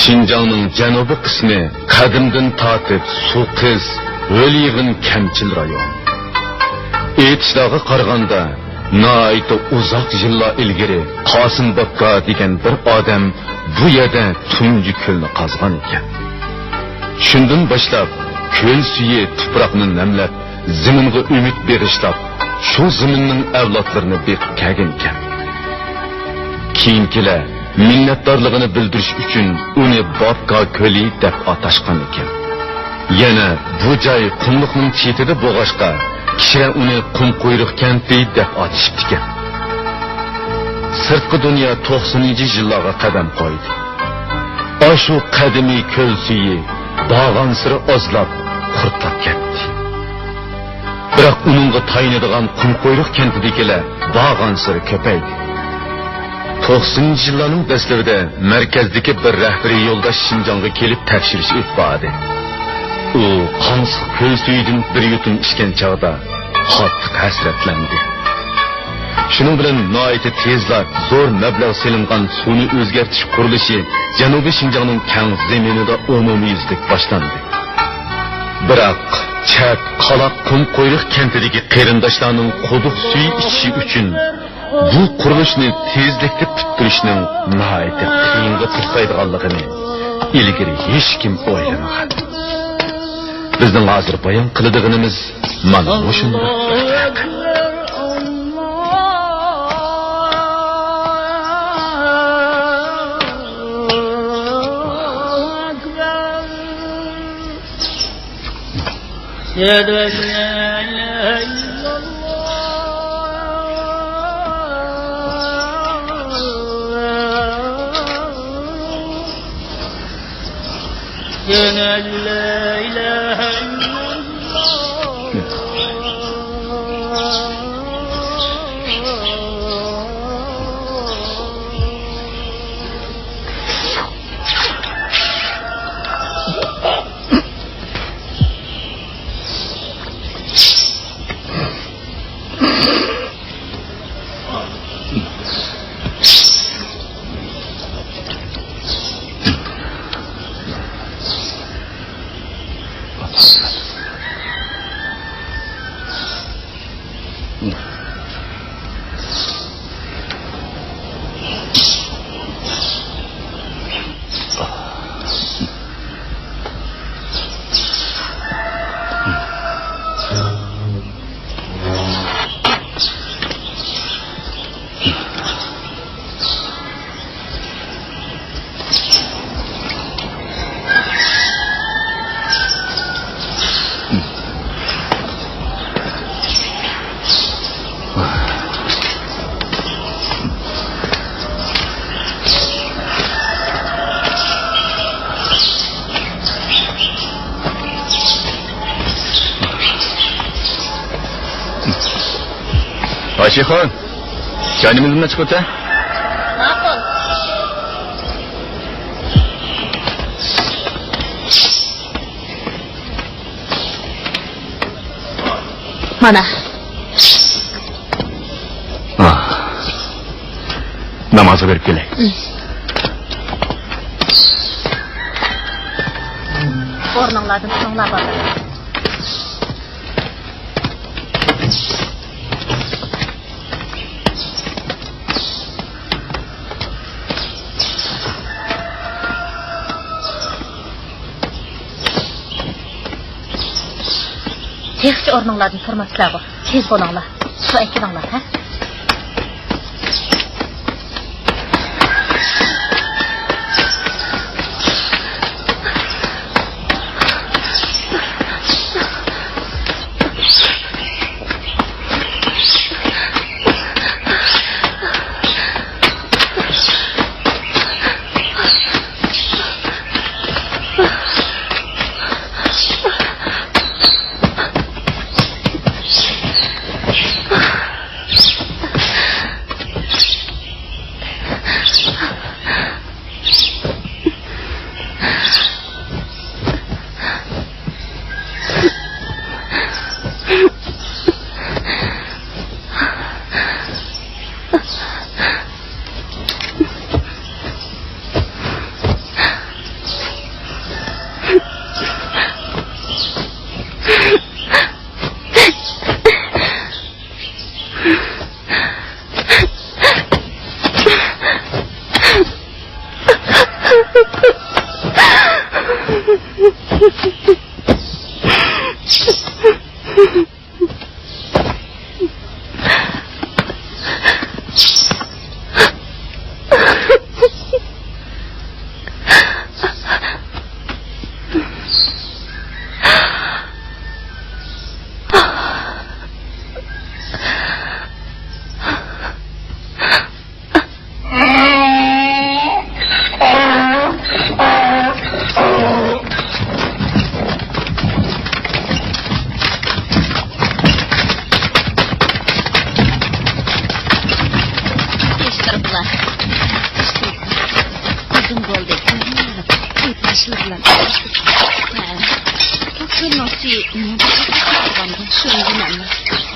Şinjanның janubi qismi qadimdan tortib suv qiz, o'lig'in kamchil rayon. Aytishlariga qaraganda, nihoyat uzoq yillar ilgari Qosim Bokka degan bir odam bu yerda tunji ko'lni qazgan ekan. Shundan boshlab ko'l suvi tuproqni namlab, zaminga umid berishlab, shu zaminning avlodlarini beqib kelgan ekan. Keyingilar minnatdorligini bildirish uchun uni Bokka ko'li deb atashgan ekan. Yana bu joy qumliqning chetida bo'lg'ashqa, kishilar uni qum quyruq kenti deb atashibdi ekan. Sirtqi dunyo 90-yillarga qadam qo'ydi. Shu qadimiy ko'l suvi bağan siri ozlab, qurtlab ketdi. Biroq uningga tayinadigan qum quyruq kentidagilar bağan siri ko'paydi. 90-yillarning dastlabida markazdagi bir rahbariy yo'ldosh Şinjanga kelib tekshirish o'tdi. U qansiq ko'l suvidan bir yutum ichgan chog'da qattiq hasratlandi. Shuning bilan nihoyat tezlar zo'r mablag' selingan suvni o'zgartirish qurilishi Janubiy Şinjanning keng zaminida umumiyuzlik boshlandi. Biroq chak qaloq qum quyruq kentidagi qarindoshlarning quduq suvi ichishi uchun bu qurilishni tezlikda bitirishning nihoyat qiyinga to'xtaydiganligini ilgari hech kim o'ylamagan. Bizning hozir bayon qiladiganimiz mana shunday. Ayşehan, kendimizin açık öte? Makul. Mana. Namazı verip geley. Ornanlardan sonlar var. Textçi ornanlardan sormasılar bu. Tez bolanglar. Su ekilanglar, ha?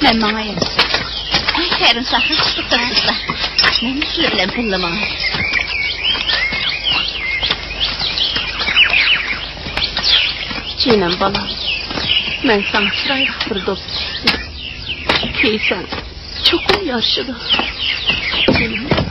Ben bana yarım. Xeyrin sakın tutuqsızlar. Ben sizler bilen pullamağa. Cinem balam, ben sana çıraylık bir dost istedim. Keysen çokum yaşıdı. Cinem balam.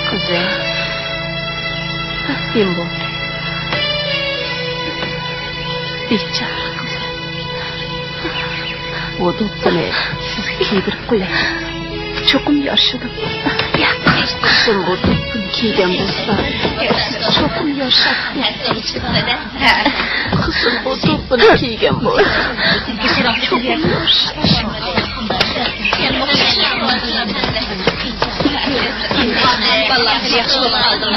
Kuzey, kim bu? Bichara kuzey. O do'ppini siz kiydirib qo'yasiz. Cho'qim yoshidi. Qizim bu do'ppini kiygan bo'lsa, cho'qim yoshadi. Qizim bu do'ppini kiygan bo'lsa, cho'qim yoshadi. Vallahi yaxşı oldu.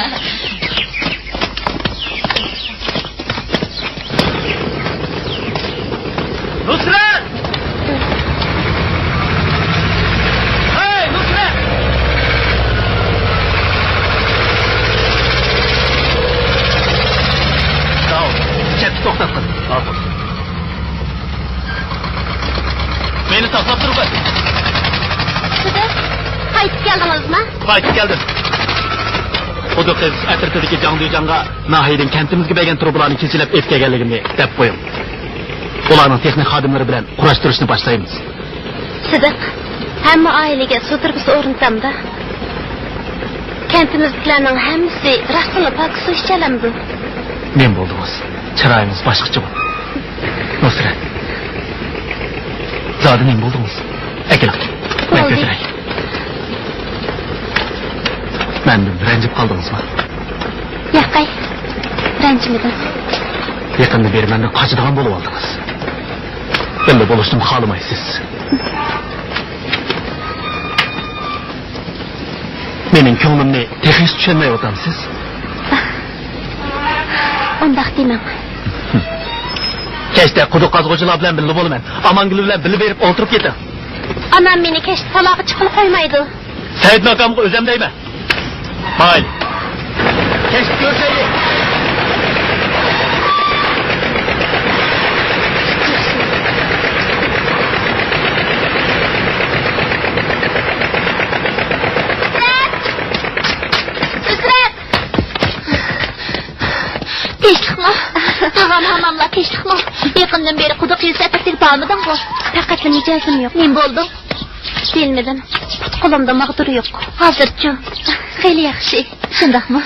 Nusret! Hey Nusret! Sağ ol. Çepki toxtatdın. Aferin. Beni taklap dur bak. Siz qaytib keldingizmi? Qaytib keldim. Xudo qiz atrofidagi Jangdujanga nahiydan kantimizga bergan trubalarni kesilib etganligimni deb qo'ying. Ularning texnik xodimlari bilan kurashtirishni boshlaymiz. Sidiq, hamma oilaga suv turg'isi o'rnatamda. Kantimizdagilarning hammasi rostini pok suv ichalamdi. Men bo'ldingiz. Chiroyingiz boshqacha bo'ldi. Nusrat. Zodi men bo'ldingiz. Akil. Men ko'taray. Mendan ranjib qoldingizmi? Yo'qay. Ranjimadim. Yaqinda beri mendan qochadigan bo'lib oldingiz. Bunda bo'lishni xohlamaysiz. Mening ko'nglimni texnik tushunmay o'tamsiz. Undaq demang. Kechda quduq qazg'uvchilar bilan birga bo'laman. Amangul bilan birga berib o'tirib keting. Anam meni kechda taloqqa chiqib qo'ymaydi. Said akamga o'zim deyman. Mayli. Kechda ko'rishaylik. Teşlikmi? Tağam hamamla teşlikmi? Yakından beri quduq yusatib barmidin bu? Faqatla mijozim yo'q. Men bo'ldim. Bilmedim. Qo'limda mag'dur yo'q. Hozircha xeyli yaxshi. Shundaqmi?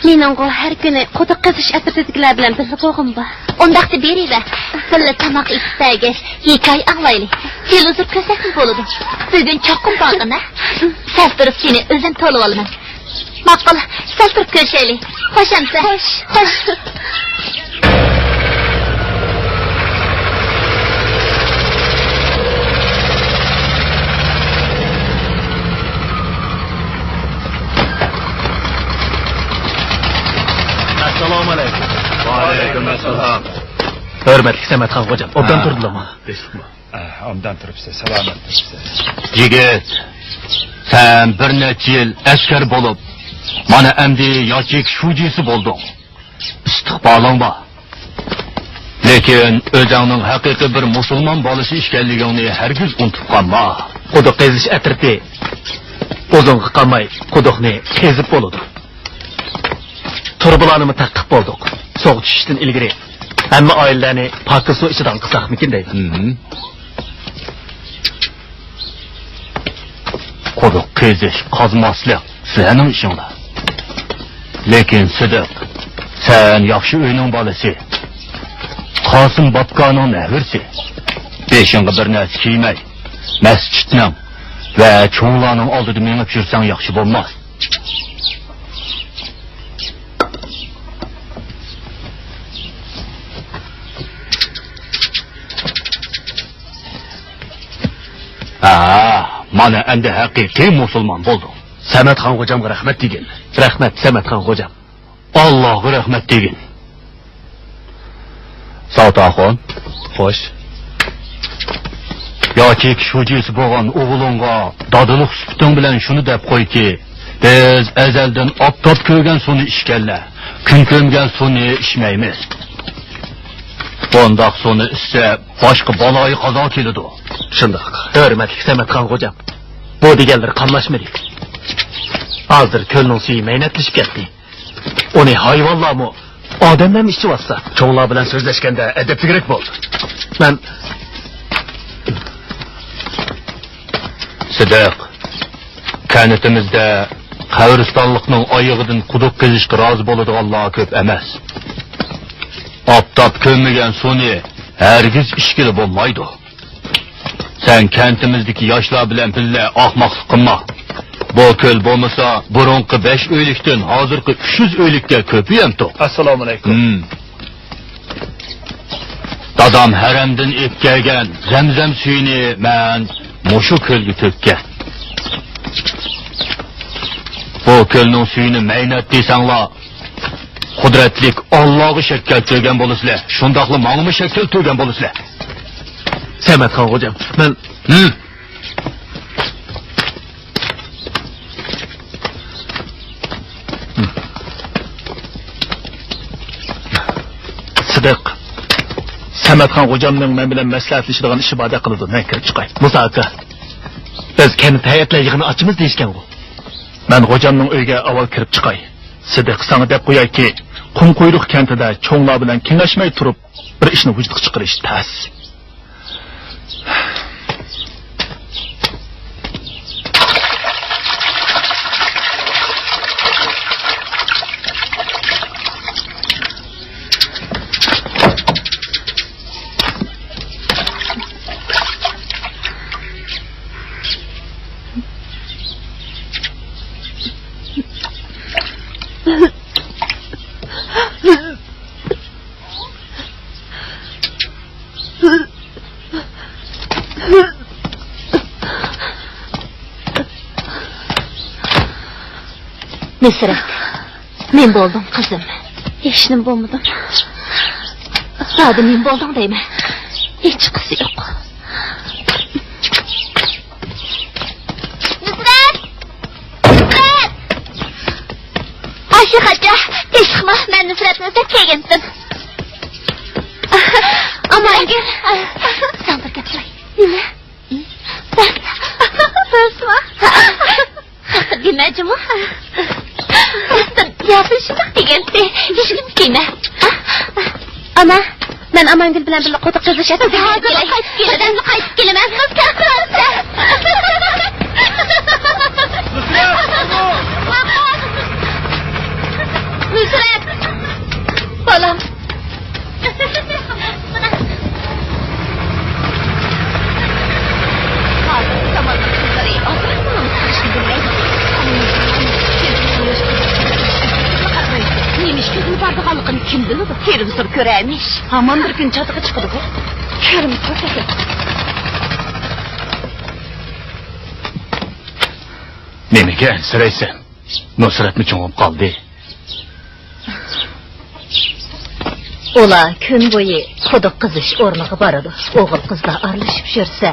Mening har kuni quduq qazish atrofdagilar bilan birga bo'lg'im bor. Undaqda beriver. Birga tamoq istagach, hikoy anglaylik. Televizor ko'rsatib bo'ladi. Bugun cho'qqim borgina. Sal turib seni o'zim to'lib olaman. Maqul, sal turib ko'rishaylik. Xo'shamsa. Xo'sh. Assalomu alaykum. Va alaykum assalom. Hurmatli Samatxon hojam, obdan turdingmi? Obdan turibsiz, salomat turibsiz. Yigit, sen bir necha yil askar bo'lib, mana endi yochik shujisi bo'lding. istiqboling bor. Lekin o'zingning haqiqiy bir musulmon bolasi ekanligingni hargiz unutib qolma. Quduq qazish atripi o'zingga qolmay quduqni qazib bo'ladi. Turbularni taqib bo'ldik. So'g' tushishdan ilgari hamma oilalarni pokiz suv ichidan qilsaqmikin deydi. Quduq qazish, qazmaslik sening ishingda. Lekin Sidiq, sen yaxshi uyning bolasi. Qosim Botqonning nevirsi. Beshingga bir narsa kiymay, masjidning va cho'nglarning oldida menib yursang yaxshi bo'lmas. Mana endi haqiqiy musulmon bo'ldim. Samatxon xo'jamga rahmat degin. Rahmat Samatxon xo'jam. Allohga rahmat degin. Sa'daxon, xo'sh. yoki shujisi bo'lgan o'g'lingga dodiliq suputing bilan shuni deb qo'yki, biz azaldan optop ko'rgan suvni ichganlar, kun ko'mgan suvni ichmaymiz. Bundoq suvni ichsa boshqa baloyi qazo keladi. Shundoq. Hurmatli Samatxon xo'jam. Bu deganlar qamlashmadi. Hozir ko'lning suvi maynatlashib ketdi. Uni hayvonlarmi, odamlar ichib olsa, cho'nglar bilan so'zlashganda adabliroq bo'ldi. Men Sidiq, kanatimizda qabristonlikning oyog'idan quduq qazishga rozi bo'ladiganlar ko'p emas. Optop ko'mmagan suvni hargiz ichgili bo'lmaydi. Sen kentimizdeki yoshlar bilan birga ahmoqlik qilma. Bu ko'l bo'lmasa, burunqi 5 uylikdan hozirgi 300 uylikka ko'payamdi. Assalomu alaykum. Dadam haramdan ekkagan zamzam suyini men mushu ko'lga to'kkan. Bu ko'lning suyini maynat desanglar, qudratlik Allohga shakkal to'gan bo'lasizlar. Shundaqli menga shakkal to'gan bo'lasizlar. Samatxon xo'jam, men Sidiq, Samatxon xo'jamning men bilan maslahatlashadigan ishi bor qildi. Men kirib chiqay. Musa aka, biz kent hayatlar yig'ini ochimiz deyishgan-ku. Men xo'jamning uyiga avval kirib chiqay. Sidiq sana deb qo'yayki, Qumquyruq kentida cho'nglar bilan kengashmay turib bir ishni vujudga chiqarish tas. Nusrat, men bo'ldim qizim. Hech nima bo'lmadim. Hadi men bo'ldim deyman. Hech qizi yo'q. Nusrat! Nusrat! Aşıqacha, teshqima, men Nusratni o'zib kelgandim. Amangil. Sen bir gap qilay. Nima? Rasma. Demajimi? Yapışık degende, hech kim kelma. Ana, men Amangil bilan birga quduq qazishyapmiz. Hozir qaytib kelaman. Qiz chaqirsa. Nusrat. Bolam. Kim bilir, kerimsir ko'raymish. Hamon bir kun chatiga chiqadi-ku. Kerimsir ekan. Nimaga ansiraysan? Nusratmi cho'ngib qoldi? Ular kun bo'yi quduq qizish o'rniga boradi. O'g'il qizlar aralashib yursa,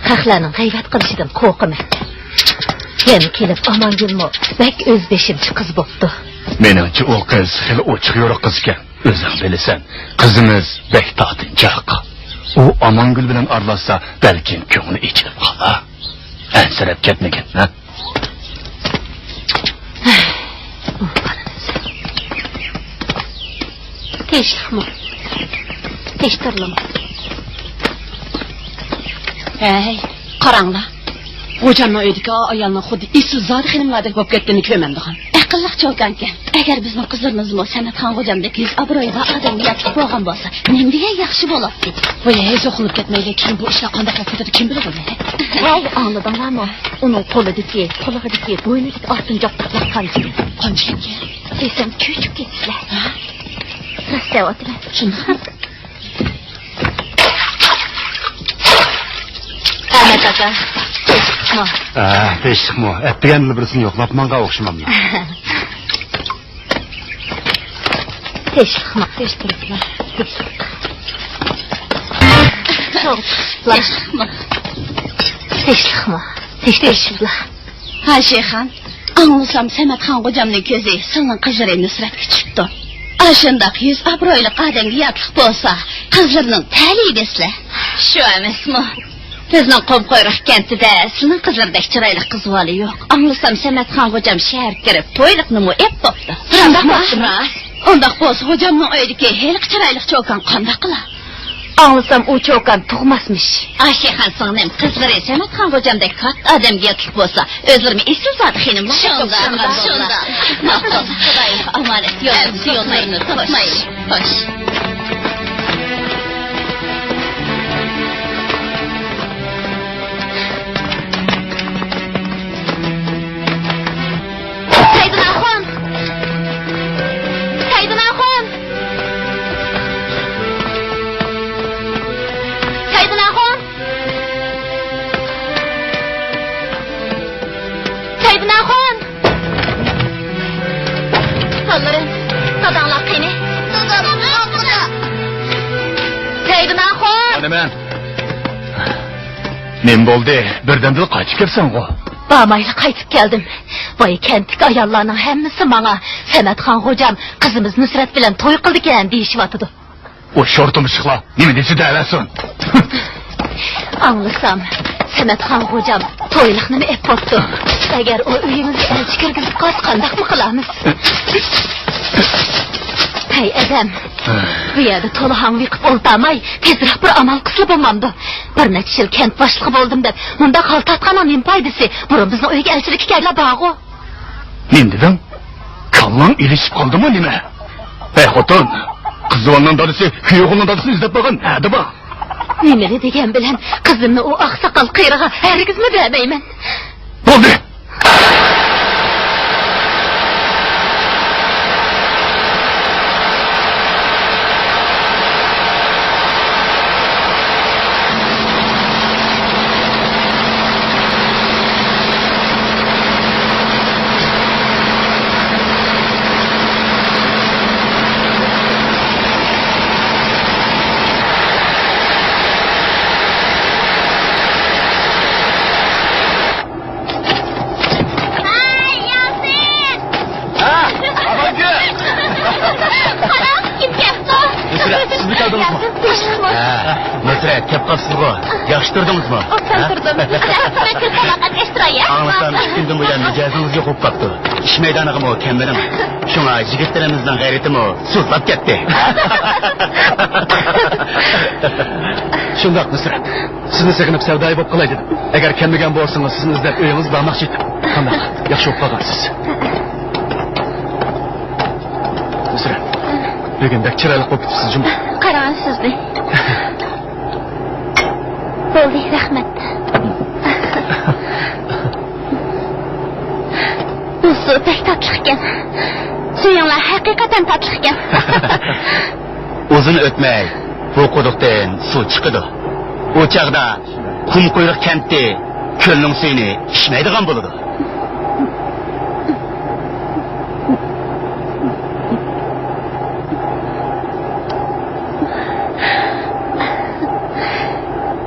xalqlarning g'ayvat qilishidan qo'rqaman. Hem kelib Amangilmi, bak o'zbeshimchi qiz bo'pti. Menimcha o qiz hali ochiq yo'riq qiz ekan. O'zing bilasan. Qizimiz bek tortinchoq. U Amongul bilan aralashsa, balkim ko'ngli ichilib qolar. Ansirab ketmagan, ha? Teşlikmi? Teştirlim. Hey, qaranglar. Hocamning uydagi ayolning xuddi isiz zot xinimlardek bo'lib ketganini ko'rmandigan. Aqlliq cho'kankan. Agar bizning qizlarimizni Samatxon xo'jamdek yuz obro'yga odamga yaqib bo'lgan bo'lsa, menga yaxshi bo'ladi. Voy, hech o'qilib ketmaydi. Kim bu ishlar qanday qilib ketadi, kim biladi? Voy, anladinglarmi? Uning qo'lidagi, bo'ynidagi oltin joqtaqlar qancha? Qanchaki? Desam cho'chib ketdilar. Rosta o'tira. Shunday. Ahmet aka. Teşvikmi? Ettiğenini birisini yoklap manga okşamamla. Teşvikmi? Teşvikmi? Teşvikmi? Ha Şeyhan, anlasam Samatxon xo'jamning ko'zi silin qizlari Nusratga chiqdi. Ashundaq yuz obro'yli qadamga yotliq bo'lsa, qizlarning ta'lideslar. Shu emasmi? Bizning Qumqo'yroq kentida sizning qizlardek chiroyli qiz bola yo'q. Anglasam Samatxon xo'jam shahar kirib, to'yliqni mu'eb topdi. Shundaqmi? Undaq bo'lsa xo'jamning uyidagi hech chiroyli cho'kan qanday qilar? Anglasam u cho'kan tug'masmish. Ayşehan singlim qizlari Samatxon xo'jamdek katta odamga yotliq bo'lsa, o'zlarini esil zot xinimlar. Shunda. Xudoy omonat yo'limizni yo'lmayni topmaydi. Xo'sh. Nima bo'ldi? Birdamda qaytib kelsan o. Bamayla qaytib keldim. Voy kentdagi ayollarning hammasi menga Samatxon xo'jam qizimiz Nusrat bilan to'y qildigan deyishyapti. O shortumchiqlar, nima desa dalasin. Anglasam Samatxon xo'jam to'yliqni ep bo'pti. Agar u uyimizga elchi kirgizib qolsa qandaqmi qilamiz? Hey adam. Bu yerda to'la hangli qilib o'ltamay, tezroq bir amal qilsa bo'lmamdi. Bir necha yil kent boshlig'i bo'ldim deb, bunda qaltatqaning nima foydasi? Burun bizni uyga elchilikka kelib bog'u. Nima dedim? Kallang ilishib qoldimi nima? Ey xotin, qizning dadasi, kuyovning dadasini izlab bo'lgan, hadi bor. Nima degan bilan qizimni u oqsoqol qiyrig'i hargizmi bermayman. Bo'ldi. Nusrat, kep qapsizg'o. Yaxshi turdingizmi? O'tirdim. Fakir talaqat eshtiray. Anlasam 2 kundan buyon mijozingizga qo'yib qopti. Ish maydonig'imi kammirim. Shunga yigitlarimizning g'ayratimi suzlab ketdi. Shundoq Nusrat. Sizni saqinib savdoyi bo'lib qolay dedim. Agar kelmagan bo'lsangiz sizni izlab uyingiz bormoqchi edim. Qanday? Yaxshi bo'lib qolgansiz. Nusrat. Bugun bak chiroyli qo'yib ketibsiz jum. Qarang sizni. Bo'ldi, rahmat. Bu suv pek tatlı ekan. Suyinglar haqiqatan tatlı ekan. Uzun o'tmay bu quduqdan suv chiqadi. O chaqda Qumqo'yroq kentda ko'lning suyini ichmaydigan bo'ladi.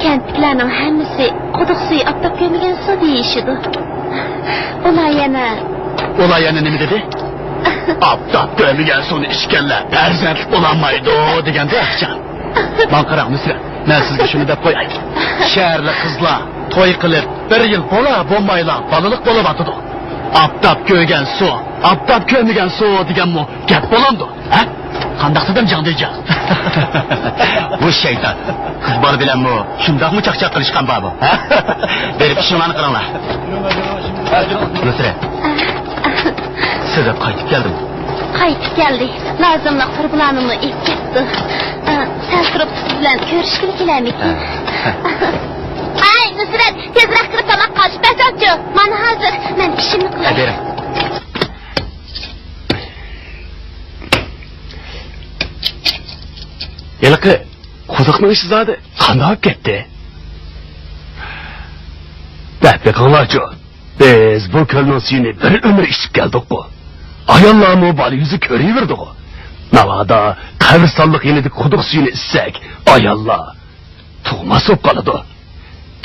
Kentliklarning hammasi quduq suvi aptab kelmagan suv deyishidi. Ular yana nima dedi? Aptap görmeyen sonu işkenler perzentlik olamaydı degende akşam. Lan qaraq Nusrat, ben sizge şunu dep koyay. Şehirli kızlar toy qilib bir yıl bo'lmayla balılık bolup atıdı. Aptap görgen su, aptap görmegen su degen mu gap bolamdı. Ha? Qandaq dedem can diyeceğim. Bu şeytan. Kız balı bilen mu? Şundak mı çakçak kılışkan babu? Verip işinlanı kılınlar. Nusret. Siz hep kaytıp geldim. Qaytib keldi. Lazımlıq qurbulanımı ilk ketdi. Sen kırıp siz bilen görüşkili kelemeyken. Ay Nusret, tezroq kirib tamoq qilish basatchi. Mana hozir men ishimni qilay. Berim. Yılqı, kuzuqning ishi zodi qanday olib ketdi? Bek anlachu. Biz bu ko'lning suyini bir umr ichib keldik-ku. Ayollarni bola yuzi ko'raverdi-ku. Navada qabristonlik yinida quduq suyini ichsak, ayollar tug'mas bo'lib qoladi.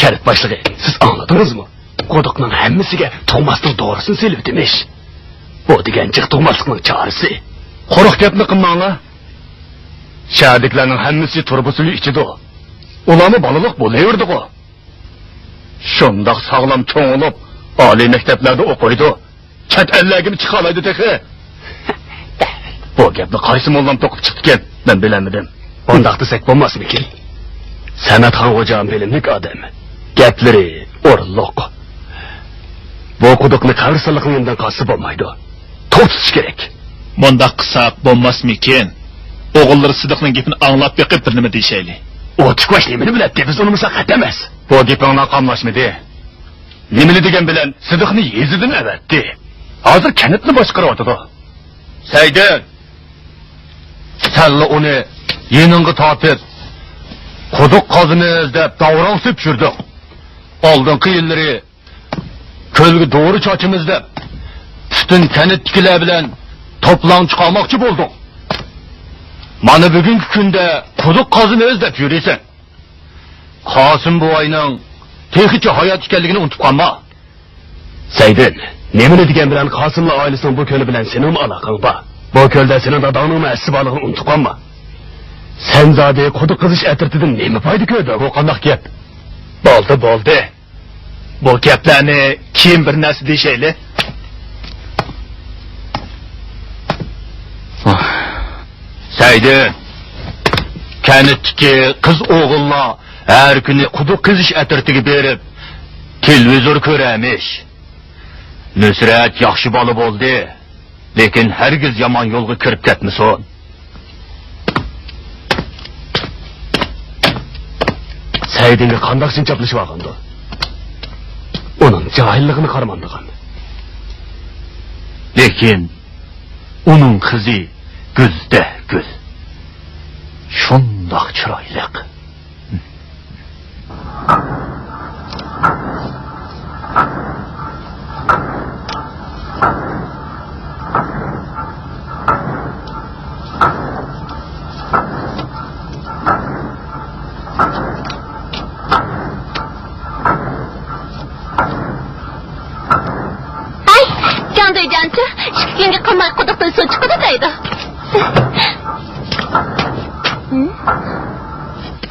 Kalit boshlig'i, siz angladingizmi? Quduqning hammasiga tug'masning to'g'risini selib demish. Bu degan jiq tug'maslikning chorasi. Quruq gapni qilmanglar. Şəhərliklərinin həmmisi turbu suyu içidi o. Ulanı balılıq bo'laverdi o. Şundaq sağlam çoğ olub, ali məktəblərdə oxuydu. Çət əllərgini çıxalaydı texi. Bu gəpni qaysı mollam toqub çıxdıken, mən biləmedim. Ondaq desek olmasın ki? Səmədxan hocam bilimlik adam. Gəpləri orluq. Bu quduqni qabristonliqning yanından qasıb olmaydı. To'sish kerak. Bundaq qısaq bo'lmasmi ekan? Oğulları Sıdık'nın gepini anlap bekip bir nime deyişeyli. O çıkvaş nemini bilette, biz onu müsakat demez. Bu gepini qamlaşmadı. Nimini degen bilen Sıdık'ını yezidin evetti. Hazır kenetini başqarı atıdı. Seydin, senle onu yening'i tatip, quduq qazını izlep davran süp sürdük. Aldınqı yılları kölgü doğru çaçımızda bütün kenetkiler bilen toplan çıkarmakçı bulduk. Mana bugünkü künde quduq qazını izlep yürüysen. Qasım bu ayının tehici hayat ikenligini unutup qalma. Seydin, nemini degen bilen Qasım'la ailesinin bu kölü bilen senin alaqan ba. Bu kölde senin adamının əsli balığını unutup qalma. Sen zade quduq qızış ətirtidin nemi paydı köydü? Bu qandaq gep? Boldu. Bu geplerini kim bir nesi deyişeyli? Seydin, kenetki kız oğulla her günü quduq qızış ətirtigi berip televizor ko'ramış. Nusrat yaxshi bola bo'ldi, lekin hargiz yomon yo'lga kirib ketmasin. Seydin'e qandaq sinchaplashib olgandi? Onun cahilligini qarmandigan. Lekin onun qizi gulda gul. Shundoq chiroyliq. Candoycancha, ishkingga qilmay quduqdan suv chiqadi deydi.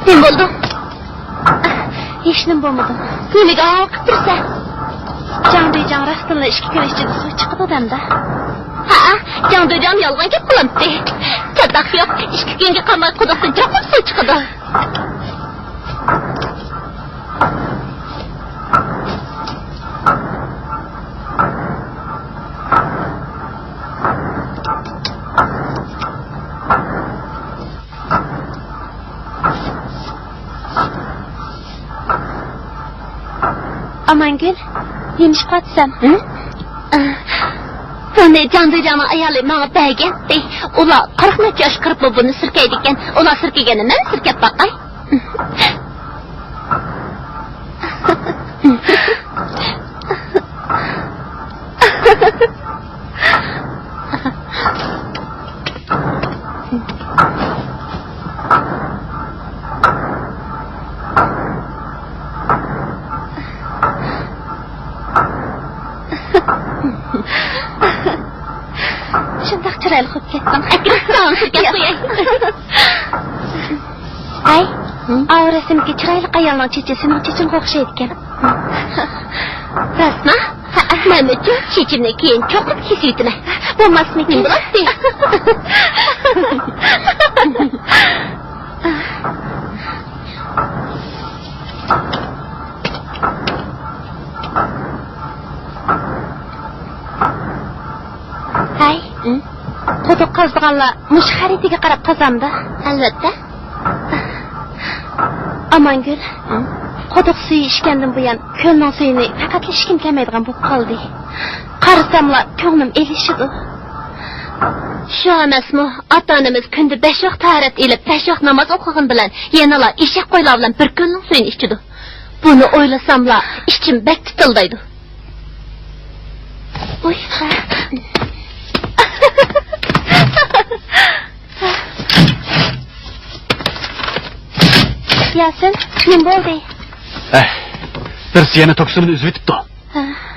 Nim bo'ldi? Hech nim bo'lmadi. Ko'liga oqib tursa. Candoycan rastınla ishga kirishchida suv chiqadi odamda. Ha, Candoycan yolg'on gap qilibdi. Sadaq yo'q, ishkingga qilmay quduqdan cho'qib suv chiqadi. Amangül, yemiş qatsam. Hani Candoycan'ın ayarlı bana bəgəndi. Ola 40 neçə yaş qırıb bunu sirkəydikken, ona sirkəgəni mən sirkəb baxay. Ay, avrasimga chiroyli ayolning chechasining chechin o'xshaydi ekan. Rostmi? Menimcha chechimni keyin cho'qib kesaytini. Bo'lmasmikin bo'ladi. Hay, quduq qazdiganlar mush xaritiga qarab qazamda. Albatta. Amangul, quduq suyi ishgandan buyon ko'lning suyini faqat ishkim kelmaydigan bo'lib qoldi. Qarasamlar ko'nglim elishidi. Shu emasmi? Ota-onamiz kunda 5 vaqt tahorat elib, 5 vaqt namoz o'qigan bilan yanalar eshak qo'ylar bilan bir ko'lning suyini ichdi. Buni o'ylasamlar, ichim bak tutildaydi. Oy. Yasin, nima bo'ldi? Bir siyani to'ksimini uzib yetibdi.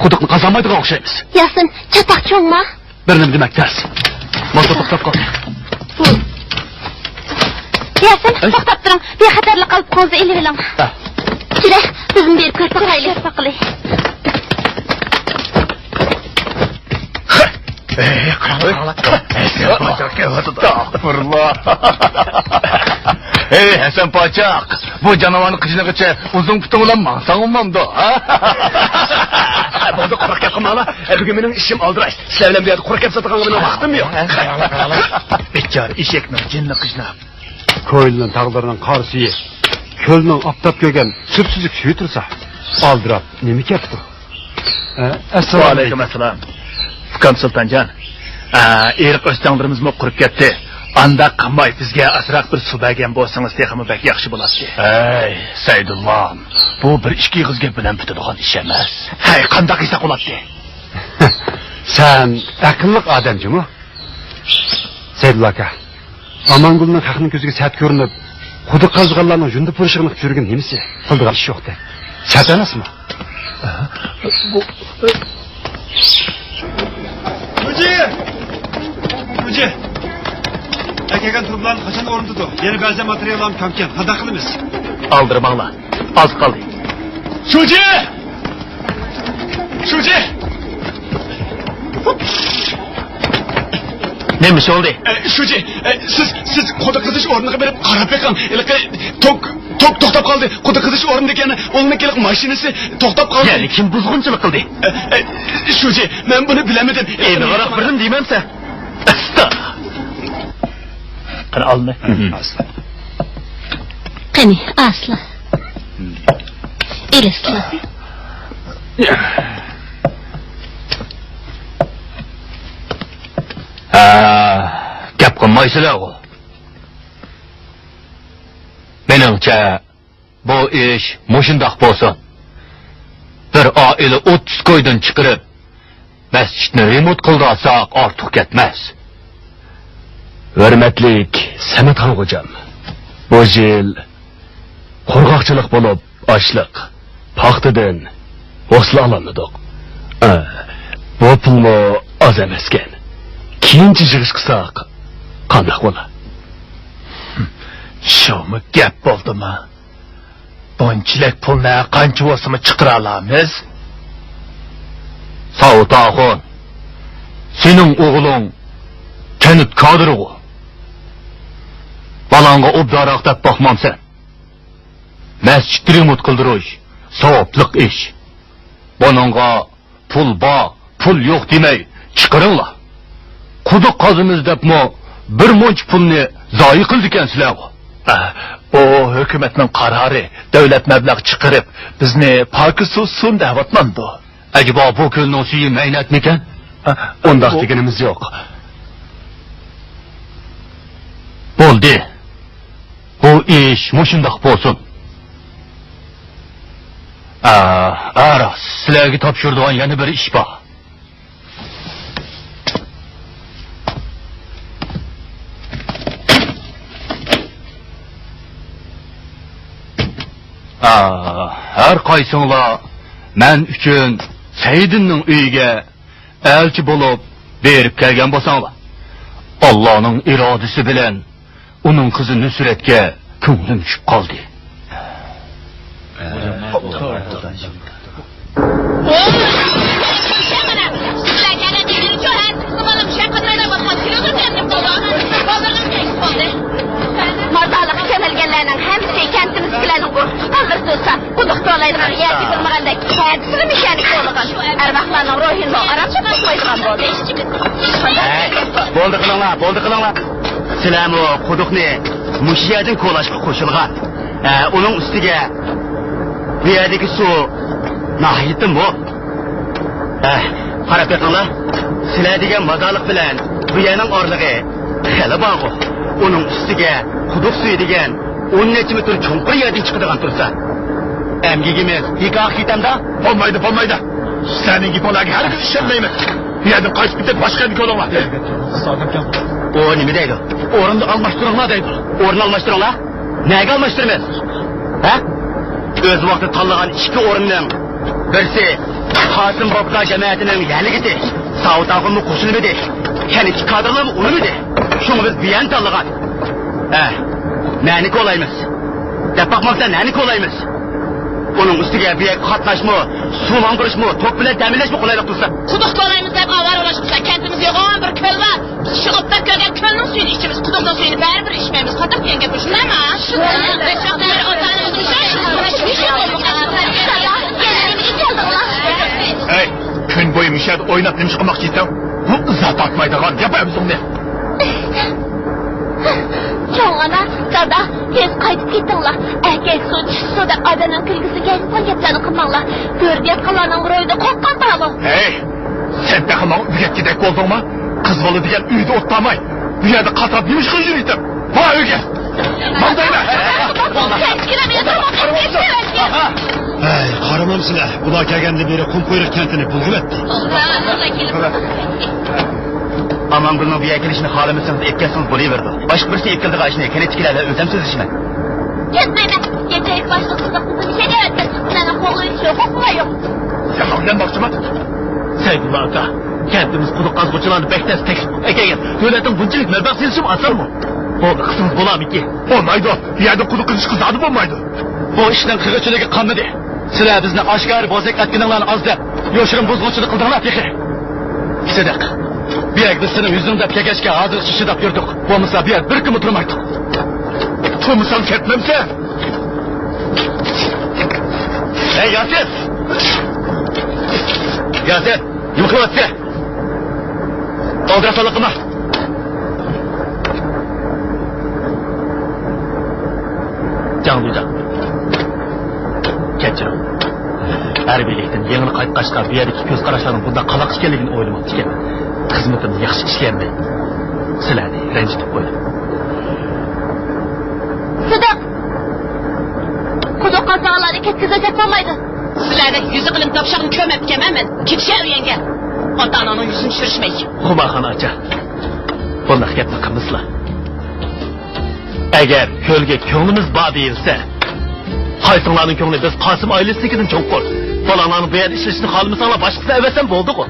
Quduqni qazanmaydigan o'xshaymiz. Yasin, chatoq cho'ngma. Bir nima demak ters. Motor to'xtab qoldi. Yasin, to'xtab turing. Bexatarlik qilib qo'zni elivelang. Kira, bizning bir ko'rpa qayli. Ey Hasan Paçak, bu canavarın kıçınıgıça uzun putun ulan mansan olmamdı. Bo'ldi, quruq gap qilma. Bugun mening ishim oldiray. Sizlar bilan bu yerda quruq gap sotadigan vaqtim yo'q. Bekar eshakning jinni qijnab. Ko'ylning taqdirining qarsiyi. Ko'lning optab ko'rgan suvsizlik suvi tursa, oldirab nima ketdi? Assalomu alaykum. Assalom. Fukam Sultonjon. Eriq o'stanglarimizmi qurib ketdi. Anda qilmay bizga asraq bir suv bergan bo'lsangiz texmi bak yaxshi bo'ladi. Ey, Saydulloh, bu bir ishki qizga bilan bitadigan ish emas. Hay, qanday qilsa bo'ladi? Sen aqlli odamjimi? Saydulloh aka. Amangulning haqning ko'ziga sat ko'rinib, quduq qazganlarning yundib turishini ko'rgan nimasi? Qildigan ish yo'qdi. Sat emasmi? Hoca. Akagan turiblar qachon o'rnatdi? Yana ba'zi materiallarni kamkan. Qanday qilamiz? Aldırmanglar. Az qoldi. Shuji! Shuji! Nima bo'ldi? Shuji, siz quduq qizish o'rniga berib qarab beqing. To'xtab qoldi. Quduq qizish o'rnida ekan, o'lniklik mashinasi to'xtab qoldi. Ya'ni kim buzg'unchilik qildi? Shuji, men buni bilamadim. Endi qarab birdim deymansa. Qani olma. Asla. Qani, asla. Elasla. Gap qilmaysizlar u. Menimcha bu ish mushundoq bo'lsin. Bir oila 30 ko'ydan chiqarib masjidni remont qildirsak ortiq ketmas. Hurmatlik Samatxon xo'jam. Bu yil qurg'oqchilik bo'lib, ochliq, paxtadan o'sla olmadik. Bu pulni oz emaskan. Keyinchi yig'ish qilsak qanday bo'ladi? Shumi gap bo'ldimi? Bunchilik pulni qancha bo'lsa-mi chiqara olamiz? Savutaxon. Sening o'g'ling Kanit Qodirov. Balanga obdaroq deb baxmamsan. Masjid remont qildirish savobliq ish. Buningga pul bor, pul yo'q demay chiqaringlar. Quduq qazimiz debmi bir munch pulni zoyi qildi ekansizlar. O hukumatning qarori, davlat mablag' chiqarib bizni Pokiston suv da'vatmandi. Acaba bu ko'lning suvi maynatmikan? Undaq deganimiz yo'q. Bo'ldi. Bu ish mushundoq bo'lsin. Ara, sizlarga topshirdigan yana bir ish bor. Har qaysinglar men uchun Saidinning uyiga elchi bo'lib berib kelgan bo'lsanglar, Allohning irodasi bilan uning qizi Nusratga ko'nglim tushib qoldi. Mazalıq kemelgenlerinin hemsi kentimizkilerin alır tutsa, kuduqda olaydıran yerdi bilmegende kendisini mekanik olğan. Erbaqlarının ruhini aramca basmaydıgan boldu. Bo'ldi qilinglar. Sizlar o quduqni mush yerdan ko'lashga qo'shilgan. Uning ustiga bu yerdagi suv nihoyatda bu. Qarab qo'yinglar. Sizlar degan mazaliq bilan bu yerning orlig'i xeli bog'u. Uning ustiga quduq suvi degan 10 necha metr cho'nqir yerdan chiqadigan tursa. Emgigimiz hikoh ketamda? Bo'lmaydi. Sening gipolarga har kun ishonmayman. Bu yerdan qaytib ketib boshqa yerga ko'ringlar. O nima deydi? O'rinni almashtiringlar deydi. O'rin almashtiringlar? Nega almashtiramiz? Ha? O'z vaqtida tanlagan ikki o'rinning birsi Qosim Bobqa jamoatining yaligidi. Saud Ag'imni qo'shilmadi. Yana ikki kadrlar unimidi. Shuni biz biyan tanlagan. Nani qo'laymiz? Deb baxmoqda nani qo'laymiz? Uning ustiga bir qatnashmi, suv oldirishmi, to'p bilan ta'minlashmi qo'laylik tursa. Quduq to'laymiz deb avarolashibsa, kentimiz yo'g'on bir ko'l bor. Shiqibda ko'rgan ko'lning suyini ichimiz, quduqning suyini baribir ichmaymiz. Qataq degan gap shundaymi? Hey, kun bo'yi mishad o'ynab nima qilmoqchiysan? Bu izzat topmaydigan gap o'zingni. Çoğun ana, dada, tez qaytib ketinglar. Erkek suda adamın külgüsü gelsin gaplarni qilmanglar. Ko'rgan qalarning ro'yida qo'rqqan balo. Hey, sen de hamon uyga kedak bo'ldingmi? Qiz bola degan uyda o'tmay, bu yerda qatab nima qilib yuribsan? Va uyga. Mandaylar. Hey, qaramam sizlar. Bular kelganda beri Qumqo'yriq kentini bulg'ib etdi. Aman bunun bir ekilişini halimirsiniz, etkensiniz bo'laverdi. Boshqa birisi ekildiga ishni kenetkilarla o'zim so'zishman. Ketmayman. Gecalik boshliq qiziqni bir şey deyapti. Meni qo'li yo'q, qo'li yo'q. Sen o'ylanmoqchimi? Saydullo aka, kentimiz quduq qazg'uvchilarni bektas teklif ekan. Davlatning bunchalik mablag' selishim asalmi? Bo'ldi, qisimiz bo'lamiki? Bo'lmaydi. Bu yerda quduq qizish qizadi bo'lmaydi. Bu ishning qirg'ichiligi qanday? Sizlar bizni oshkor bozak atganinglarni ozdab, yoshirin buzg'unchilik qildinglar texi. Sidiq. Bir yak biz senin yüzünden pekeške hazır şişidap yurduk. Bu mısa bir yak bir kımı durmaydık. Turmusan ketmemse? Hey Yasin! Yasin! Yumuklu etsi! Doldur asalıkıma! Canlıcan. Keçirim. Her birlikten yeni qaytqaşqa bu yerdeki göz qarashlarning bunda qalaq ekanligini o'ylamoqchi ekanman. Xizmatimiz yaxshi ishlayapti. Sizlarni ranjitib qo'ydim. Sidiq. Quduq qazg'alarni ketkizajak bo'lmaydi. Sizlarni yuzi qilib topshog'ini ko'mabkaman men. Ketishar uyanga. Ota-onaning yuzini tushirishmay. Xumaxon acha. Bunday gapni qilmaslar. Agar ko'lga ko'nglimiz bor deyilsa, qaysinglarning ko'ngli biz Qosim oilasidan cho'nqur. Falanlarning bu yerda ishlashni xohlamasanglar boshqasini avasam bo'ldi-ku.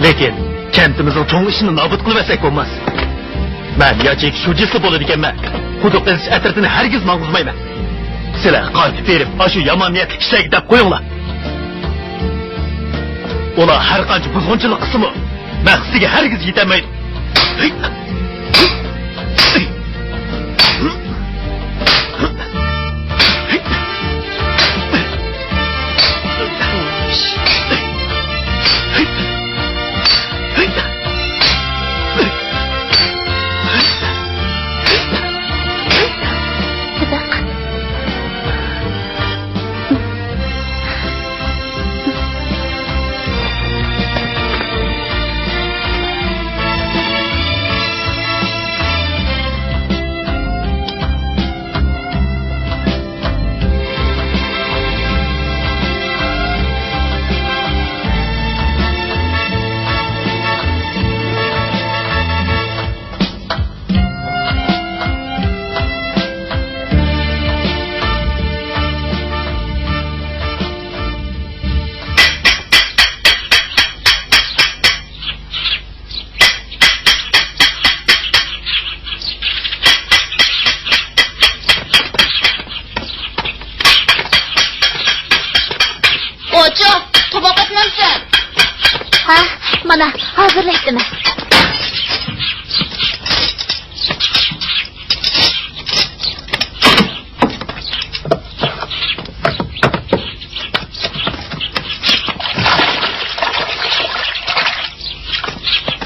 Lekin kentimizning cho'ng ishini nobud qilib olsak bo'lmas. Men yochik shujisi bo'ladi ekanman. Quduq qizish atrofini hargiz mang'uzmayman. Sizlar qaytib berib, shu yomon niyat ishlarga deb qo'yinglar. Ular har qancha buzg'unchilik qismi maqsadiga hargiz yetolmaydi. Ha, mana hazırlaştım.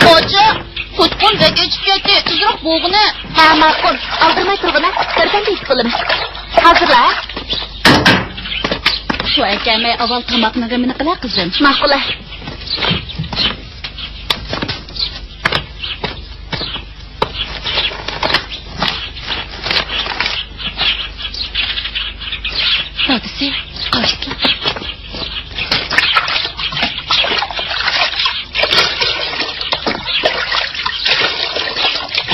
Hoca, tutkun ve geçip yetti. Tuzrak boğunu. Ha, ma'qul. Aldırmay turg'ini. Birdan tez qilaman. Hazırla. Şu aytmay avval tomoqni g'amini qila qizim. Ma'qul. Hadisi, qaştı.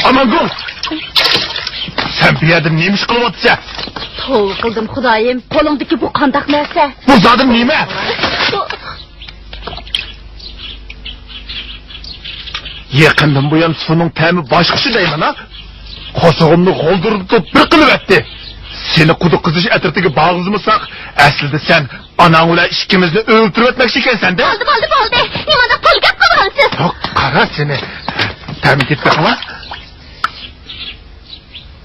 Aman gul! Sen bir yerden neymiş kılıvatsa? Tol qildim xudoyim, qo'lingdagi bu qandaq narsa? Bu zadım neyme? Yakından bu yan sunun temi başkışı deyman ha? Kosuğumlu holdurdu bir kılıp etti. Seni kudu kızış etirtigi bağızımısak, aslında sen ananla işkimizni öldürüp etmek iken de. Oldu. Nimada qo'lga qilgansiz? Yok, kara seni. Temin etme hala.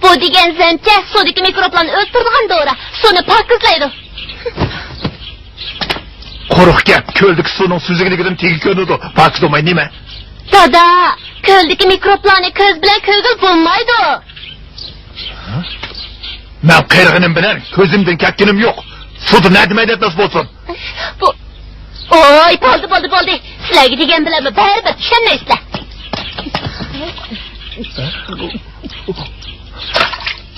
Bu degan zancha sudagi mikroblarni o'ldirgan dori. Suni pokizlaydi. Quruq gap, ko'ldagi suvning suzligidan tegi ko'rinadi. Pokizlamay nima? Dada, ko'ldagi mikroblarni ko'z bilan ko'rgil bo'lmaydi. Ben qirg'inim bilan ko'zimdan kakkinim yo'q. Suvda nadimaydi nasıl bo'lsin? Bu Oy, bo'ldi. Sizlarga degan bilanmi? Baribir tushunmaysizlar.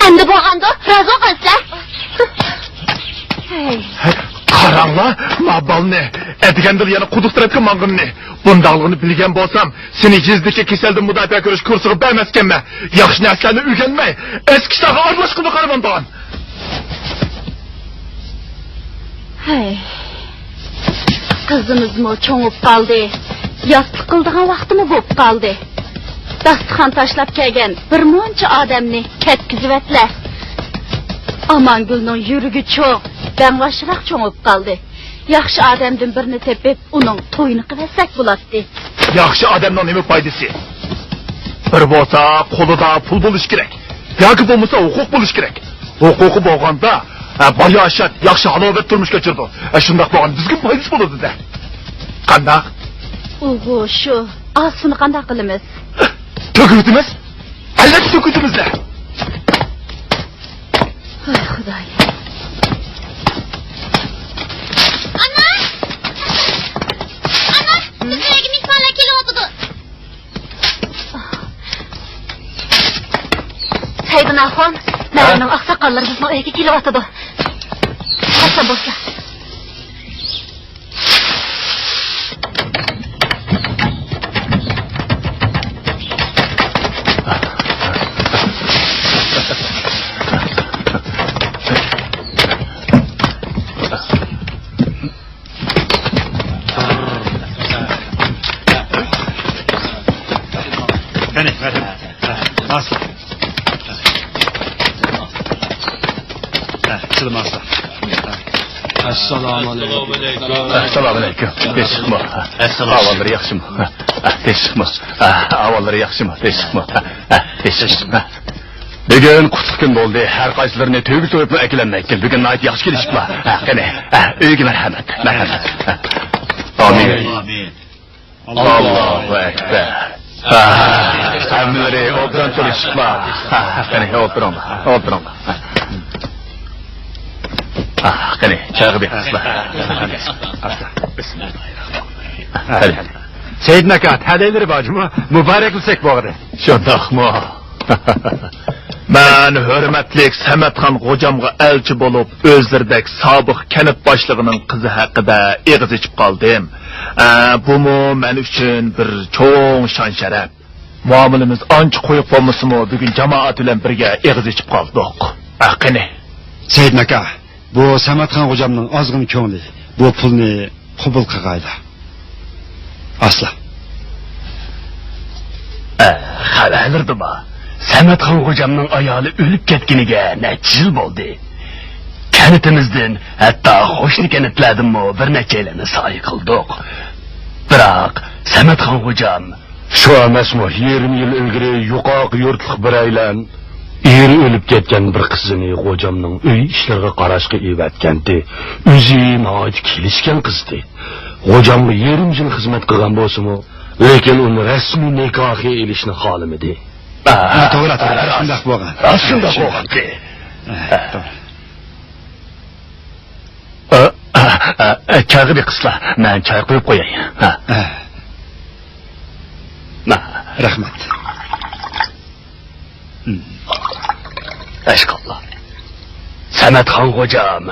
Endi bo'lganda razı qilsizlar. Qaranglar, mabalni, etgandir yana quduqtirib mang'inni. Bundaqligini bilgan bo'lsam, seni jizdagi kasaldan mudofaa ko'rish kursiga bermaskanman. Yaxshi narsalarni o'rganmay, eski ishlarga aralashqini qaraman tag'in. Qizimizmi cho'ngib qoldi. Yostiq qildigan vaqtimi bo'lib qoldi. Dasturxon tashlab kelgan bir muncha odamni ketkiziblar. Amangulning yurigi cho'q, dang'ashroq cho'ngib qoldi. Yaxshi odamdan birini tepib, uning to'yini qilsak bo'ladi. Yaxshi odamning nima foydasi? Bir bo'lsa, qo'lida pul bo'lish kerak. Yoki bo'lmasa, huquq bo'lish kerak. Huquqi bo'lganda, bayoshat, yaxshi halovat turmush kechirdi. Shundoq bo'lgan bizga foydasi bo'ladi-da. Qanday? O'g'o, shu. Asini qanday qilamiz? Tökürdünüz? Albatta tökürdünüzler. Ay Xudoy. Ana! Sizlarga mehmonlar kelyapti. Saydinaxon, mening oqsoqollar bizning uyga kelyapti. Qasa bo'lsa. Asla. Kızım asla. Assalamu aleyküm. Assalamu aleyküm. Tez çıkma. Avalları yaxşımı? Tez çıkma. Avalları yaxşımı? Tez çıkma. Tez çıkma. Bugün kutluk gün oldu. Her qaysilarini tövbe soyup ekilenmektir. Bugün ait yaxşı gelişip var. Qani, öyge merhamet. Amin. Allahu ekber. Hamdülillah, oturan çalışma. Qani, oturun. Qani, çağı bir kısla. Bismillahirrahmanirrahim. Seyyid Nakat, hadeyleri bacımı mübareklisek bu arada. Şundaq mı? Ben hürmetlik Sametxan hocamga elçi bolup özlerdek sabık kenit başlığının kızı hakkında eğiz içip kaldım. Bu mu men üçün bir çoğun şan şeref. Muamelimiz anç koyup olması mı bugün cemaat ile birge eğiz içip kaldık. Qani. Seyyid Nakat, bu Sametxan hocamның azgın köngli, bu pulni qubul qilgaydi. Asla. Xabarlardi mı? Sametxan hocamның ayoli ölüp ketgeniga necha yil bo'ldi. Kanitimizdan hatto qo'shni kanitlardanmi bir nechalarni soy qildik. Biroq Samatxon hocam. Şu emasmi 20 yıl ilgari yuqoq yurtliq bir aylan eri o'lib ketgan bir qizini hocamning uy ishlariga qarashga evatgandi. O'zi noit kelishgan qizdi. Hocamga 20 yil xizmat qilgan bo'lsa-mu, lekin uni rasmiy nikohga elishni xohlamadi. To'g'ri, shunday bo'lgan. Shunday bo'lgan. Çayı bir kısla. Ben çay koyup koyayım. Rahmet. Eşkallah. Sametxon hocam,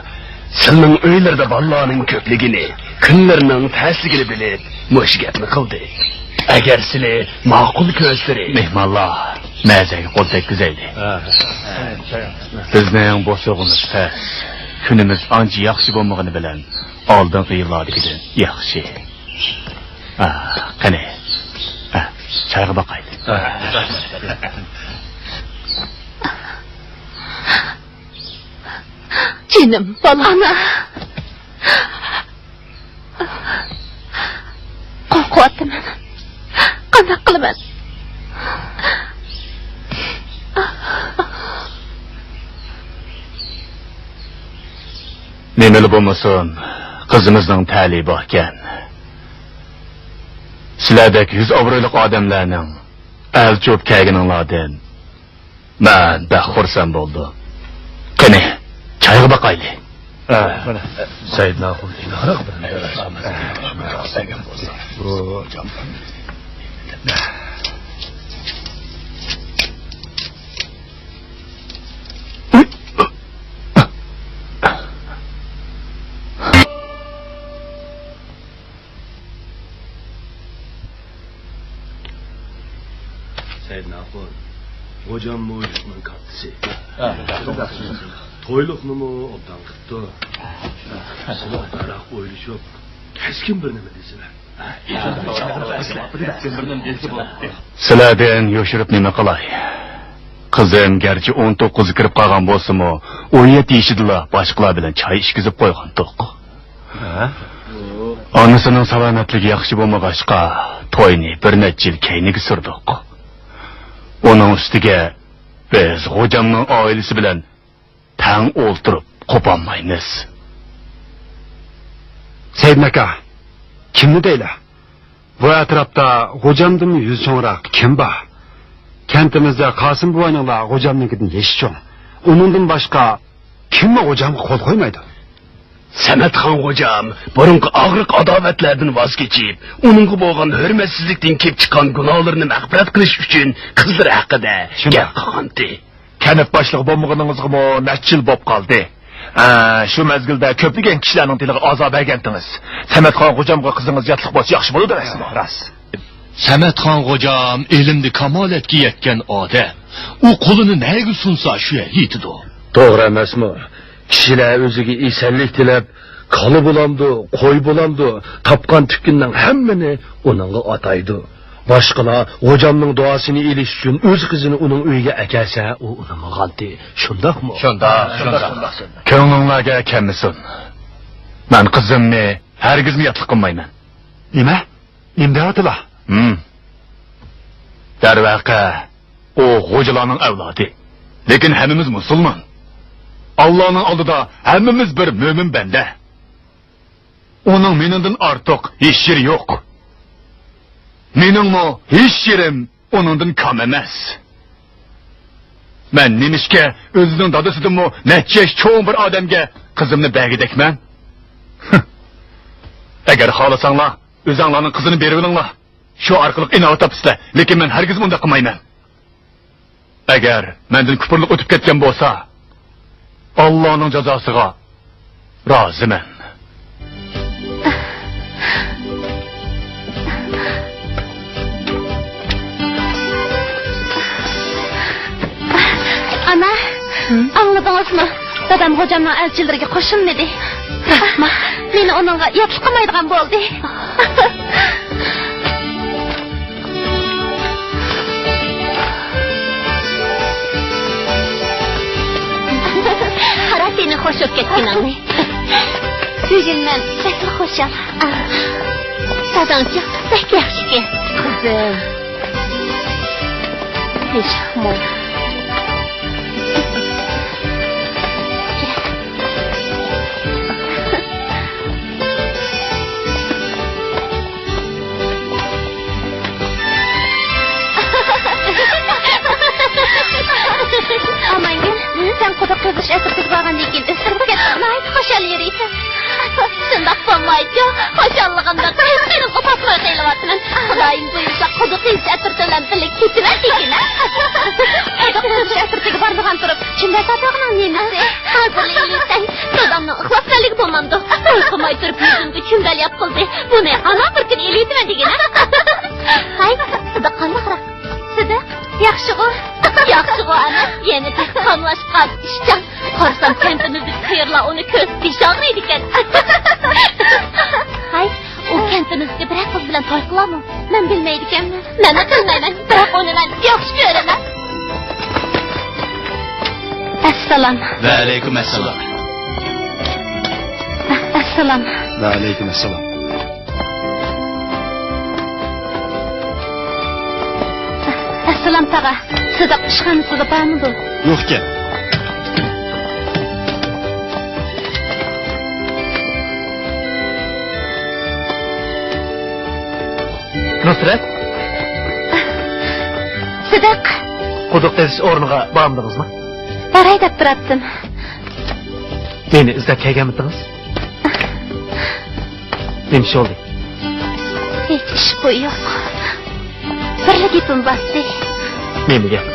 senin öylerde ballarının köplüğünü, günlerinin tersligini bilip, müşgetini kıldı. Eğer sili makul közleri... Mehmallah, mezegi kol tekkizeydi. Bizning boşluğumuz tez. Günümüz anca yaxşı bo'lmagani bilan oldingi yillardagidan yaxshi. Qani. Çayga bakaydı. Canım balam. Ana. Korkuatım. Qanak qilman. Nemeli bo'lmasin, qizimizning ta'limi borkan. Sizlardek 100 avrolik odamlarning al cho'p kelganinglardan men baxursand bo'ldim. Qani, chayga boqayli. Said Naqul idora Said Naqul, hocam mo'yliqning kattisi. To'yliqni mu obdan qildi. Sizlar taraf o'ylashib, keskin bir nima desinlar. Sizlardan yoshirib nima qilay? Qizim garchi 19 kirib qolgan bo'lsa-mu, 17 yashidala boshqalar bilan choy ichkizib qo'ygan to'q. Onasining salomatligi yaxshi bo'lmag'achqa, to'yni bir necha yil keyniga surdik. Onun ustiga biz hocamning oilasi bilan tang o'ltirib qo'polmaymiz. Said aka, kimni deyla? Bu atrofda hocamdan yuz so'ngroq kim bor? Kentimizda Qosim buvayninglar hocamnikidan yeshcho'ng. Uningdan boshqa kimni hocamga qo'l qo'ymaydi? Sametxon hocam, burungi og'riq adovatlardan voz kechib, uningga bo'lgan hurmatsizlikdan kelib chiqqan gunohlarni mag'firat qilish uchun qizlar haqida gap qilgandi. Kanat boshlig'i bo'lmaganingizga necha yil bo'lib qoldi. Shu mezgilda ko'pligan kishilarning tiliga azob bergandingiz. Sametxon hocamga qizingiz yotliq bo'lsa yaxshi bo'ladi rasmi. Ras. Sametxon hocam ilmni kamolatga yetgan odam. U qo'lini nega sunsa shu yetidi. To'g'ri emasmi? Kishilar o'ziga esanlik tilab, qoli bo'lamdi, qo'y bo'lamdi, topgan tukkunning hammani uningga ataydi. Boshqalar hocamning duosini elish uchun o'z qizini uning uyiga akasa, u uningga g'alti. Shundaqmi? Shunda. Ko'nglinglarga kelmasin. Men qizimni hargiz yotliq qilmayman. Nima? Nima deyaptilar? Darvaqa, o hocalarning avlodi. Lekin hammamiz musulmon. Allah'ın oldida hammamiz bir mo'min banda. Onun meningdan ortiq hech yeri yo'q. Meningmi hech yerim onundan kam emas. Men nemishga o'zining dadasidanmi necha cho'ng bir odamga qizimni bergidekman? Agar xohlasanglar, o'zinglarning qizini berib olinglar. Shu orqali inovat topsizlar, lekin men hargiz bunday qilmayman. Agar mendan kufrlik o'tib ketgan bo'lsa, Allah'ın cezasıga razımen. Ana, anladınız mı? Dadam hocamın elçileriga qo'shil dedi. Rahmat, meni onunla yotib qolmaydigan bo'ldi. Qara seni xo'sh o'p ketganingni. Bugun men pek xushal. Dadangchi, bek yaxshi ekan. Qizim. Peshmo. Amangin, sen quduq qizish asirtiz borgandan keyin istirib ketmay, xo'shal yuriysan. Shundoq bo'lmaydi. Xo'shallig'imda qizning qopasmay qilyapman. Xudoyim buyursa quduq qizish asirti bilan birga ketaman degan. Quduq qizish asirtiga bormagan turib, kimda satog'ning nemasi? Hozirlik yursan, dadamning ixloslik bo'lmamdi. Qo'ymay turib yuzimga chundalyap qildi. Buni ana bir kun elitman degan. Hay, sidiq qanaqroq? Sidiq yaxshi-ku. Yaxshi-ku ana, yana qamlashqan ishchan. Qarsam kentimizni qayerlar uni ko'z pishog'laydi ekan. Hay, u kentimizga bir qiz bilan to'y qilaman. Men bilmaydi ekanman. Men qilmayman, biroq uni men yaxshi ko'raman. Assalom. Va alaykum assalom. Assalom. Va alaykum assalom. Assalom tag'a. Sidiq ishxonasida bormidi? Yo'q ekan. Nusrat, Sidiq, quduq qazish o'rniga bormidingizmi? boray deb turibdim. Meni izlab kelganmidingiz? Nima ish oldi? Hech ish yo'q. Birla gapim bosdi. Nima gap?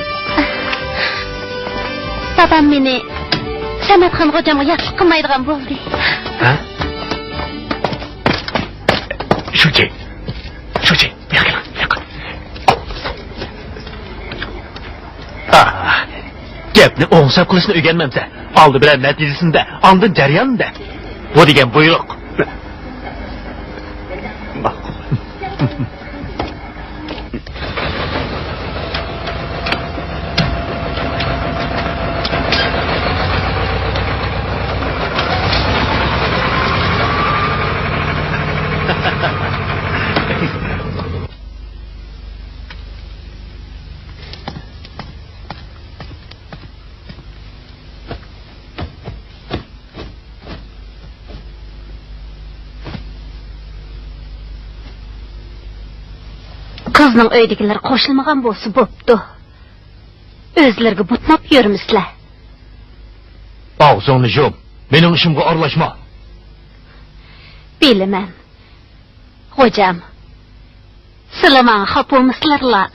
Dadam meni Samatxon xo'jamga yaxshi qilmaydigan bo'ldi. Ha? Shuchi. Gapni o'ngshab qilishni o'rganmamsa, oldi bilan natijasida, oldin jarayonda. Bu degan buyruq. Qizning uydagilar qo'shilmagan bo'lsa bo'pti. O'zlariga butmab yurmislar. Og'zingni yum. Mening ishimga aralashma. Bilaman. Xo'jam. Sizlar xapomislarlar.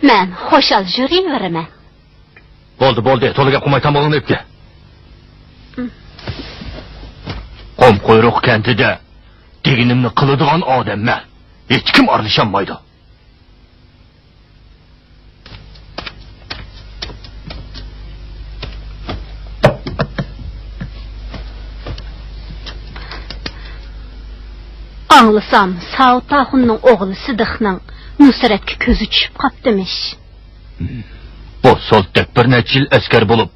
Men xo'shal yuraveraman. Bo'ldi, to'liga qilmay tamolini epga. Qom quyruq kentida deginimni qiladigan odamman. Hech kim aralashamaydi. Anglasam, Savtaxunning o'g'li Sidiqning Nusratga ko'zi tushib qoptimish. Bu soltak bir necha yil askar bo'lib,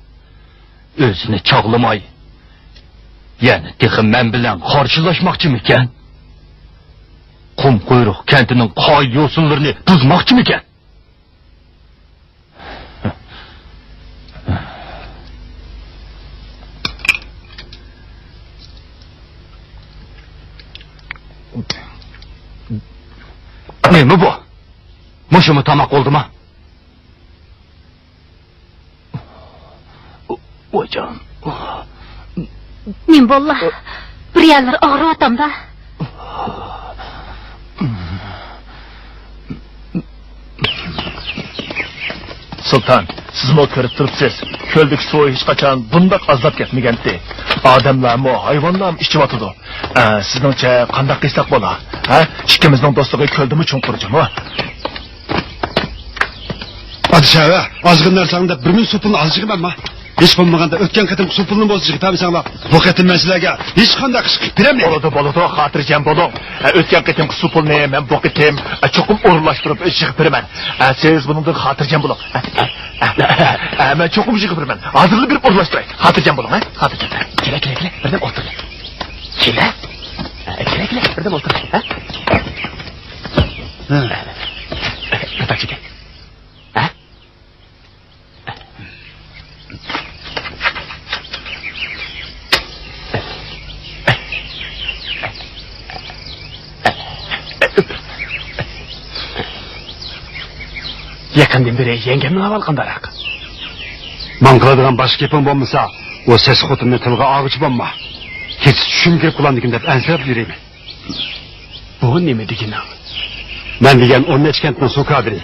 o'zini chog'lamay, yana texim men bilan qarshilashmoqchimikan? Qum quyruq kentining qoy yo'sinlarini buzmoqchimikan? Nima bu? Mushumi tamoq oldimi? O'jam. Men bolla. Bir yerlar og'riyotamda. Sultan, sizmi ko'rib turibsiz? Ko'ldik suv hech qachon bundoq azlab ketmagandi. Odamlarmi, hayvonlarmi ichib o'tadi. Sizningcha qanday qilsak bo'lar? Ha? Ikkimizning do'stligi ko'ldimi chunqurjimi? Padişah'a azgın narsangda bir min supulni alışıqmanma. Hiç bo'lmaganda o'tgan qatim supulni bo'lsa chiqatamsanglar. Bu qatim masalaga hech qanday qish qilib bermayman. Bo'ladi, xotirjam bo'ling. O'tgan qatim supulni men bu qatim cho'qim o'rinlashtirib chiqib beraman. Siz buningdan xotirjam bo'ling. Men cho'qim chiqib beraman. Hozirlik berib o'rinlashtiray. Xotirjam bo'ling, ha? Xotirjam. Kela. Birdan o'tir. Kela. Kire, birden otur. Ha? Yatak çekin. Ha? Yakından beri yengemden aval kandarak. Mangıladigan başka yapın olmasa, o ses kutumunu tılga ağıcı olma. Hiç düşüngir kullandıkın dep ensirap yürüyeyim. Bu ne mi degin? Ben degen 13 kentinin sokağı biri.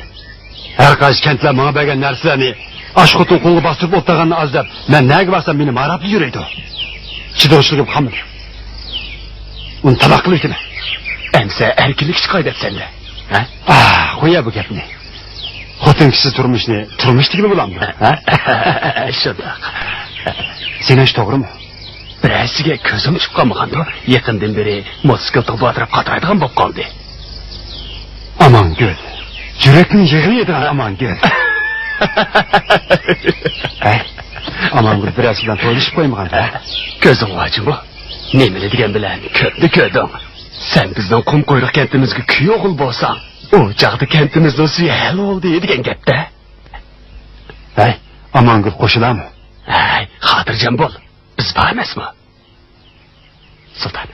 Her kaysi kentler bana bergen nerselerini, aşk kutun kolu bastırıp otlağını az dep, ben neye barsam beni marap yürüydü o. Çıdırışlığım kamır. Onu tabaklı itime. Emse erkinlik şikayet et sende. Ha? Koya bu gepni. Kutun kişi turmuştu gibi bulan mı? Şurada. Senin iş doğru mu? Birisiga ko'zim chiqib qolmagandi. Yaqindan beri mototsiklda botirib qatraydigan bo'lib qoldi. Aman gül. Yüreknin yığını yediren aman gül. Aman gül birisinden toyluşup koymagan. Ko'zing ochimi? Nemini degan bilan ko'rding. Sen bizning qum qo'yriq kentimizga kuyov o'g'il bo'lsang, u chaqda kentimizning suvi hal bo'ldi degan gapda. Aman gül qo'shilarmi? Xotirjam bo'l. Biz bor emasmi? Sultan.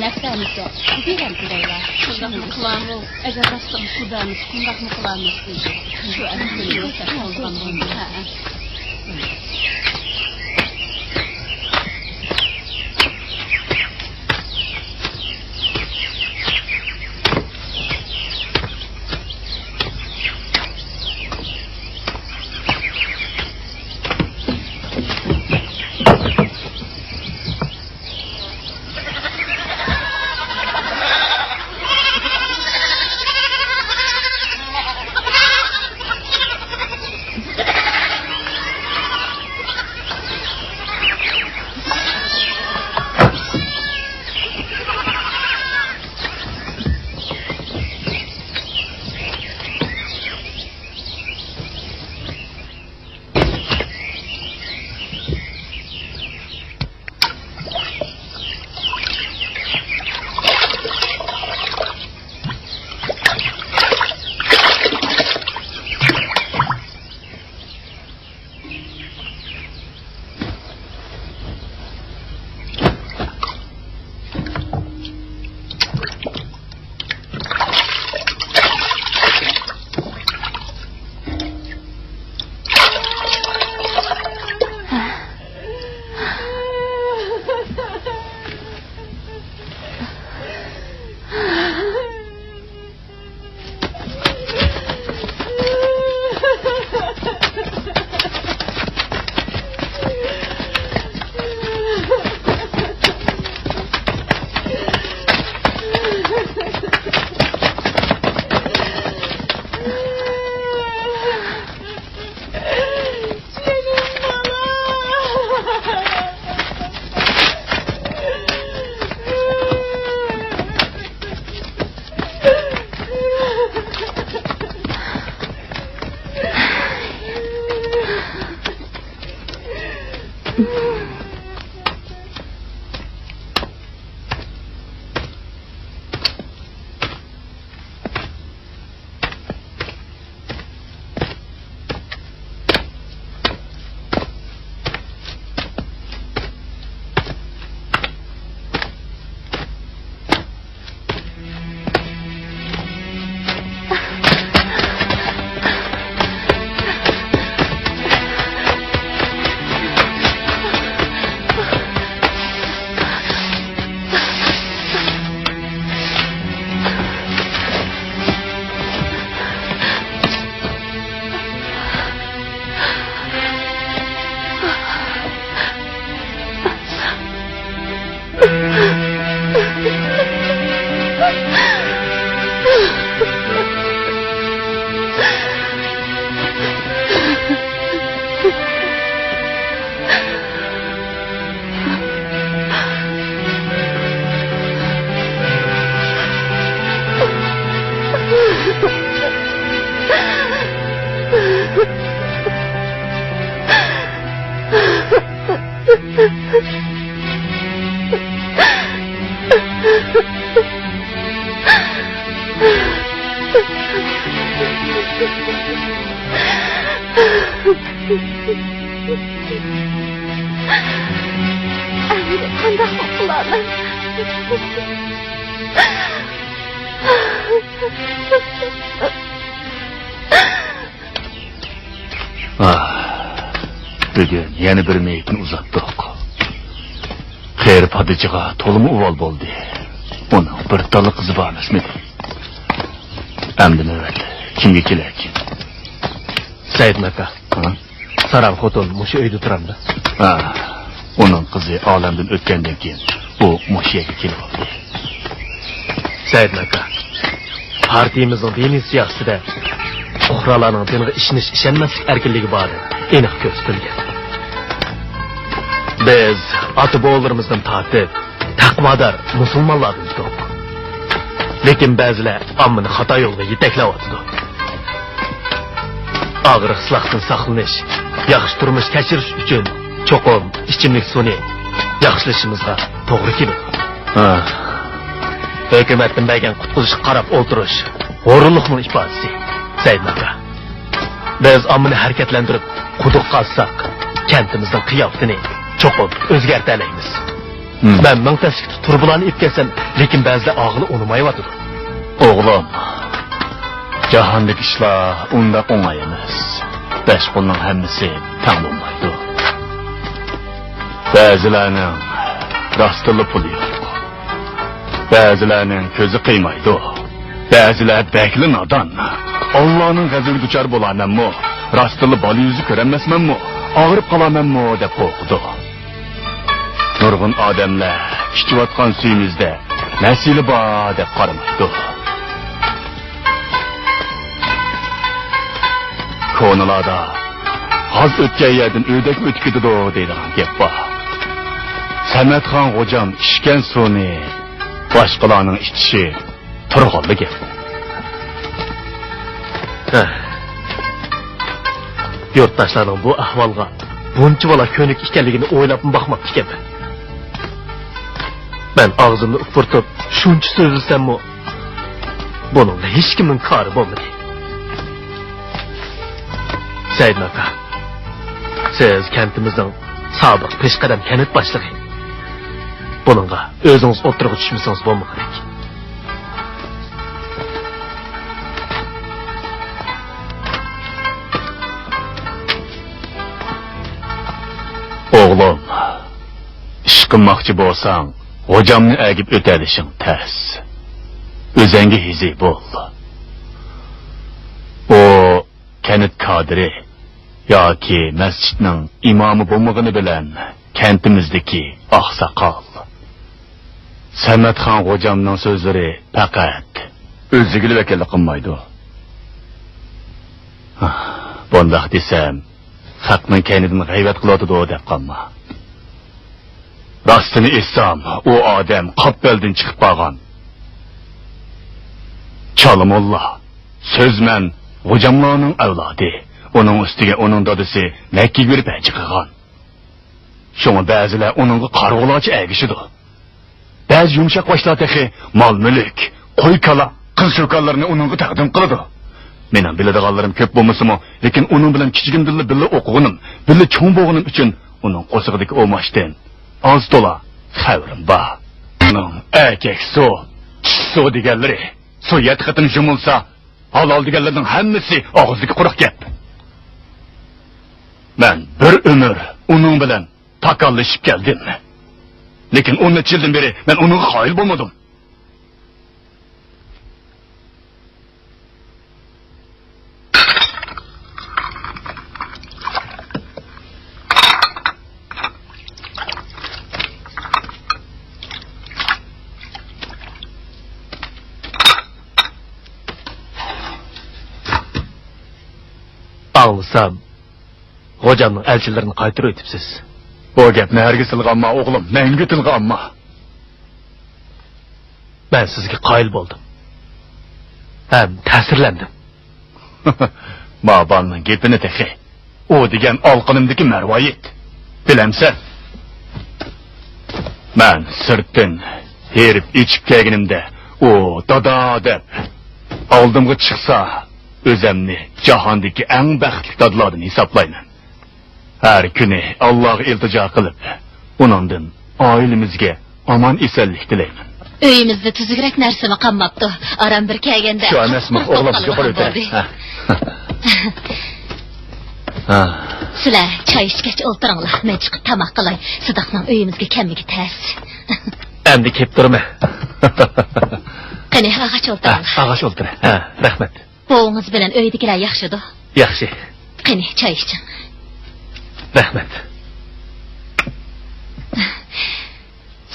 Nefsimize bilen bireyler. Şundan kulağımı, eğer rastım sudanız, şundan kulağımız diyecek. Şu elbette yoksa olmam bunu. Endi qanday qilaman? Bugün yeni bir meyitini uzattık. Xeyr padişaha tolumu uval boldu. Onun bir dalı kızı varmış mıydı? Emdi nöbet. Kimge kelek? Said Maka. Saran xotin mushu uyda turamdi. Onun kızı alemden ötkenden keyin bu mushiyaga kelib oldi. Said Maka. Partiyamizning diniy siyosatida fuqarolarning diniga ishonmaslik erkinligi bor aniq ko'rsatilgan. Biz ota-bobolarimizdan tortib taqvodor musulmonlardan edik. Lekin ba'zilar ommani xato yo'lga yetaklayotdi. Og'ir xislaqdan saqlanish, yaxshi turmush kechirish uchun cho'qim ichimlik suvini yaxshilashimizga to'g'ri keladi. Hukumatdan bergan qutqizishga qarab o'tirish o'rinliqning ifodasi. Said Maka. Biz ommani harakatlantirib quduq qazsak, kentimizning qiyofasini cho'qim o'zgartiramiz. Ben mingtashlikda turbularni ip kelsam, lekin ba'zida og'ili unmayotdi. O'g'lim, jahondagi ishlar unda o'ng'ay emas. Besh qo'lning hammasi tang bo'lmaydi. Ba'zilarning rostili puli yo'q. Ba'zilarning ko'zi qiymaydi. Ba'zilar bakli nodon. Allohning g'azabiga duchor bo'larmanmi? Rostili bola yuzi ko'rolmasmanmi? Og'rib qolamanmi deb qo'rqdi. Nurg'un odamlar ichayotgan suyimizda nasili bor deb qaramaydi. Ko'nilada haz o'tgan yerdan o'dak o'tib ketadi deydigan gap bor. Samatxon xo'jam ichgan suvni boshqalarning ichishi turg'onli gap. Yurtdoshlarning bu ahvolga buncha bola ko'nik ekanligini o'ylab boqmoqchi ekanman. Ben ağzımni ıpırtıp şuncha so'zlasam-mu, buningda hech kimning kori bo'lmadi. Said Maka, siz kentimizning sobiq peshqadam kanat boshlig'i. Buningga o'zingiz o'tirib tushmasangiz bo'lmaydi. O'g'lim, ish qilmoqchi bo'lsang, hocamni agib o'tadishing ters. O'zingga hizi bo'l. O kanat kadri yoki masjidning imomi bo'lmagani bilan kentimizdagi oqsoqol. Samatxon hocamning so'zlari faqat o'ziga vakillik qilmaydi. Bundoq desam, xalqning kaynidan g'aybat qiladi deb qolma. Rastını etsam, o adam qappelden chiqib qolgan. Çalimolla, sözmen, hocamlarning avlodi. Onun ustiga onun dadisi Makka berib haj qilgan. Shunga ba'zilar uningga qarg'ulochi agishidi. Ba'zi yumshoq boshlar texi mol mulk, qo'y kala, qiz-cho'konlarni uningga taqdim qiladi. Mening biladiganlarim ko'p bo'lmasa-mu, lekin uning bilan kichigimdilla billa o'qiganim, billa cho'ng bo'lganim uchun uning qo'sig'idagi o'mashdan az tola xavrim bor. Uning erkak su deganlari, su yatqatini jumulsa, halol deganlarning hammasi og'izga quruq gap. Men bir umr uning bilan takallashib keldim. Lekin 10 yildan beri men uning qoyil bo'lmadim. Ağlasam, hocamning elchilarini qaytarib o'tibsiz. Bu gapni hargiz tilg'anma o'g'lim, menga tilg'anma. Ben sizga qoyil bo'ldim. Ham ta'sirlandim. Babanning gapini texi. O degan olqinimdagi marvoyit. Bilamsan? Men sirtdan herib ichib kelganimda, o dada deb oldimga chiqsa, o'zimni jahondagi eng baxtli dadlardan hisoblayman. Her kuni Allohga iltijo qilib, uningdan oilamizga omon esanlik tilayman. Uyimizda tuzukroq narsami qolmabdi. Aram bir kelganda. Shu emasmi, o'g'lim yuqori o'tadi. Sizlar choy ichgach o'ltiringlar. Men chiqib tamoq qilay. Sidiqning uyimizga kelmigi tas. Endi kelib turma. Qani ag'ach o'ltiringlar. Ag'ach o'ltir. Ha, rahmat. Bo'g'ingiz bilan uydagilar yaxshidi. Yaxshi. Qani choy iching. Rahmat.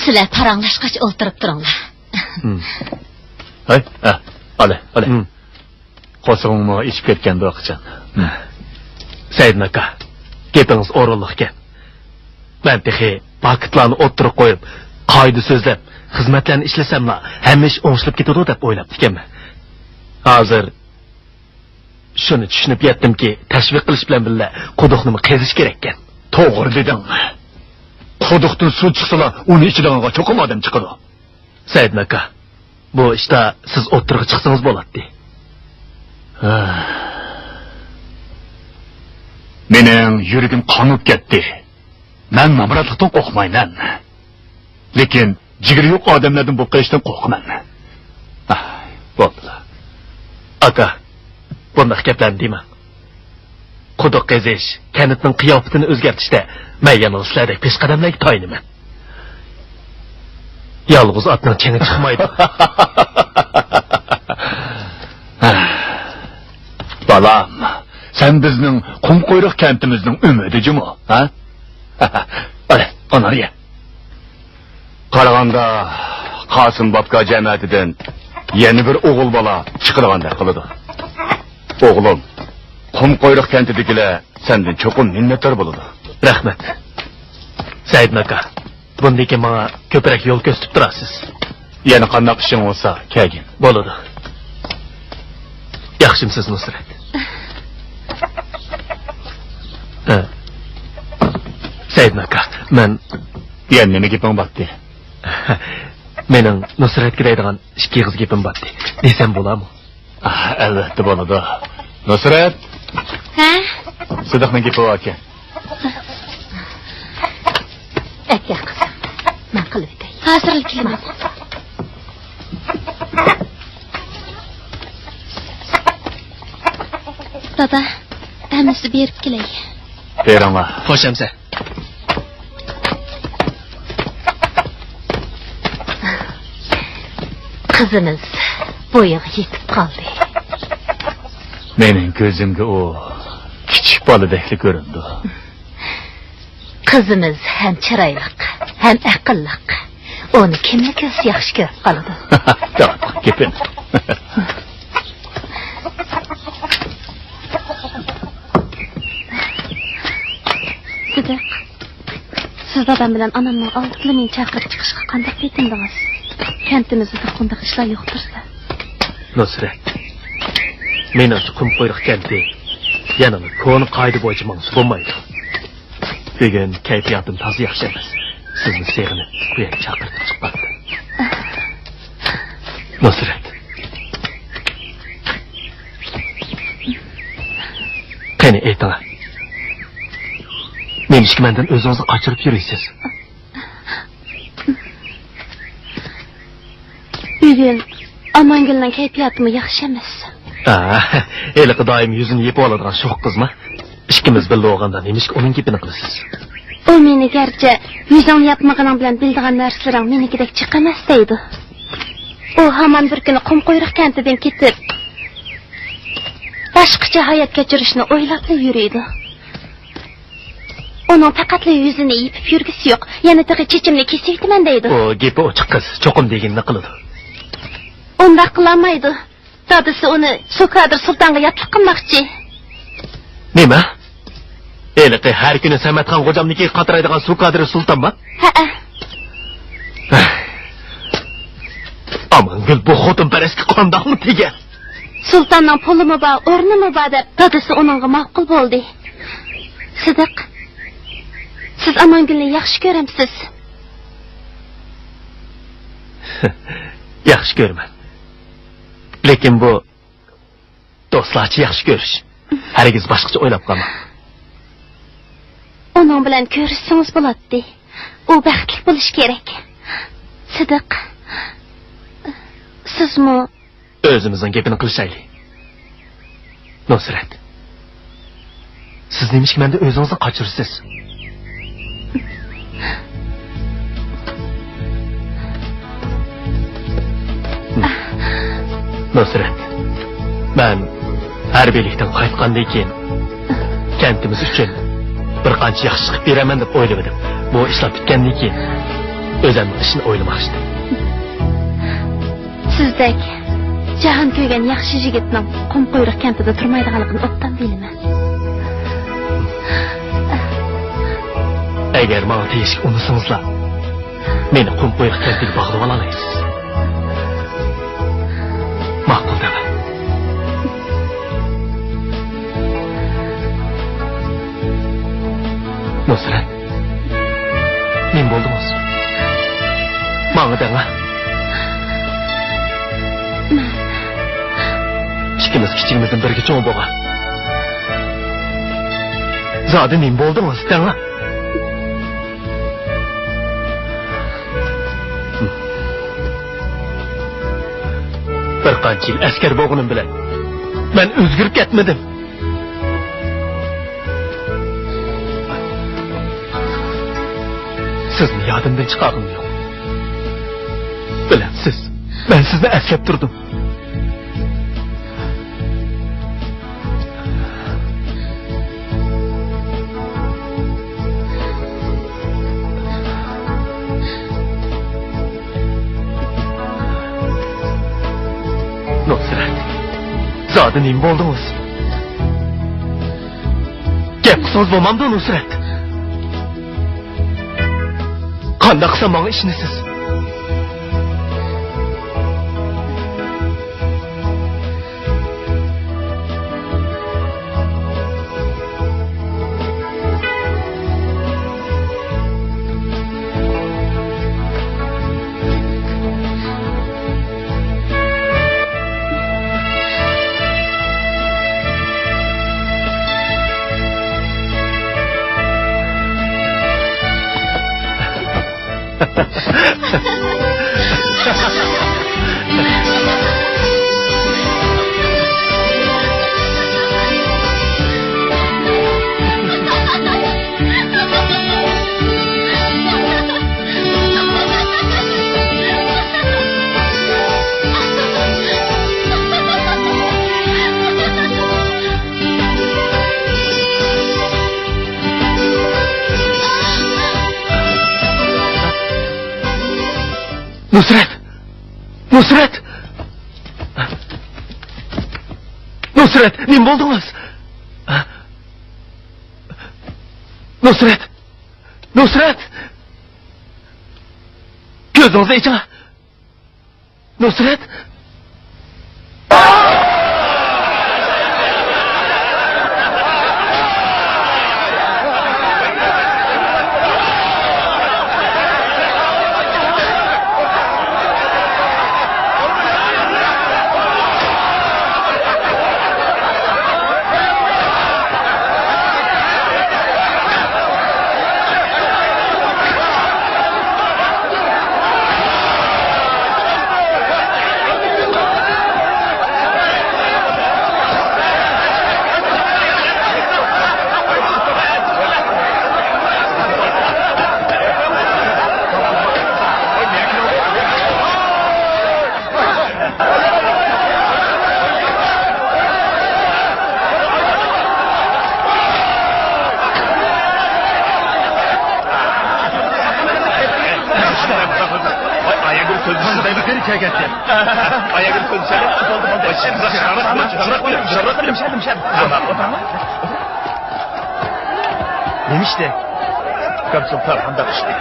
Sizlar paranglashqach o'ltirib turinglar. Hay, ole. Qo'shig'imni ichib ketganda o'qicham. Said aka, gapingiz o'rinli ekan. Men texi paketlarni o'ttirib qo'yib, qoida so'zlab, xizmatlarni ishlasamlar, hamma ish o'ng'ishib ketadi deb o'ylab ekanman. Hozir shuni tushunib yetdimki, tashviq qilish bilan birga quduqni qazish kerak ekan. To'g'ri deding. Quduqdan suv chiqsalar, uni ichidan cho'qim odam chiqadi. Said aka, bu ishda siz o'ttirib chiqsangiz bo'ladi. Mening yuragim qonib ketdi. Men mamratlikdan qo'rqmayman. Lekin jigri yo'q odamlardan bu qilishdan qo'rqaman. Bo'ldi. Aka, bunday gaplarni deyman. Quduq qazish, kanitning qiyofatini o'zgartirishda men yana sizlardek peshqadamlarga toyinaman. Yolg'iz otning changi chiqmaydi. Balam, sen bizning Qumqo'yroq kantimizning umidijimi, ha? Ana, onariya. Qaraganda Qosim Bobka jamiyatidan yana bir o'g'il bola chiqirganda qiladi. O'g'lim, Qumqo'yroq kantidagilar sendan cho'qim minnatdor bo'ladi. Rahmat. Said aka, bundan keyin menga ko'proq yo'l ko'rsatib turasiz. Yana qanday ishing bo'lsa, kelgin. Bo'ladi. Yaxshimisiz Nusrat? Said aka, men yana nima gapim bordi? Mening Nusratga deydigan ikki qiz gapim bordi. Desam bo'ladimi? Albatta bo'ladi. Nusrat? Ha? Sidiqning gapi bor ekan. Aka qizim, men qilib o'tay. Hozirlik qilman. Dada, hammasi berib kelay. Beringlar. Xo'shamsa. Qizimiz bo'yiga yetib qoldi. Mening ko'zimga u kichik boladek ko'rindi. Qizimiz ham chiroyli, ham aqlli. Uni kimga ko'z yaxshi ko'rib qoladi. To'g'ri, gapim. Sidiq, siz dadam bilan onamning oltini men chaqirib chiqishga qanday yetindingiz? Kantimizda qanday ishlar yo'qdirsa. Nusrat, mening Qumqo'yroq kanti yana ko'ni qoida bo'yicha menga bo'lmaydi. Bugun kayfiyatim toza yaxshi emas. Sizni sevginib, bu yerga chaqirib chiqibdi. Nusrat. Qani ayting. Nemiski mendan o'zingizni qochirib yurasiz? Bugun Amangilning kayfiyatimi yaxshi emas. Eliqi doim yuzini yeb oladigan shu qizmi? Ikkimiz birga olganda nemiski uning gapini qilasiz? U meni garchi yuzingni yapmaganing bilan bildigan narsalaring menikidek chiqamas deydi. U hamon bir kuni Qumqo'yroq kantidan ketib, boshqacha hayot kechirishni o'ylab yuradi. Onun faqatli yuzini yipib yurgisi yo'q. Yana tag'i chechimni kesib yetaman deydi. O gapi ochiq qiz, cho'qim deganini qiladi. Unda qilmaydi. Dadasi uni Sukadir sultonga yotliq qilmoqchi. Nima? Eliqi har kuni Samatxon xo'jamnikiga qatiraydigan Sukadir sultonmi? Ha. Amangil bu xotin parasga qandoqmi tegan? Sultonning pulimi bor, o'rnimi bor deb dadasi uningga ma'qul bo'ldi. Sidiq, siz Amangilni yaxshi ko'ramsiz? Yaxshi ko'raman. Lekin bu do'stlarcha yaxshi ko'rish. Harigiz boshqacha o'ylab qolma. onun bilan ko'rishsangiz bo'ladi. U baxtli bo'lish kerak. Sidiq. Sizmi Özümüzün gapini qilishaylik. Nusrat. Siz demişki mende özünüzni qaçırırsınız. Nusrat. Ben harbiylikten qaytqandan keyin kentimiz uchun bir qancha yaxshi qilib beraman deb o'yladim. Bu ishlar bitgandan keyin o'zimning ishni o'ylamoqchidim. sizdek jahon ko'rgan yaxshi yigitning qumquyruq kentida turmaydiganligini obdan bilaman. Agar menga tegishga unisingizlar, meni qumquyruq kentiga bog'lab olasiz. Ma'qul dema. Nusrat, men bo'ldimiz. Menga dema. İkimiz kichigimizdan birga cho'ng bo'lgan. Zodi men bo'ldimiz, dema. Bir qancha yil askar bo'lganim bilan men o'zgarib ketmadim. Sizni yodimdan chiqardim yo'q. Bilasiz, men sizni aslab turdim. Nusrat, zodi nim bo'ldingiz. Gap qilsangiz bo'lmamdi, Nusrat. Qanday qilsam menga ishonasiz? Nusrat! Nusrat! Nusrat! Nim bo'ldingiz? Nusrat! Nusrat! Ko'zingizni iching. Nusrat! Demişti. Kapsıltar handaq işte.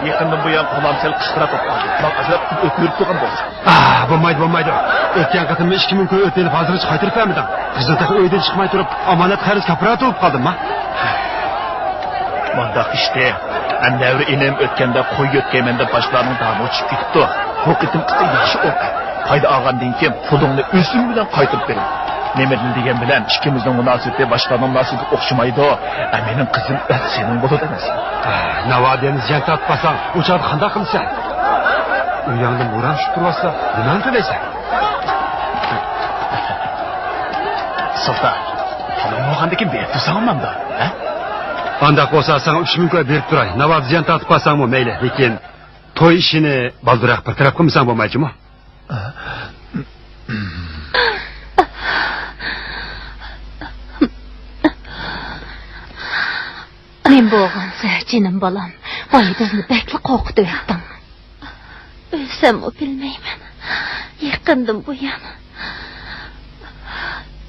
Yakından bu yan kulamsel kışkıra topladı. Bak azap öpürüp tuğan bolsa. Bo'lmaydi. O'tgan qatimda 2000 kun o'tib hozir qaytirib bermadim. Qiziltaq uydan chiqmay turib, omonat xaris kaprat olib qoldim-ma. Mandaq işte. Anavri inem o'tganda qo'y yo'tkaymanda boshlarning dami o'chib ketdi. Bu qitim yaxshi o'q. Qayda olgandan keyin pulingni o'zim bilan qaytirib bering. Nemedin degan bilan ikkimizning munosabati boshqaning munosabatiga o'xshamaydi. Mening qizim sening bo'ladi emas. Navadiyani ziyon tortmasang, o'chadi qanday qilsan? U yangi bo'ron tushib tursa, nimani to'laysan? Sultan, pulni olgandiki berib tursanmanda, ha? Qandaq bo'lsa, sen 3000 ko'y berib turay. Navad ziyon tortmasangmi mayli, lekin to'y ishini balduroq bir taraf qilmasang bo'lmaydimi? Men bo'g'ansa, jinim bolam, voy bizni bekli qo'rqitib yotding. O'lsam bilmayman. Yaqindim bu yana.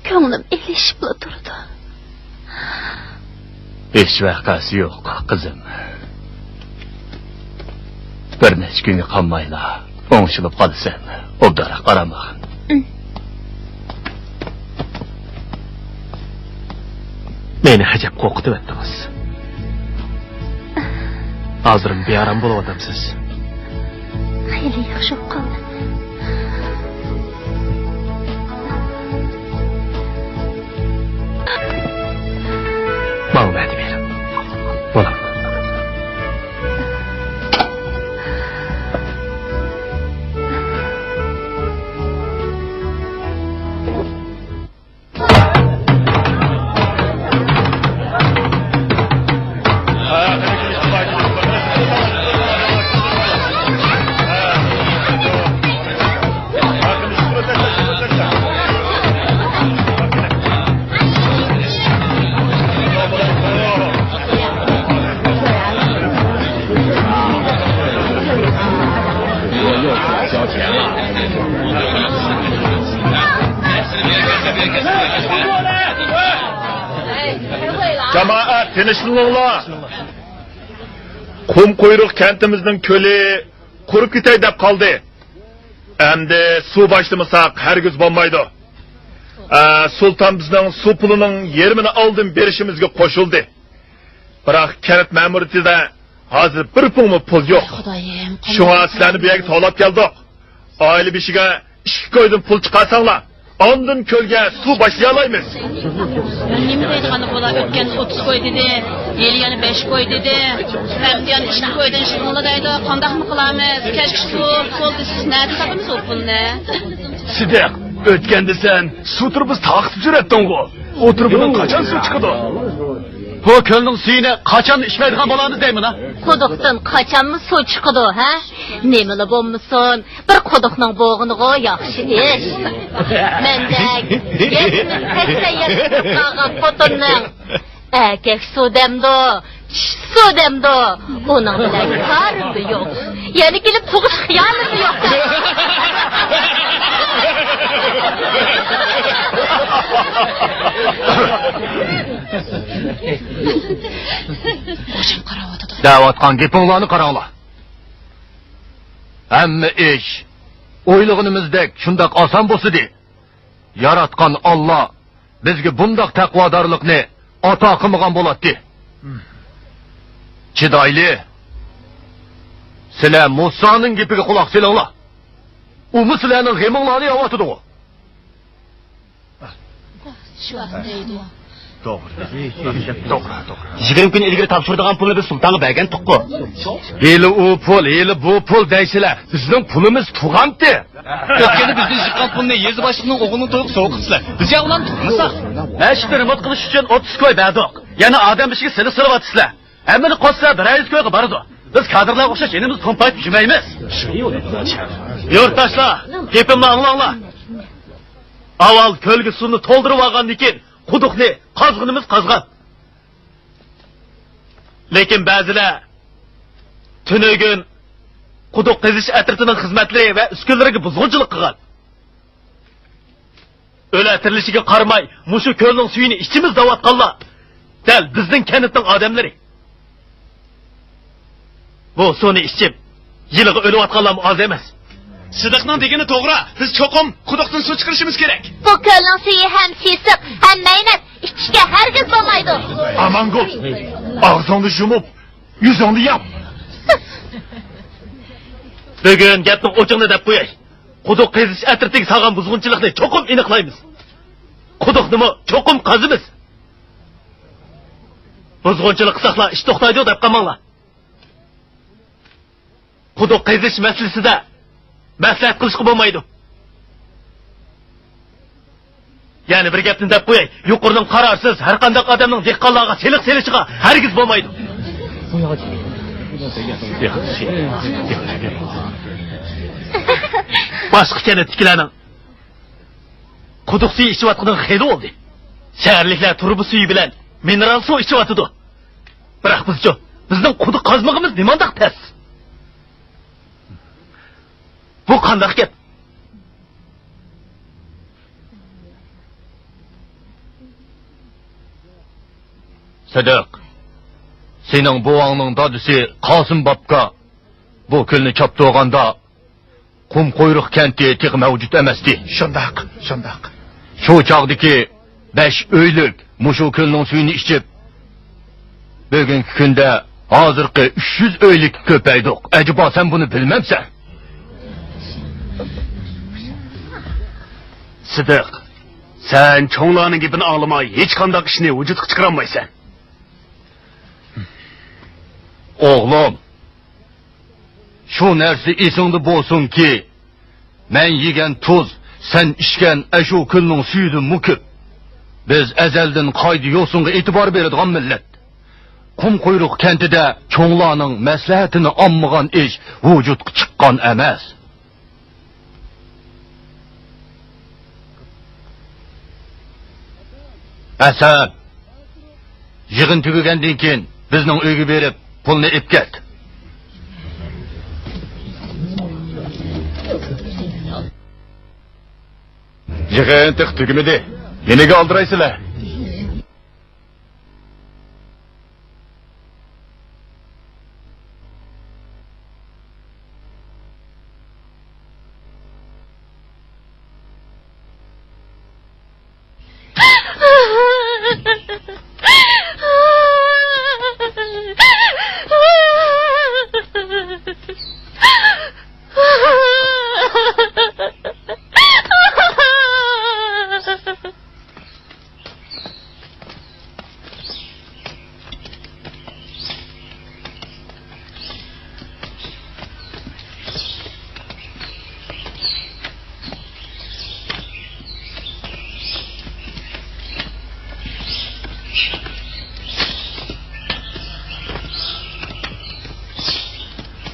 Ko'nglim elishibla turdi. Hech vaqasi yo'q, qizim. Bir necha kunga qolmayla, o'ngshilib qolasan. Obdara qaramag'in. Meni hajab qo'rqitib o'tdingiz. Hozir bearam bo'lyapsiz. Xeyli yaxshi qoldi. Bana verdi berim. Bana. Cemaat tinchliklar. Qum quyruq kentimizning ko'li qurib ketay deb qoldi. Endi suv boshlamasak hargiz bo'lmaydi. Sultan bizning suv pulining yarmini oldin berishimizga qo'shildi. Biroq kent ma'muriyatida hozir bir pulmi pul yo'q. Shunga sizlarni bu yerga to'lab keldik. Oila beshiga 2 ko'ydan pul chiqarsanglar, ondan ko'lga suv boshlay olamiz. Nima deydigani bo'lar? O'tgan 30 ko'y dedi, yana 5 ko'y dedi. Hamdan 2 ko'ydan shunga deydi, qandaqmi qilamiz? Kechki suv siz nima topamiz o pulni? Sidiq, o'tganda sen suv turib taqib juratding-ku. O'tiribdan qachon suv chiqadi? Bu ko'lning suyini qachon ishlaydigan bo'lamiz deyman ha? Quduqdan qachonmi suv chiqadi, ha? Nemali bo'lmasin, bir quduqning bo'g'iniga yaxshi ish. Mendek qolgan xotinning erkak suv demdi, uning bilan karimi yo'q. Yana kelib tug'ish xiyonati yo'q. Qo'shim qaravotdi. Davatgan gapinglarni qaranglar. Hamma ish o'ylig'inimizdek shundoq oson bo'lsa-di. Yaratgan Alloh bizga bundoq taqvodorlikni ato qilmagan bo'ladi. Chidoyli. Sizlar Musoning gapiga quloq solinglar. U sizlarning g'aminglarni yo'qotdi. To'g'ri. 20 kun ilgari topshirdigan pulni biz sultonga bergan tuqqu. Heli u pul, heli bu pul deysizlar. Bizning pulimiz tug'amdi. O'tganda bizning chiqqan pulni yezi boshliqning o'g'lini to'liq so'qibsizlar. Biz ularni tutmasak. Mashqni remote qilish uchun 30 ko'y berdik. Yana odam ishiga sili silyapsizlar. Hammani qo'shsa 100 ko'yga boradi. Biz kadrlarga o'xshash yenimiz to'mpayib yurmaymiz. Yurtdoshlar, gapimni anglanglar. Avval ko'lga suvni to'ldirib olgandan keyin quduqni qazg'inimiz qazgan. Lekin ba'zilar tunugun quduq qazish atritining xizmatlari va uskunlariga buzg'unchilik qilgan. O'latirilishiga qaramay, mushu ko'lning suyini ichimiz davatqanlar. Dal bizning kanitning odamlari. Bu suvni ichib, yiliga o'layotganlar oz emas. Sidiqning degani to'g'ri. Biz cho'qim quduqdan suv chiqarishimiz kerak. Bu ko'lning suvi ham sesiq, ham maynat, ichishga hargiz bo'lmaydi. Amangul, og'zingni yumib, yuzingni yop. Bugun gapning o'chig'ini deb qo'yay. Quduq qazish atritiga salgan buzg'unchilikni cho'qim aniqlaymiz. quduqnimi cho'qim qazimiz. Buzg'unchilik qilsaqlar ish to'xtaydi deb qamanglar. Quduq qazish masalasida maslahat qilishga bo'lmaydi. Yani bir gapni deb qo'yay, yuqoridan qarorsiz har qanday odamning dehqonlarga seliq selishiga hargiz bo'lmaydi. Boshqa kanatchilarning quduq suvi ichayotganidan xeyri oldi. Shaharliklar turbi suvi bilan mineral suv ichyotidi. Biroq bizning quduq qazmag'imiz nimandaq tas? Bu qanday gap? Sadiq, sening buvangning dadisi Qosim bobga bu ko'lni choptirganda qum qo'yruq kenti tiq mavjud emasdi. Shundoq. Shu chog'dagi 5 uylik mushu ko'lning suyini ichib, bugungi kunda hozirgi 300 uylik ko'paydi. Acaba sen buni bilmamsan? Sadiq, sen cho'nglarning gapini anglamay hech qanday ishni vujudga chiqara olmaysan. Oğlum, şu nersi esingde bolsun ki, men yegen tuz, sen içken eşo külünün suyudun mukib. Biz ezelden kaydı yosunga itibar beradigan millet. Kum kuyruq kentide çoğlarning maslahatini anmagan iş vujudga chiqqan emas. Asab, yig'in tugagandan keyin bizning uyga berib pulni ip ket. Yig'in tiq tugimidi. Meniga oldiraysizlar.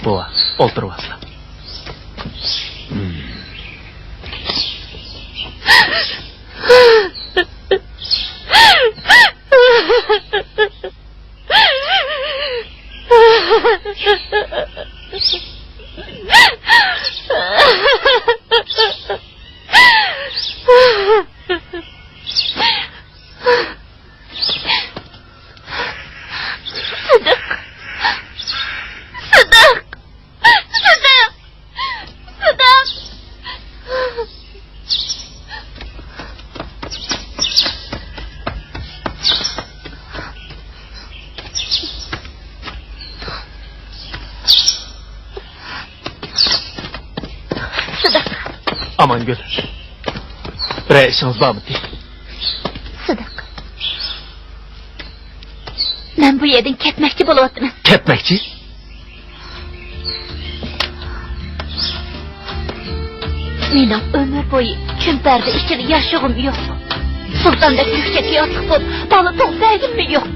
Boa, oturib asla. Aman gül. Bir işiniz var mı diye. Sıdık. Ben bu yerden ketmekçi buluvatım. Ketmekçi? Benim ömür boyu kümperde içeri yaşığım yok. Sultandaki yüksek yatık bol, balı tok derdim mi yok?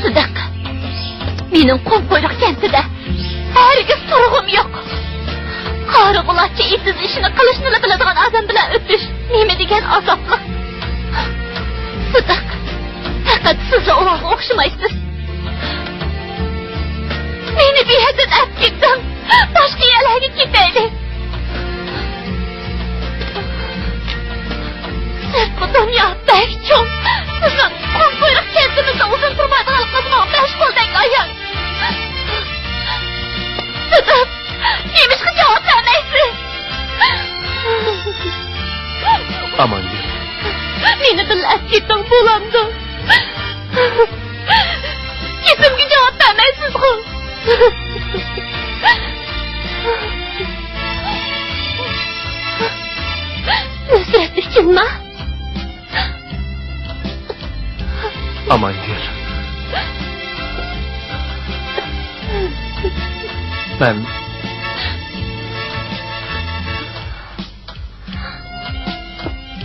Sıdık. Benim kumkuyruk kentide herkes soruğum yok. Karı kulakçı ipsiz işini kılıçını biladigan adam bilen öpüş neme degen azaplı. Sıdık, fakat siz oğlanğa okşamaysınız. Beni bir yerden öp gittim, başka yerlerine gideydi. Siz bu dünya pek çok, sizin kumkuyruk kentimizde uzun durmaydıqalıqınızın 5 koldan ayın. Sıdık, yemişki cevap vermeysiz. Aman gül. Beni dinlep gittim bulandım. Gittim ki cevap vermeysiz kul. Nusrat uchunmi? Amangul. Ben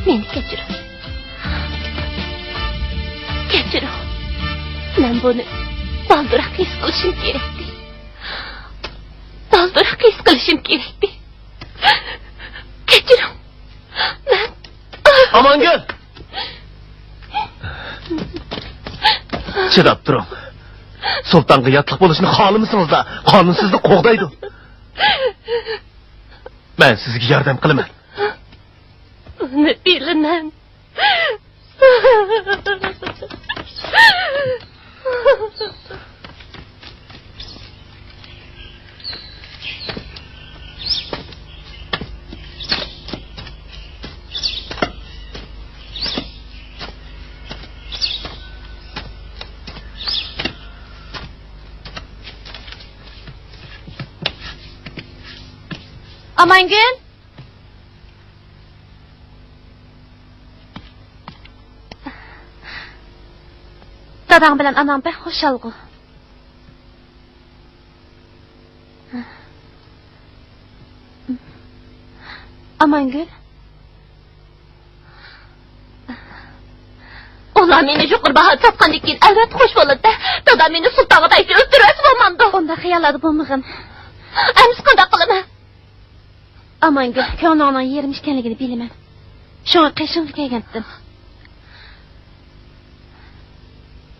Meni kechir. Kechir. Men buni baldırak his qilishim kerakdi. Baldırak his qilishim kerakdi. Kechir. Men Amangul. Chidab turing. Sultonga yotliq bo'lishni xohlamasiniz da, qonunsizlik qo'g'daydi. Men sizga yordam qilaman. Uni bilaman. Amangul. Dadang bilan anam pek xo'shalg'u. Amangul. Ular meni yuqur baho sotgandan keyin albatta xush bo'ladi. Dadam meni sultonga tayyor o'ldirib bo'lmamdi. Unda xiyoladi bo'lmagan. Ems qanday qilaman? Amangul, ko'noning yerim ekanligini bilaman. Shunga qishinga kelgandim.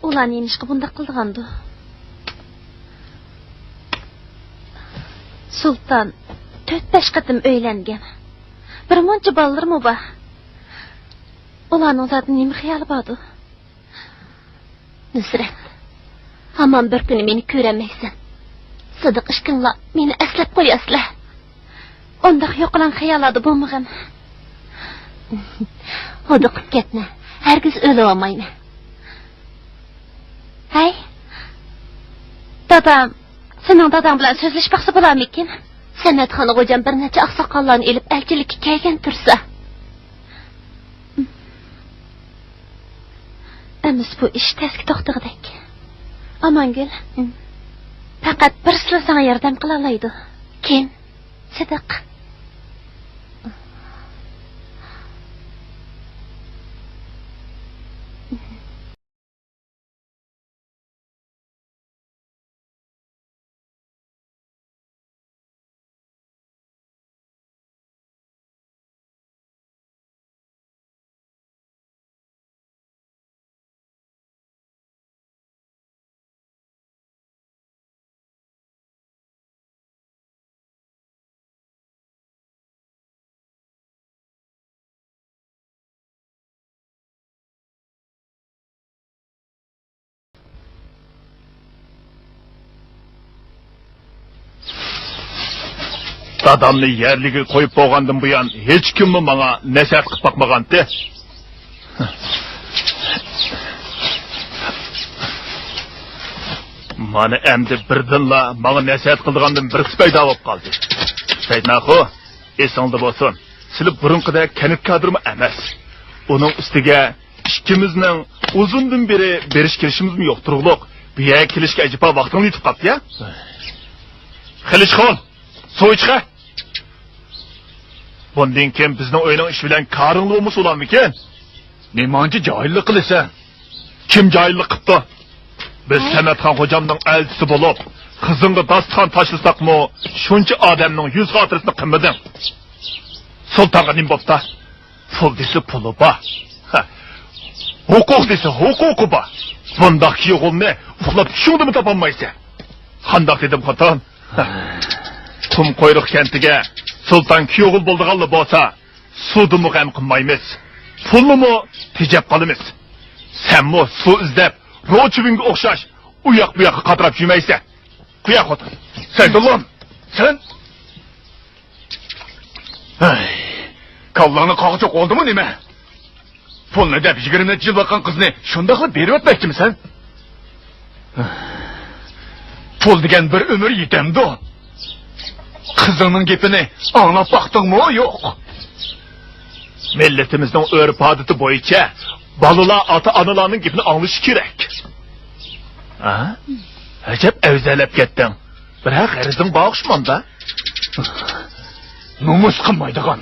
Ular nemishqa bunda qilgandi. Sultan 4-5 qatim uylangan. Bir muncha bolalarmi bor? Ularning zoti nima xiyoli bordi? Nusrat, hamon bir kuni meni ko'ramaysan. Sidiq ishqinglar meni aslab qo'yasizlar. Undaq yo'qlan xiyoladi bo'lmagan. Hodiqib ketma. Hargiz o'lib olmayman. Hay. Dadam, sening dadam bilan so'zlashmoqchi bo'larmikin? San'atxon xo'jam bir necha oqsoqollarni elib elchilikka kelgan tursa. Emas bu ish tezki to'xtag'idek. Amangul. Faqat bir sizlar senga yordam qila oladi. Kim? Sidiq. Dadamni yerliga qo'yib qo'ygandan buyon hech kimmi menga nasihat qilib boqmagandi. Mana endi birdinla menga nasihat qilgandan bir paydo bo'lib qoldi. Saydnaxo, esingda bo'lsin. Silib burunqida kanit kadrimi emas. Uning ustiga ikkimizning uzundan beri berish kelishimizmi yo'q turg'liq. Bu yerga kelishga ajiba vaqtini yetib qopti-ya. Xilishxon, so'ychiqa. Bundan keyin bizning o'yining ish bilan qarinligimiz bo'larmikin? Nemanchi joyillik qilasan? Kim joyillik qildi? Biz San'atxon xo'jamning elchisi bo'lib, qizingga dasturxon tashlsaqmi, shuncha odamning yuz xotirasini qilmading. Sultonga nim bo'pti? Pul desa puli bor. Huquq desa huquqi bor. Bundaq yo'g'ilni uxlab tushundimi topolmaysan? Qandoq dedim xotin? Tum qo'yruq kentiga sulton kuyog'il bo'ldiganlar bo'lsa, sudimi ham qilmaymiz. Pulni tejab qolamiz. Senmi suv izlab, ro'chivinga o'xshash, u yoq bu yoqqa qatirab yurmaysan. Quya xotin. Saydullo, sen kallani qog'och qo'ldimi nima? Pulni deb 20 yil boqqan qizni shunday qilib berib o'tmoqchimisan? Pul degan bir umr yetamdi. Qizingning gapini anglab baqdingmi yo'q? Milletimizning örf-odati bo'yicha balalar ota-onalarning gapini anglishi kerak. Ha? Ajab avzalab ketding. Biroq g'arizing bo'g'ishmanda. Nomus qilmaydigan.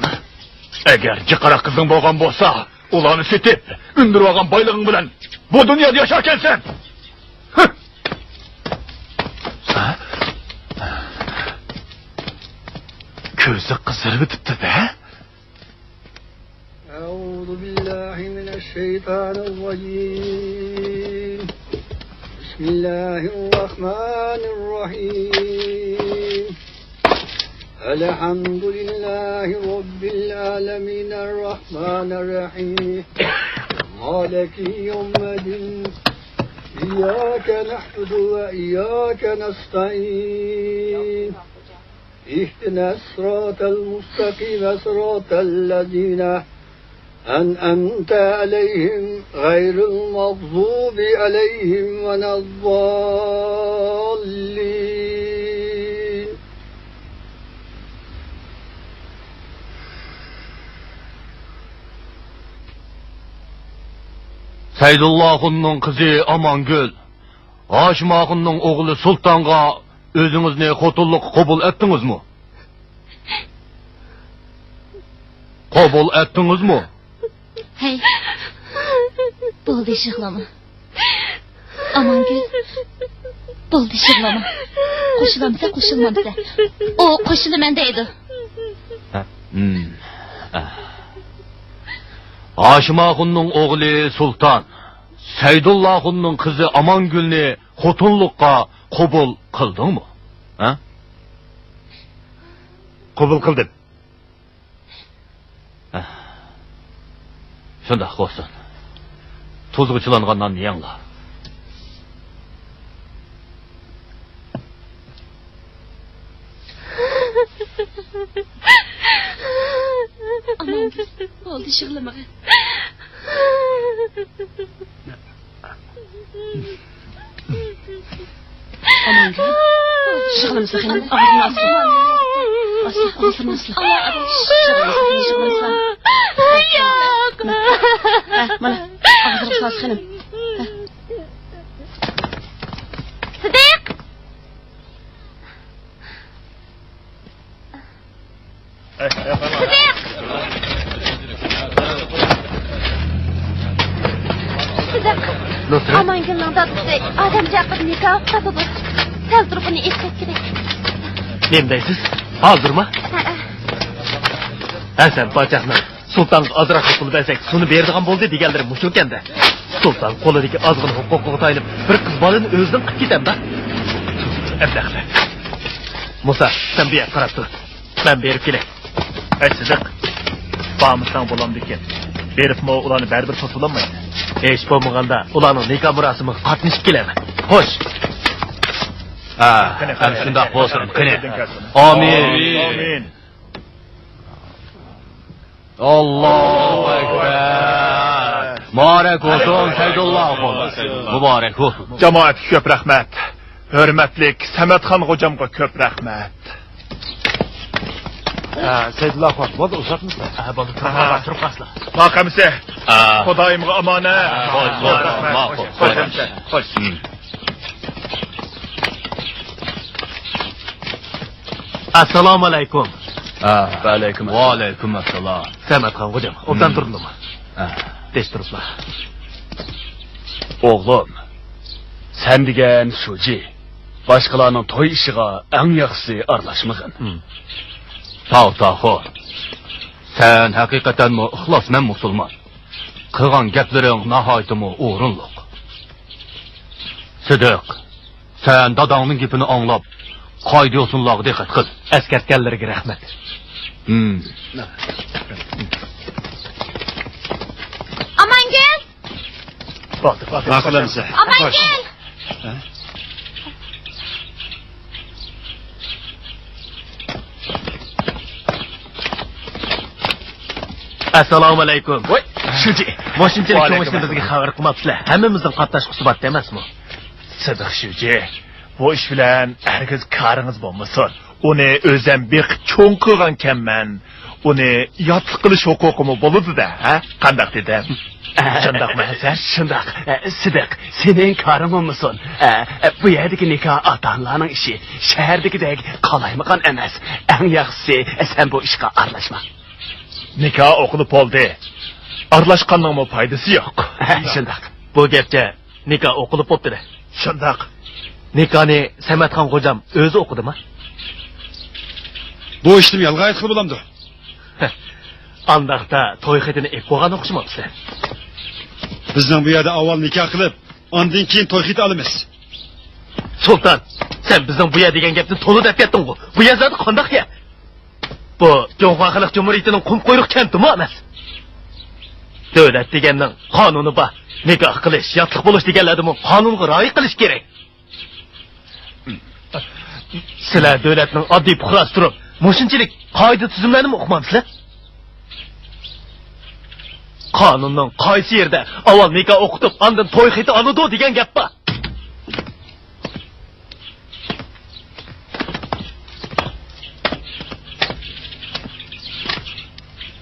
Agar jiqara qizing bo'lgan bo'lsa, ularni setib, undirib olgan boylig'ing bilan bu dunyoda yashar kelsin. Ko'zi qizarib o'tibdi-da. أعوذ بالله من الشيطان الرجيم بسم الله الرحمن الرحيم الحمد لله رب العالمين الرحمن الرحيم مالك يوم الدين إياك نعبد وإياك نستعين اهدنا الصراط المستقيم صراط الذين أنعمت عليهم غير المغضوب عليهم ولا الضالين Saydullah'ın kızı Amangül, Haşimağı'nın oğlu Sultan'a özünüzni xotulluq qabul ettiniz mi? Qabul ettiniz mi? Hey. Bo'ldi yig'lama. Amangul. Bo'ldi yig'lama. Qo'shilamsa qo'shilmamsa. O qo'shilaman deydi. Haşimağı'nın oğlu Sultan, Saydullah'ın kızı Amangül'ni xotunluqqa qabul qildingmi? Ha? Qabul qildim. Shundoq bo'lsin. Tuzg'ichilangandan yangla. Aman, bo'ldi yig'lama. Aman, yig'lama sakın. Ağzını asla. Asla. Yig'lama. Yok. Mana, ağzını sakın. Sıdık. Sıdık. Sıdık. Aman günün dadısı adamcağız nikah tatıdır. Sel durubunu etmek gerek. Neyim deysiz? Hazır mı? Sen bacaklar. Sultan azırak hukukunu versek, sunu berdiğen boldu digellerim muşurken de. Sultan koludaki azgın hukuku tayınıp bir kız balını özden kıp gitem da. Emdaklar. Musa, sen bir yer karab dur. Ben berip gelek. Sıdık. Bağımızdan bulam diken. Berip mi ulanı berber tutulanmayın. Hiç bulmağanda ulanın nikah murasımı katmışıp geleme. Hoş. Şundoq bo'lsin, qani. Amin. Amin. Allahu Ekber. Mübarek olsun Saydullah'ım. Mübarek olsun. Cemaat köp rahmet. Hürmetlik Sametxan hocamga köp rahmet. Saydullah bak, bu da uzak mısın? Bana turib qasla. Maqamisi. Xudoyimga omonat. Xo'sh. Assalomu alaykum. Va alaykum assalom. Sametxan hocam, obdan turdingmi? Tez turiblar. Oğlum, sen degan shuji, boshqalarning to'y ishiga eng yaxshisi aralashmag'in. Tağ, sen hakikaten mi ixlosman musulmon? Qilgan gaplaring nihoyatmi o'rinliq. Sidiq, sen dadangning gapini anglab, qoida yo'sinlarga diqqat qil. Askartganlarga rahmat. Amangul. Bo'ldi. Aqlamsa. Amangul. Assalomu alaykum. Voy, shuji. Moshinchilik ko'mishni bizga xabar qilmabsizlar. Hammamizning qatnashib suhbatda emasmi? Sidiq shuji. Bu ish bilan hargiz karingiz bo'lmasin. Uni o'zim beqib cho'ng qilgan ekanman. uni yotliq qilish huquqimi bo'ladi-da, ha? Qandaq dedim? Shundaqmi Hasan? Shundaq. Sidiq, sening karimimisan. Bu yerdagi nikoh ota-onalarning ishi. Shahardagidek qalaymaqan emas. Eng yaxshisi sen bu ishga aralashma. Nikoh o'qilib bo'ldi. Aralashqanning foydasi yo'q. Shundaq. Bu gapga nikoh o'qilib bo'pti-da. Shundaq. Nikohni Samatxon xo'jam o'zi o'qidimi? Bu ishni yalg'a aytib bo'lamdi. Andaqda to'y xitini ep qo'ygan o'xshamabsiz. Bizning bu yerda avval nikoh qilib, ondan keyin to'y xit olamiz. Sultan, sen bizning bu yer degan gapni to'liq deb ketding-ku. Bu yer zot qandoq ya? Bu Jonghua Xalq Jumhuriyatining qum qo'yruq kentimi emas? Davlat deganning qonuni bor. Nikoh qilish, yotliq bo'lish deganlarni qonunga rioya qilish kerak. Sizlar davlatning oddiy fuqarosi turib, mushunchalik qoida tuzumlarni o'qimamsizlar? Qonunning qaysi yerda avval nikoh o'qitib, ondan to'y xiti oladi degan gap bor.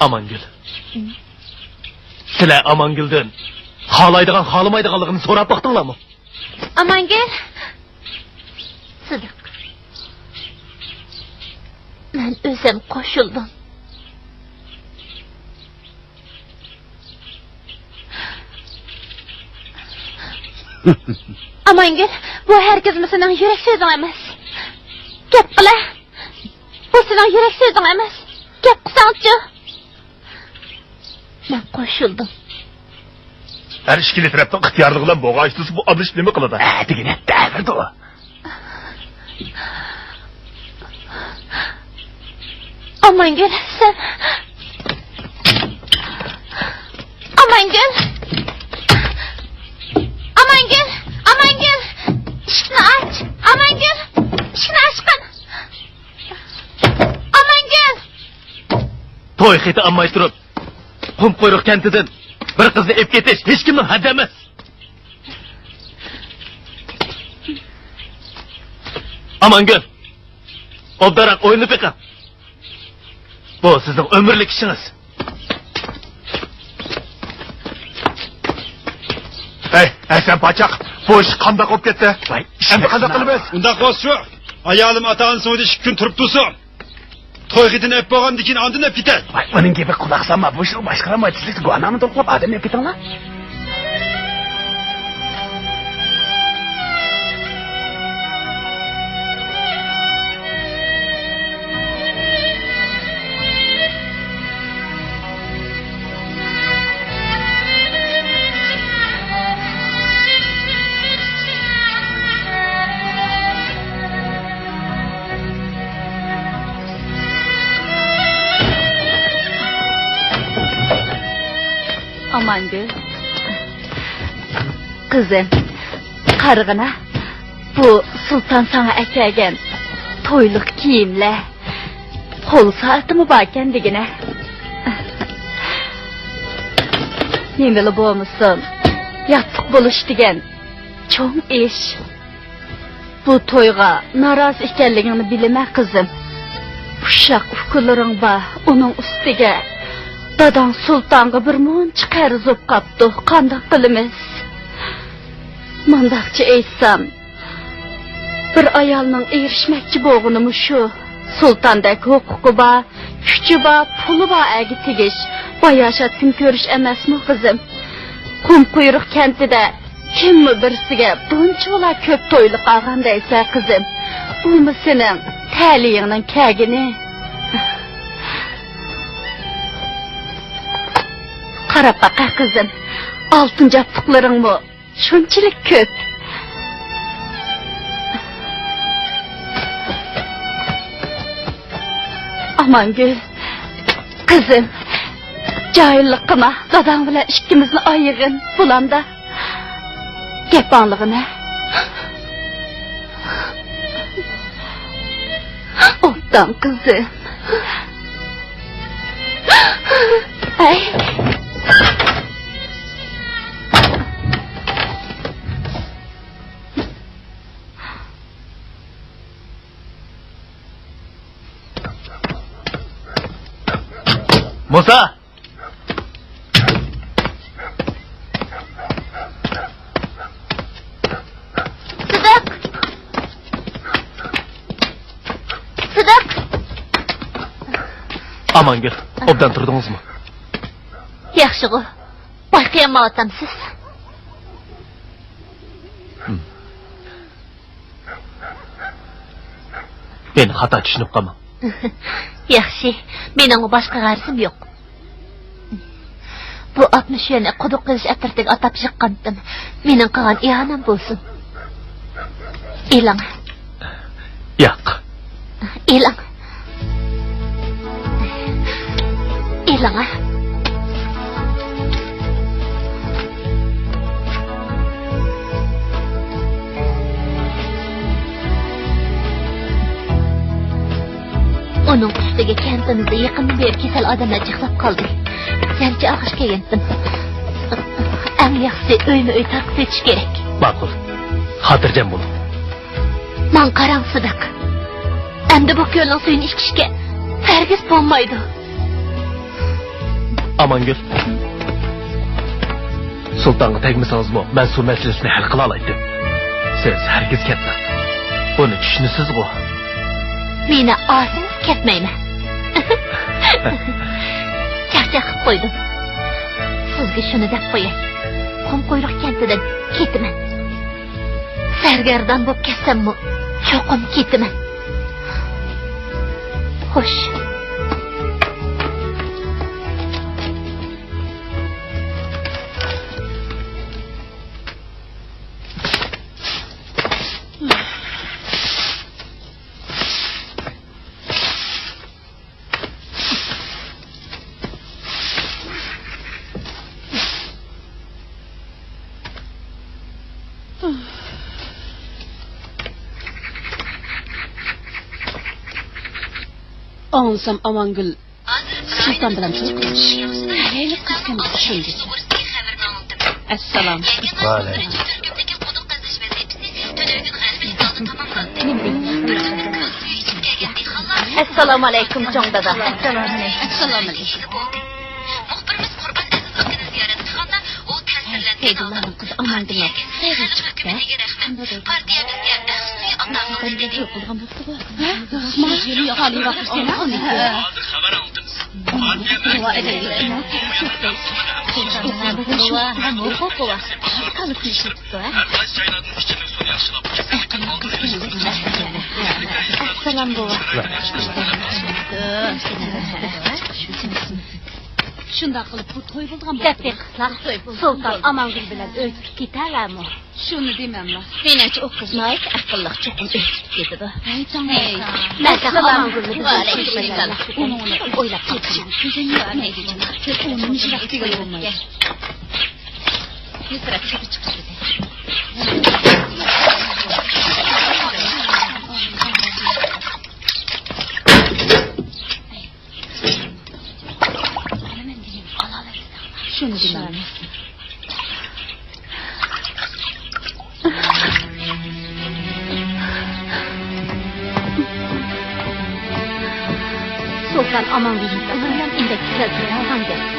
Amangul. Sizlar Amanguldan xohlaydigan, xohlamaydiganligini so'rab boqdinglarmi? Amangul. Sidiq. Men o'zim qo'shildim. Amangul, bu herkesmi sening yurak so'zing emas. Gap qila. Bu sening yurak so'zing emas. Gap qilsangchi. Men qo'shildim. Her işkili taraftan ixtiyorli bilan bo'g'aysiz bu adış nima qiladi? Degine davrdi o. Amangul, sen... Amangul! Amangul! Amangul! Ishni aç! Amangul! Ishni ochqin! Amangul! To'y xiti olmay turib, qum qo'yruq kentidan bir qizni ep ketish hech kimning haddi emas. Amangul! Obdarak o'yinib yiqin. Bu sizning umrlik ishingiz. Hey, Hasan Paçaq, bu ish qanday qolib ketdi? Endi qanday qilamiz? Unda qo'shu. Ayolim ota-onasi so'yda 2 kun turib tursin. To'y xitini ep bo'lgandan keyin ondan ep ketadi. Buning gibi quloq solma, bu ishni boshqarma, siz guonani to'plab odam ep ketinglar. Amangul. Kızım, qarg'ina, bu sultan sana əkəlgən toyluq kiyimlə qol saatımı barkən degine. Nemeli bo'lmishsin, yatliq bo'lish degan cho'ng ish. Bu to'yga narozi ekanligingni bilma qizim. Uşaq ukunlaring bor, uning ustiga dadang sultonga bir muncha qarz o'p qapti. Qanday qilamiz? Mandaqchi aytsam, bir ayolning erishmoqchi bo'lganimi shu. Sultondek huquqi bor, kuchi bor, puli bor agi tegish. Boyashat kun ko'rish emasmi qizim? Qum quyruq kentida kimmi birsiga bunchalar ko'p to'yli qolgandaysa qizim. Bumi sening ta'liyingning kagini. Qarab baqa qizim, oltin jabtiqlaringmi shunchalik ko'p. Amangul, qizim, joyillik qilma, dadam bilan ikkimizni ayig'in, bulamda. Gap anlig'ini. Otdan qizim. Ay. Musa! Sıdık! Sıdık! Aman gül, obdan turdunuz mu? Yaxşı o. Bayqayam atamsız. Ben hata düşünüp kalmam. Yaxşı. Mening boshqa g'arzim yo'q. Bu 60 yana quduq qizish atirtiga atap chiqqandim. Mening qilgan iyonam bo'lsin. Elang. Yo'q. Elang. Elang. Onun üstüge kentimizde yakın bir kesel adamlar çıkıp kaldı. Sence ağış kelgendim. En yaxşısı öyme öy takip etiş gerek. Ma'qul. Xotirjam bo'l. Man qarang Sıdık. Endi bu ko'lning suyini ichishga hargiz bo'lmaydi. Amangül. Sultanға tegmasangiz-mu, men suv masalasini hal qila olaydim. Siz hargiz ketmang. Buni tushunasiz-ku. Meni orsiz ketmayman. Charchab qo'ydim. Sizga shuni deb qo'yay. Qumqo'yroq kentidan ketaman. Sargardan bo'lib ketsammi, cho'qim ketaman. Xo'sh. Ağınsam Amangül Sultan bilen çok kılmış. Hayali kızken düşündü. Esselam. Vale. Assalomu alaykum Jon dada. Assalomu alaykum. Seydullah'ın kızı Amangül'e sevgi çıktı. Selam baba. Şunda qilib bu to'y bo'lgan Katta qizlar Sultan Amangül bilan o'tib ketarlarmi? Shuni demanmi? Menachi u qiznoy aqlliq cho'qim o'tib ketadi. Hey, Nasa Amangül bilan uni o'ylab ketdim. Ko'zing yo'qmaydi. Uni nishraqiga bo'lmaydi. Yusrat chiqib chiqdi. Şunu demem. Sultan Amangül'ün kızından indeki sözleri hangi?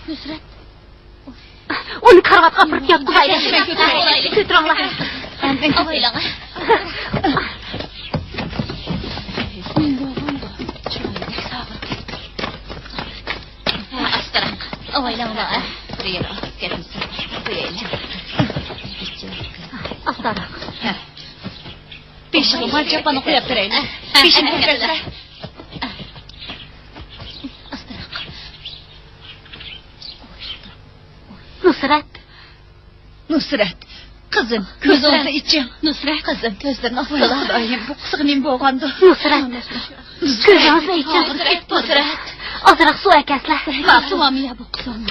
Nusret. Onu karvat kapırıp yaptı haydi. Sütranla. Avayla. Astarak. Avayla avayla. Buraya gelmişsin. Buraya. Astarak. Peşini harcap bana koyup vereyim. Peşini koyup Nusret. Kızım, gözünü için. Nusret. Kızım, gözlerini asılayım. Bu kısıqın boğandı. Nusret. Gözünüzü için. Nusret. Azırak su ekesler. Sulamaya bu kızım.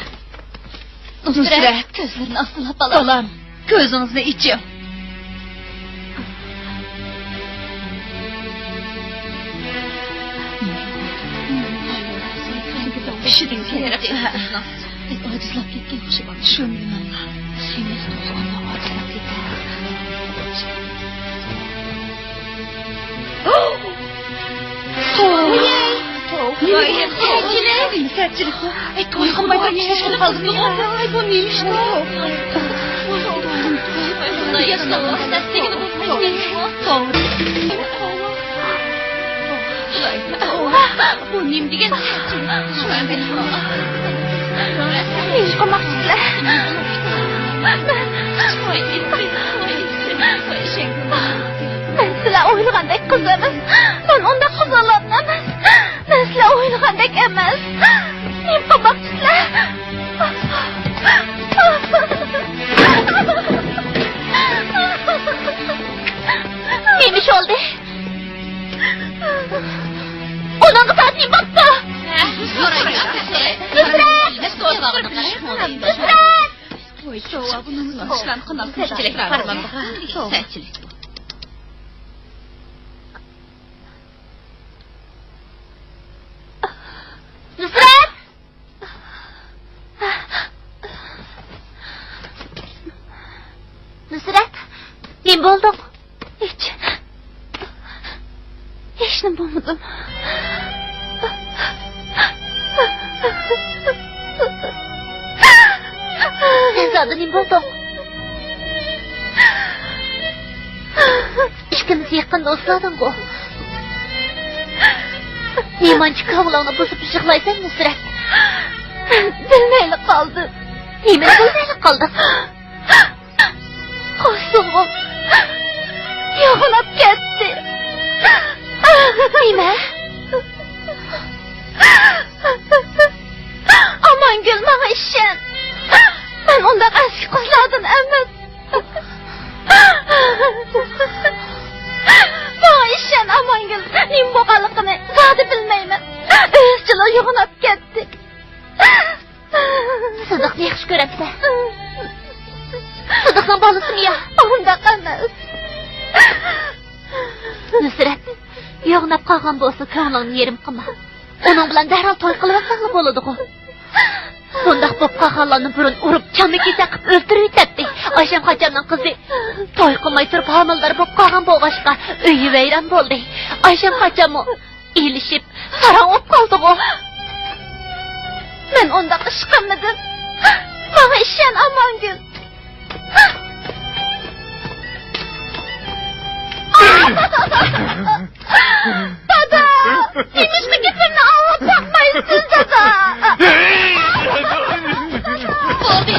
Nusret. Gözlerini asıla balam. Gözünüzü için. Bir şey değil. Biz acizlap ketken kişi var. Şundan. Seniz tozğanla acizlap ketken. Sertçilik bu. Toyğun bayda kişisini kaldım ya. Ay bu neymiş ne? Bunda yaşlanmak istestegini bu neyim degen sertçilik. Hiç komak sizler. Ben sizler oynagandek kız emas. Ben onda kız olamam emas. Ben sizler oynagandek emas. Neyim komak sizler. Neymiş oldu? Onun kızı neyim baktı? Nusret! Nusret, neyim buldun? Hiç ne bulmadım. Sen zaten neyim buldun? İşkimizi yakın dostladın bu. Neymancı kavlağını bozup ışıklaysan Nusret. Bilmeyle kaldı. Neymeni bilmeyle kaldı. Koştuğum. Yoğunap gitti. Neyme? Aman gül bana işen. Ben ondan eski kızlardan emmet. Bana işen aman gül. Neyim boğalıkını zaten bilmeymen. Özçüler yoğunap gitti. Sıdık ne yakış göremse. Sıdık'ın balısı mı ya? Ondan emmet. Nusret, yoğunap kalgan bolsa köğünün yerim kıma. Onun bilen derhal toy kılıvasanlı boludu o. Bundaq bop kalganlarını burun urup çamiki takıp öldürüp tepti. Ayşem Hacam'ın kızı toy kılmay turup hamildar bop kalgan bolğaşqa öýü veyran boldu. Ayşem Hacam'ı ilişip saran op kaldı o. Men onda ışkınmadım. Bana işen aman gün. Dada! Demişti ki seni alıp bakmayısın dada! Oldu!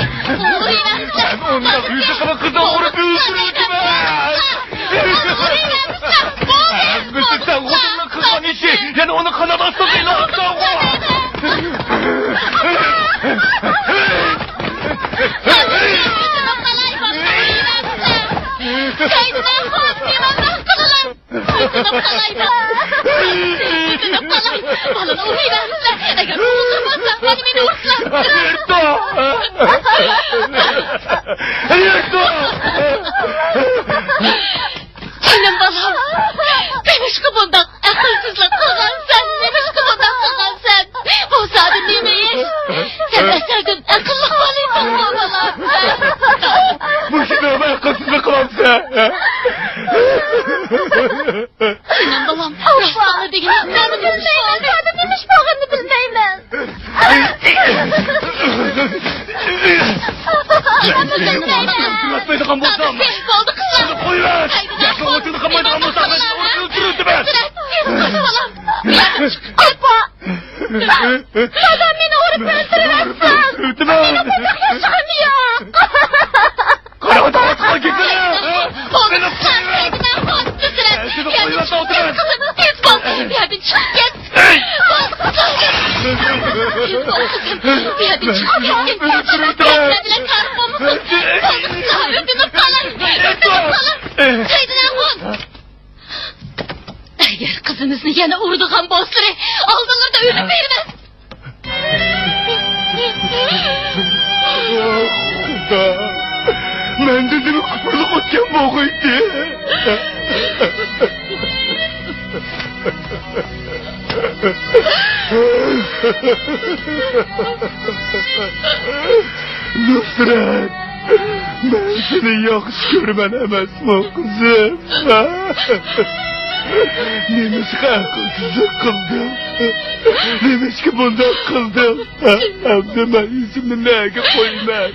Ben onunla büyüdük ama kızı vurup öldürürdüm ha! Bütün sen kodunla kızın içi! Yani onu kanamazsın beni atsan o! Kaydına korkmayayım Allah kılılar! Kaydına kalayım! Kaydına kalayım! Balını uğrayıvermişler! Eğer uğurlamazsan bana beni uğurlansın! Yırtı! Benim balam! Demiş ki bundan akılsızlık kılgan sen! Demiş ki bundan kılgan sen! Bu zaten demeyiz! Sen eserden akıllı olayım bu balam! Bu şimdi ben akılsızlık kılam sen! Benim babam rastlanır diye nerede demiş oldu? Nerede demiş bağını bilmeyim. Kırlatmaydı kamborsam. Oldu kızlar. Koyuver. Yakın ortalığı kamaydı kamborsam. Ben öldürürdüm ben. Alpa. Adam beni vurup öldürüversen. Beni bacak yaşamıyor. Karavada atma gitsene. Oğlum sen kendine korktu sıra. Seni koyuverse oturur. Tez bol. Bir yerden çık git. Bir yerden çık git. Kendine karpamı Ötünüp kalın. Saydın Akun. Eğer kızınızı yine urduğun bozsuru aldınlar da ölüp vermez. Xuda. Ben dedim kıpırlık ötken boğuydu. Nusret, ben seni yaxşı görmen emasmı kızım? Nemişki akılsızlık kıldım? Nemişki bundan kıldım? Hem de ben yüzümü neye koymam?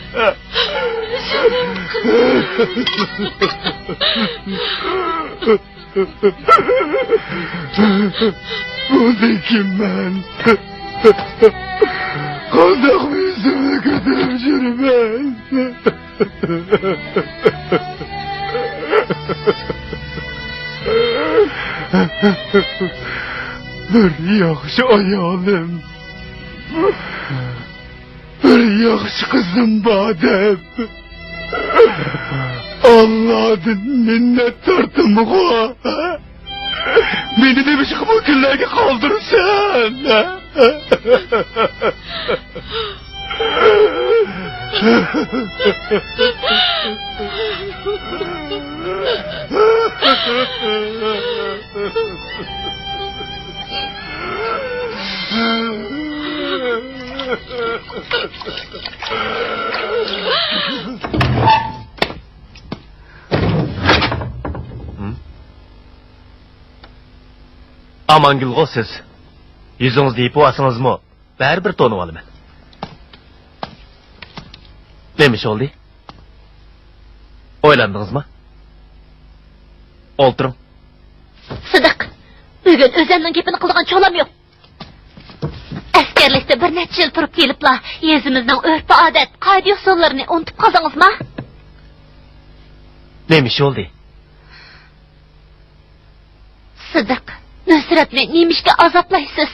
Buradayım ben. Kandak yüzümü götürüp yürümez. Bir yaxşı ayalım. Bir yaxşı kızım badem. Allah'ın minnet tartım bu. Beni demiş ki bu günlerge kaldırırsan. Amangül o siz. Yüzünüz deyip olasınız mı? Bari bir tonu alayım. Demiş oldu? Oylandınız mı? Olturun. Sıdık, bugün özennin gepini kılgan çolam yok. Askerlikte bir neçe yıl turup gelipla, yüzümüzden örpü adet, kaydı usullarını unutup kaldınız mı? Demiş oldu? Sıdık, Nusret'le neymişki azaplayısız.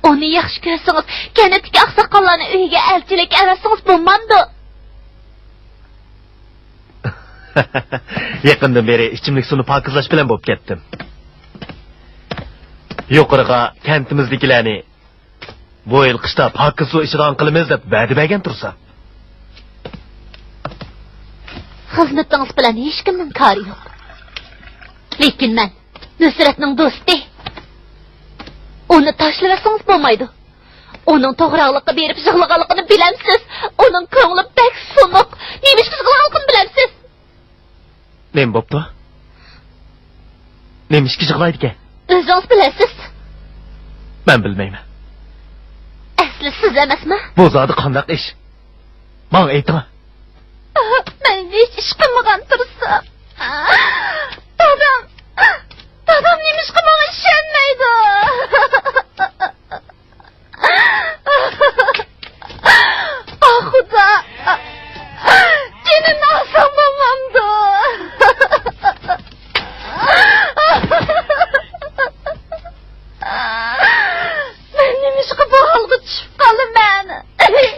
Onu yaxşı görsünüz, kenetki aksakallarını üyge elçilik evesiniz bulmandı. Yakından beri içimlik sunu pakızlaş bilen bop kettim. Yukarıga kentimizdekilerini bu yıl kışta pakız su içidan kılımız dep bädibegen tursa. Hizmetiniz bilen hiç kimnin kari yok. Lekin men Nusret'nin dostu. Onu taşlaversanız bulmaydı. Onun toğraqlıqqa berip jığlığalıqını bilemsiz. Onun köңlü bek sunuk. Neymiş kızgılalıqını bilemsiz. Nem boptu? Neymiş ki jığlaydı ke? Özünüz bilesiz. Ben bilmeyim. Asli siz emasmi? Bu zadı qandaq iş. Bana aytma. Men hiç iş qilmagan tursam. Dadam neymiş ki bana işenmeydi. Ah Xuda. Senin alsam olmamdı. Ben neymiş ki bu halgı çıkıp kalın beni.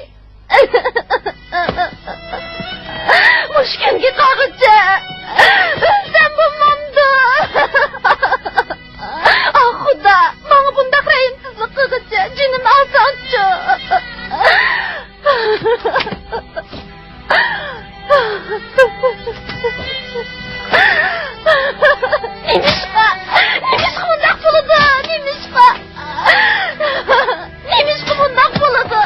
Muşkemki kağıtça. Sen bulmamdı. Ah Xuda. Bana bundak reyimsizlik kağıtça. Cinin asançı. Nemişka bundak buludu. Nemişka bundak buludu.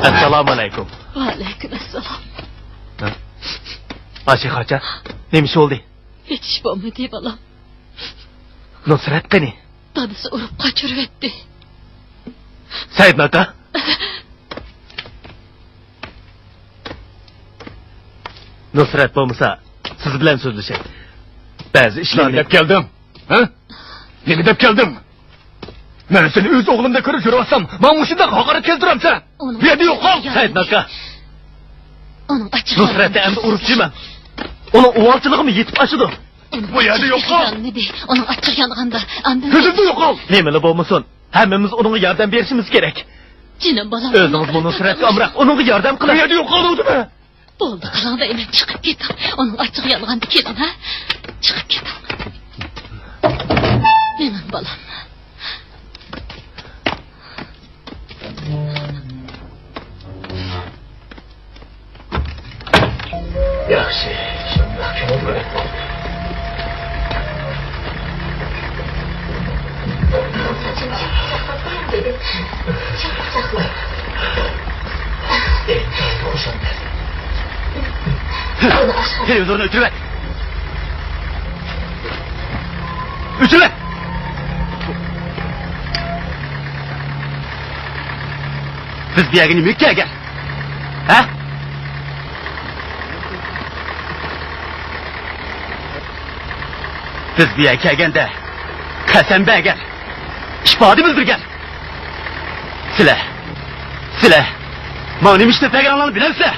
Assalamu alaikum. Aleykümselam. Aşık Haça, neymiş oldu? Hiç iş bulmadı balam. Nusret beni. Dadısı urup kaçırıvetti. Said aka. Nusrat bo'lmasa, siz bilan so'zlashay. Ba'zi ishlarni deb keldim. Ha? Nima deb keldim? Men seni o'z o'g'limda ko'rib yurayotsam, men mushunda haqorat keltiramsan. Bu yerda yo'qol. Said aka. Uning achchiq. Nusratni endi uribchiman. Uning uvolchiligimi yetib ashidi. Bu yerda yo'qol. Uning achchiq yong'anda, endi Ko'zimda yo'qol. Nima bo'lmasin, hammamiz unga yordam berishimiz kerak. jinim bolam. O'zingiz bu Nusratga amroq unga yordam Bu qiling. yerda yo'qol o'dimi? Bo'ldi, qilingda endi chiqib keting. Uning achchiq yong'anda keling, ha? Chiqib keting. Mening bolam. Yaxshi, shundoq bo'ladi. Televizorunu ötürüver. Ötürüver. Biz bir yerine mükke gel. Ha? Biz bir yerine gelgende Kasembe gel. İşbadimiz bir gel. Sile. Manim işte peygamberleri bilense.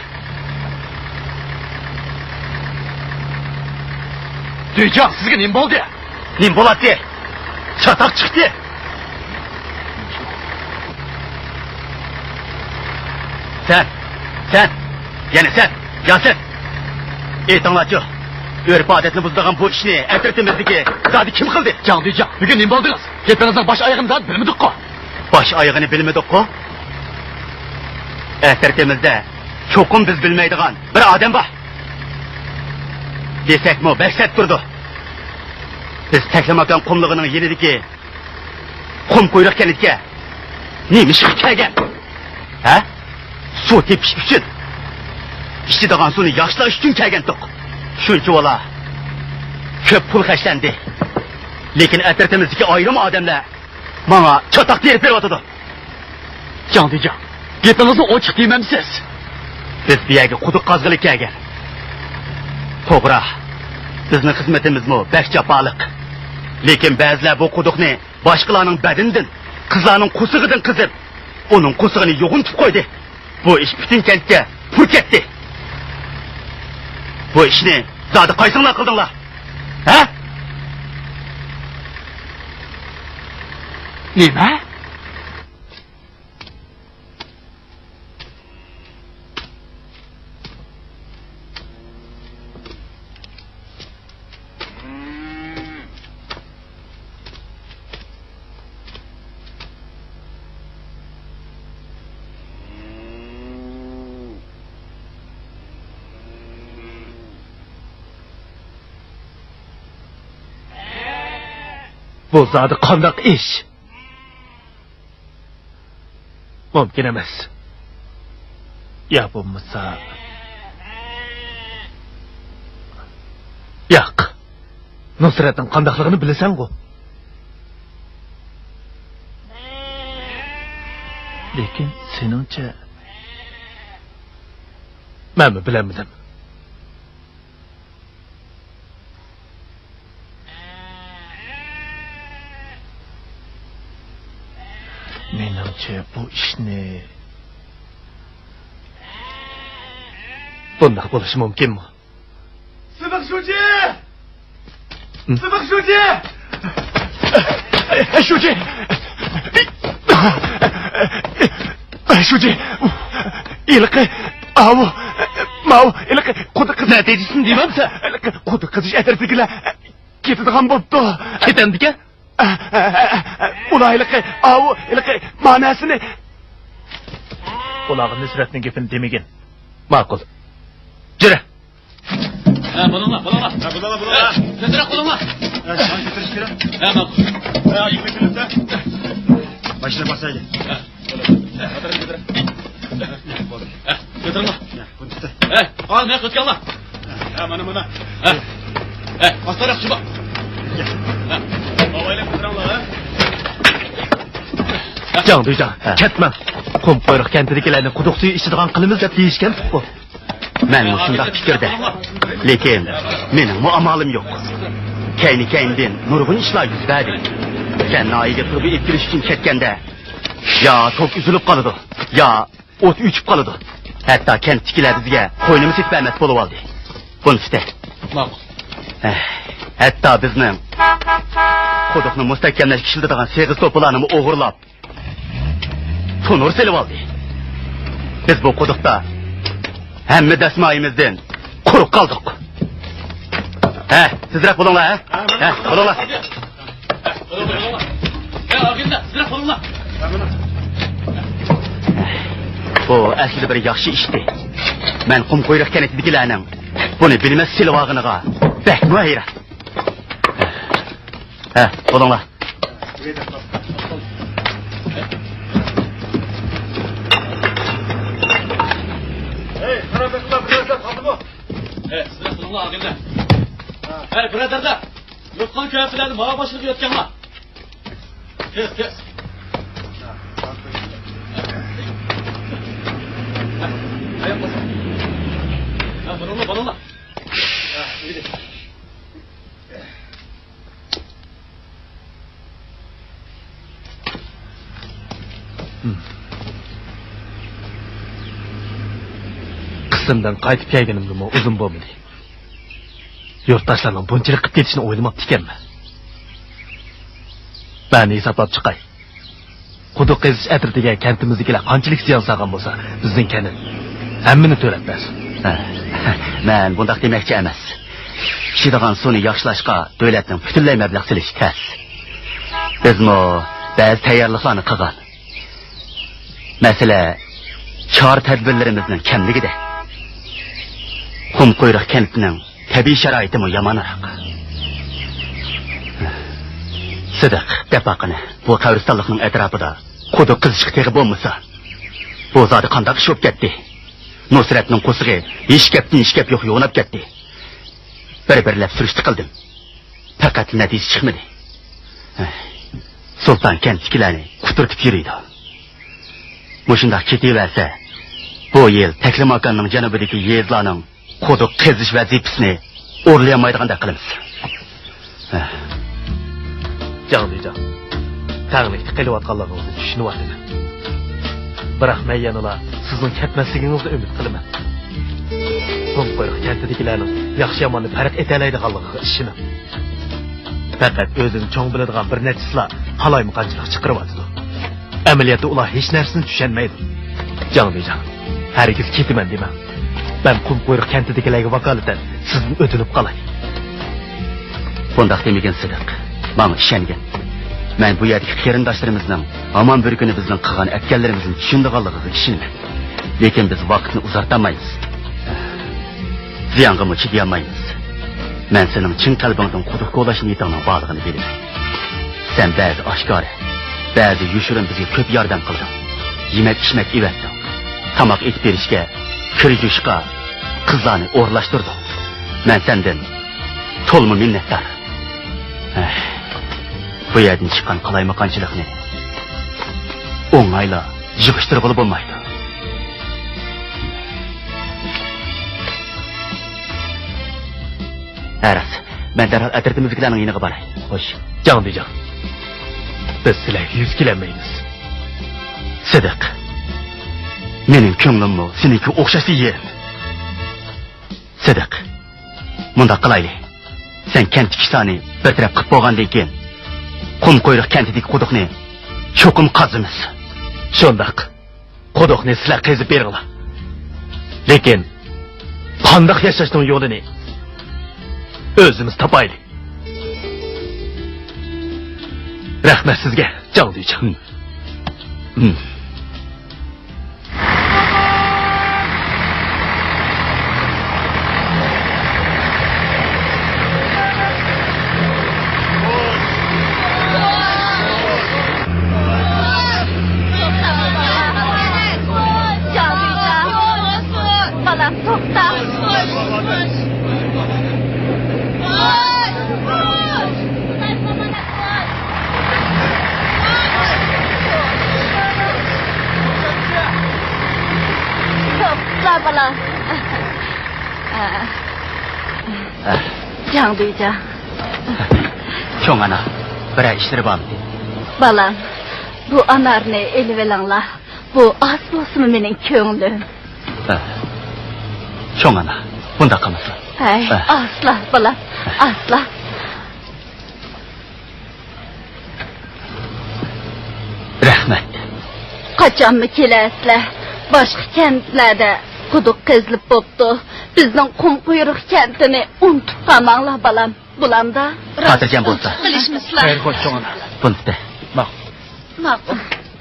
Duyacak sizge nim boldu. Nim bolattı. Çatak çıktı. Sen. Yani sen. Yasin. Ey tanlatçı. Örf adetini buzdağın bu işini ertirtimizdeki zaten kim kıldı? Can duyacak. Bugün nim boldunuz. Hepinizden baş ayağını zaten bilmedik ko. Baş ayağını bilmedik ko. Ertirtimizde çokum biz bilmeydiğen bir adam var. Desek mi behset durdu. Biz teklemaktan kumluğunun yenideki kum kuyruk kenetke neymiş hikayen? Ha? Su tepiş üçün. İşte dağın sunu yaşlaş üçün kegen tok. Şuncu ola köp pul kaçlandı. Lekin etrafimizdeki ayrım adamlar bana çatak diyerek bir oturdu. Can diyeceğim. Gepinizi açık dememsiz. Biz bir yerge kuduk kazgılı kegen. Toğra. Bizning xizmatimiz mi beş japalık. Lekin bazılar bu kudukni başkalarının bedininden, kızlarının kusug'idan qizib, onun kusug'ini yo'g'intib qo'ydi. Bu ish butun kentga pul ketdi. Bu ishni zodi qaysinglar qildinglar? Ha? Nima? Bu zodi qandoq ish? Mumkin emas. Ya bo'lmasa yo'q. Nusratning qandoqligini bilasan-ku. Lekin seningcha men bilamadim. Menimcha bu ishni bundoq bo'lishi mumkinmi? Sıvıkşucu! Sıvıkşucu! Şucu! Şucu! İlki avu mavu ilki kudu kız neticesini diyemem sen? Kudu kızış etrafıkiler ketadigan bo'pti. Ketendike? Ular ilki avu ilki manasini Ularga Nusratning gapini demagan. Ma'qul. Jira. Bulunlar. Götürek bulunlar. Sen götürüş kere. Ma'qul. Yıkmak birlikte. Başına basaydı. Götürün lan. Al ne kız lan. Bana. Basarak şu bak. Havayla götürün lan. Жаңдыйжан, ketmem. Kum qo'yruq kentidagilarni quduq suvi ichadigan qilamiz deb deyishgan bu. Men shunday fikrda. Lekin mening muammolim yo'q. Kayni-kayndan nurg'un ishlar yuz berdi. Sen noiga turib etkilish uchun ketganda yo tok uzilib qoladi, yo o't o'chib qoladi. Hatto kentdagilar bizga qo'ynimiz yetib emas bo'lib oldi. Bunisi ma'qul. Hatto bizning quduqni mustahkamlashga ishlatadigan seg'iz to'plarni o'g'irlab tonur selib oldi. Biz bu quduqda hamma dasmoyimizdan quruq qoldik. Sizlar bo'linglar, bo'linglar. Sizlar bo'linglar. Bu aslida bir yaxshi ishdi. Men qum qo'yruq kanatidagilarning buni bilmas silvog'iniga bakma hayrat. Bo'linglar. Sizlar bo'linglar ag'inlar. Birodarlar, yo'qon ko'plarni mağa boshliq yotganlar. Kes. Balonlar. Qismdan qaytib kelganimga uzun bo'lmadi. Yurtdoshlarning bunchalik qilib ketishini o'ylamabdi ekanman. Ben hisoblab chiqay. Quduq qazish atratiga kantimizdagilar qanchalik ziyon solgan bo'lsa, bizning kanin hammani to'latmas. Men bunday demoqchi emas. Ichadigan suvni yaxshilashga davlatning butunlay mablag' silishi tez. Bizmi ba'zi tayyorliklarni qilgan. Masalan, chor tadbirlarimizning kamligida. Qum qo'yruq kentining tabiiy sharoitimi yomonroq. Sidiq depaqini bu qabristonlikning atrofida quduq qizishga teg'i bo'lmasa, bu zodi qanday ish bo'lib ketdi. Nusratning qo'sig'i ishkab yo'q yo'nab ketdi. Bir-birlab surishti qildim. Faqat natija chiqmadi. Sulton kentdagilarni quturtib yuriydi. Mushundoq ketaversa, bu yil Taklimakonning janubidagi yezlarning quduq qazish vazifasini o'rlayolmaydigandek qilamiz. Canlıcan, tanrıqda qilayotganligingizni tushunyapman. Biroq men yanala sizning ketmasligingizni umid qilaman. Qum qo'yruq kentidagilarning yaxshi yomonni farq etalaydiganligiga ishonam. Faqat o'zini cho'ng biladigan bir nechsizlar qalaymaqanchilik chiqaryapti. Amaliyotda ular hech narsani tushunmaydi. Canlıcan, hargiz ketaman deyman. Ben qum qo'yruq kentidagilarga vakolatan sizdan o'tinib qolay. Bundoq demagan Sidiq. Bana ishongan. Men bu yerdagi qarindoshlarimizning omon bir kuni bizning qilgan atganlarimizni tushundiganligiga ishonaman. Lekin biz vaqtni uzartamaymiz. Ziyonga chidayolmaymiz. Men sening chin qalbingdan quduq qo'llash niyatingning borligini bilaman. Sen ba'zi oshkora, ba'zi yushurin bizga ko'p yordam qilding. Yemak-ichmak evatding. Tamoq etib berishga, kirgishga, qizlarni o'rlashtirding. Men sendan to'lma minnatdor. Bu yerden çıkan qalaymaqanchilikni o'ng'ayla yig'ishtirib bo'lmaydi. Aras, men darhol atratimizdagilarning yiniga boray. Xo'sh, Canlıcan, biz sizlarga yuz kelmaymiz. Sidiq, mening ko'nglimmi seniki o'xshashi yer. Sidiq, bunda qilaylik. Sen kent kishani bir taraf qilib bo'lgandan keyin qum qo'yruq kentidagi quduqni cho'qim qazimiz. Shundoq. Quduqni sizlar qazib beringlar. Lekin qanday yashashning yo'lini o'zimiz topaylik. Rahmat sizga, Canlıcan. bala. Can duyca. Çoğun ana, bir işleri var mı? Balam, bu anarını elivelanla. Bu az olsun benim köngülüm. Çoğun ana, bunda kalmasın. Asla balam, asla. Rahmet. Kaçan mı kelesler? Başka kentlerde kuduk kezlip boptu. Bizden kum kuyruk kentini unutup kalmanla balam. Bulamda. Hatırcan bulsa. Kılışmışlar. Hayır hoş çoğun ana. Bunu de. Bak. Makul.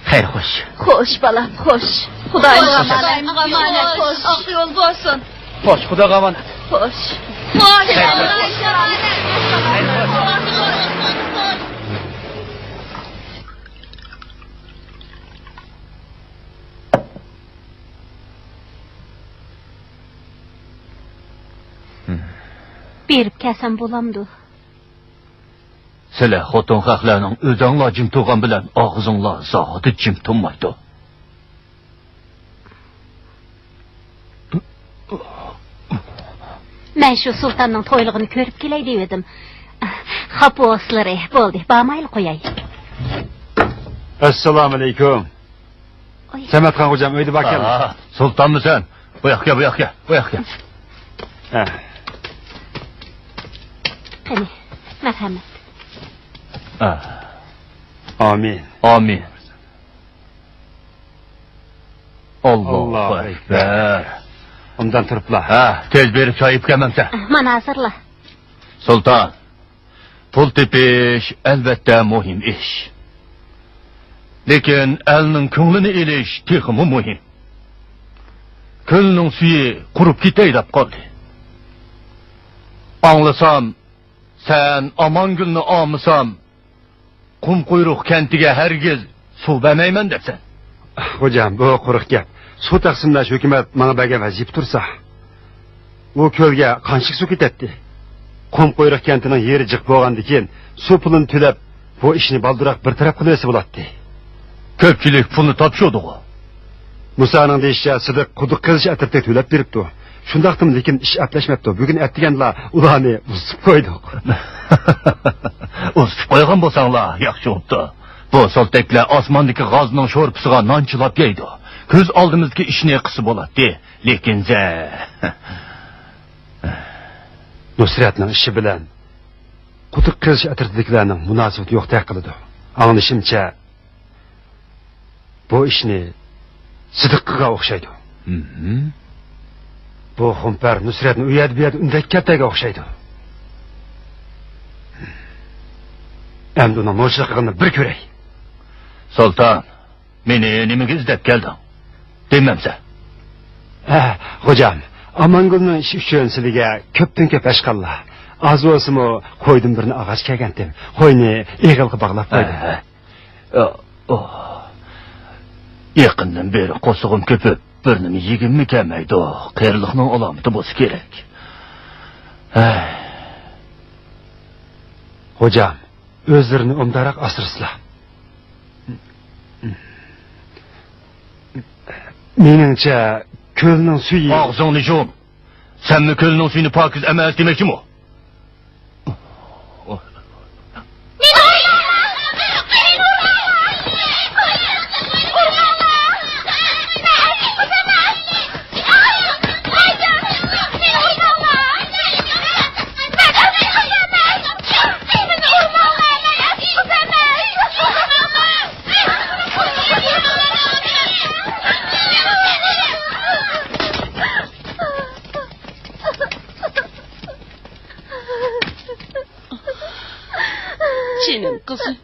Hayır hoş. Hoş balam, hoş. Hudayım emanet, hoş. Ak yol olsun. Hoş kuda kavan. Hoş. Berip kelsem bolamdı. Sile xotin haqlarning o'zinglar jim turgan bilan og'zinglar zoti jim turmaydi. Men shu sultanning to'ylig'ini ko'rib kelay dedim. Xaposlari bo'ldi, bamayl qo'yay. Assalomu alaykum. Samatxon xo'jam uyda borkan? Sultonmisan? Bu yoqqa, bu yoqqa, bu yoqqa. Qani, marhamat. Amin. Amin. Allohu akbar. Ondan turiblar. Tez berib choyib kelmamsa. Mana hazırla. Sultan, pul tepish albatta muhim ish. Lekin elning ko'nglini elish texmi muhim. Ko'lning suyi qurib ketay deb qoldi. Anglasam, sen Amangulni olmasam, Qum quyruq kentiga hargiz suv bermayman debsan. Xo'jam, bu quruq gap. Suv taqsimlash hukumat menga bergan vazifa tursa, u ko'lga qancha suv ketadi? Qum quyruq kentining yeri jiq bo'lgandan keyin suv pulini to'lab, bu ishni baldiroq bir taraf qilsa bo'ladi. Ko'pchilik pulni topshirdi-ku. Musaning deyishicha, Sidiq quduq qazish atrofda to'lab beribdi. Shundaqdim, lekin ish aplashmabdi. Bugun aytganlar ularni uzib qo'ydik. Uzib qo'ygan bo'lsanglar, yaxshi bo'pti. Bu solteklar osmondagi g'ozning sho'rpisiga non chilab yeydi. Ko'z oldimizga ishni qilsa bo'ladi. Lekin Nusratning ishi bilan quduq qazish atrofidagilarning munosabati yo'qdek qiladi. Anglashimcha, bu ishni Sidiqqa o'xshaydi. Bu xumpar Nusratni uyat buyat undak kattaga o'xshaydi. Endi uni mo'jizligini bir ko'ray. Sultan, meni nimaga izlab kelding? Demamsa. Xo'jam, Amangulning ishi uchun sizga ko'pdan ko'p ashqallar. Az bo'lsa-mu qo'ydim birini og'ach kelgandim. Qo'yni egilga bog'lab qo'ydim. Yaqindan beri qo'sig'im ko'pib, bir nima yegimmi kelmaydi. Qiyirliqning alomati bo'lsa kerak. Xo'jam, o'zlarini umdaroq asrasizlar. Meningcha, ko'lning suyi... Og'zingni yum. Senmi ko'lning suyini pokiz emas demoqchimi? Canım kızım.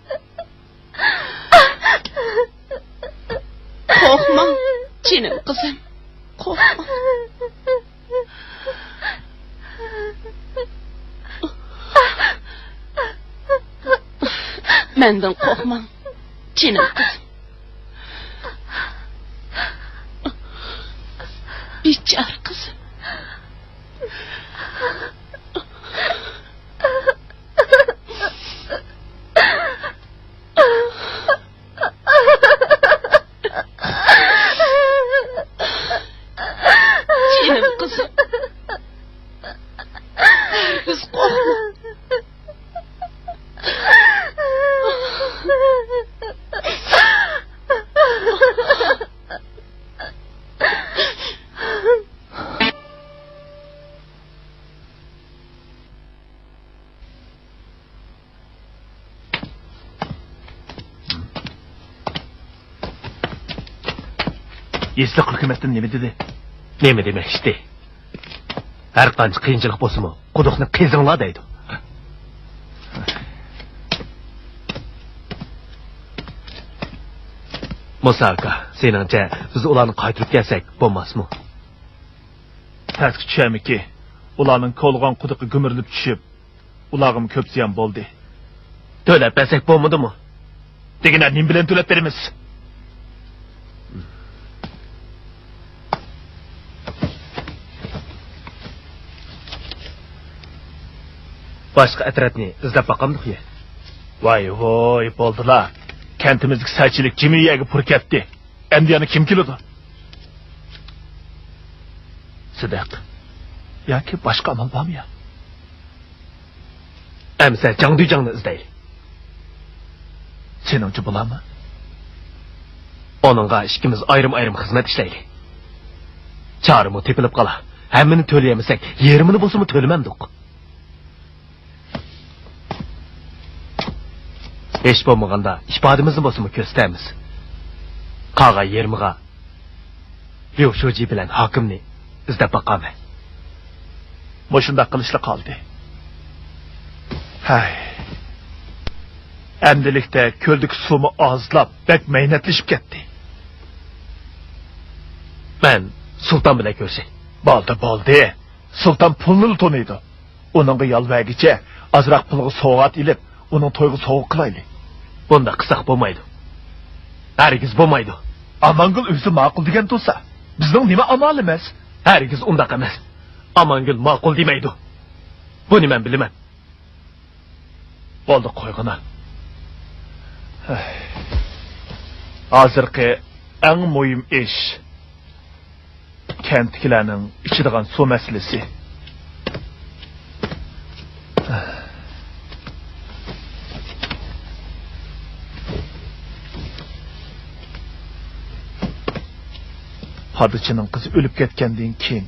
Korkma canım kızım. Korkma. Menden korkma canım kızım. Biçare kızım. Esliq hukumatdan nima dedi? Nima demoqchi? Har qancha qiyinchilik bo'lsa-mu, quduqni qazinglar deydi. Musaka, seningcha biz ularni qaytirib kelsak bo'lmasmi? Tasga tushamiki, ularning qo'lg'on quduqi gumirilib tushib, ularga ko'psiyam bo'ldi. To'lab bersak bo'lmadimi? Degina nim bilan to'lab beramiz. Boshqa atrofni izlab boqamdik-ya. Voy, bo'ldilar. Kentimizlik sachilik jimiyaga pur ketdi. Endi yana kim keladi? Sidaq. Yoki boshqa amal bormi ya? Amsa Jangdujangni izlaylik. Seningcha bo'ladimi? Onunga ikkimiz ayrim-ayrim xizmat ishlaylik. Charimi tepilib qola. Hammani to'layamasak, yerimini bo'lsa-mu to'lamandik. Hech bo'lmaganda ifodamizni bo'lsa-mu ko'rsatamiz. Qaga yermiga Yo'shoji bilan hokimni izlab boqaman. Moshunda qilishli qoldi. Hay. Endilikda ko'ldik suvmi ozlab, bek maynatlashib ketdi. Men sulton bilan ko'rsay. Bo'ldi. Sulton pulni to'naydi. Uningga yalvagicha azroq pulga sovg'at ilib, uning to'yiga sovuq qilaylik. Bunda qisaq bo'lmaydi. Hargiz bo'lmaydi. Amangul o'zi ma'qul degan bo'lsa, bizning nima amal emas? Hargiz undaq emas. Amangul ma'qul demaydi. Buni men bilaman. Bo'ldi, qo'yg'ina. Hozirgi eng muhim ish kentkilarning ichidigan suv masalasi. Hadichining qizi o'lib ketgandan keyin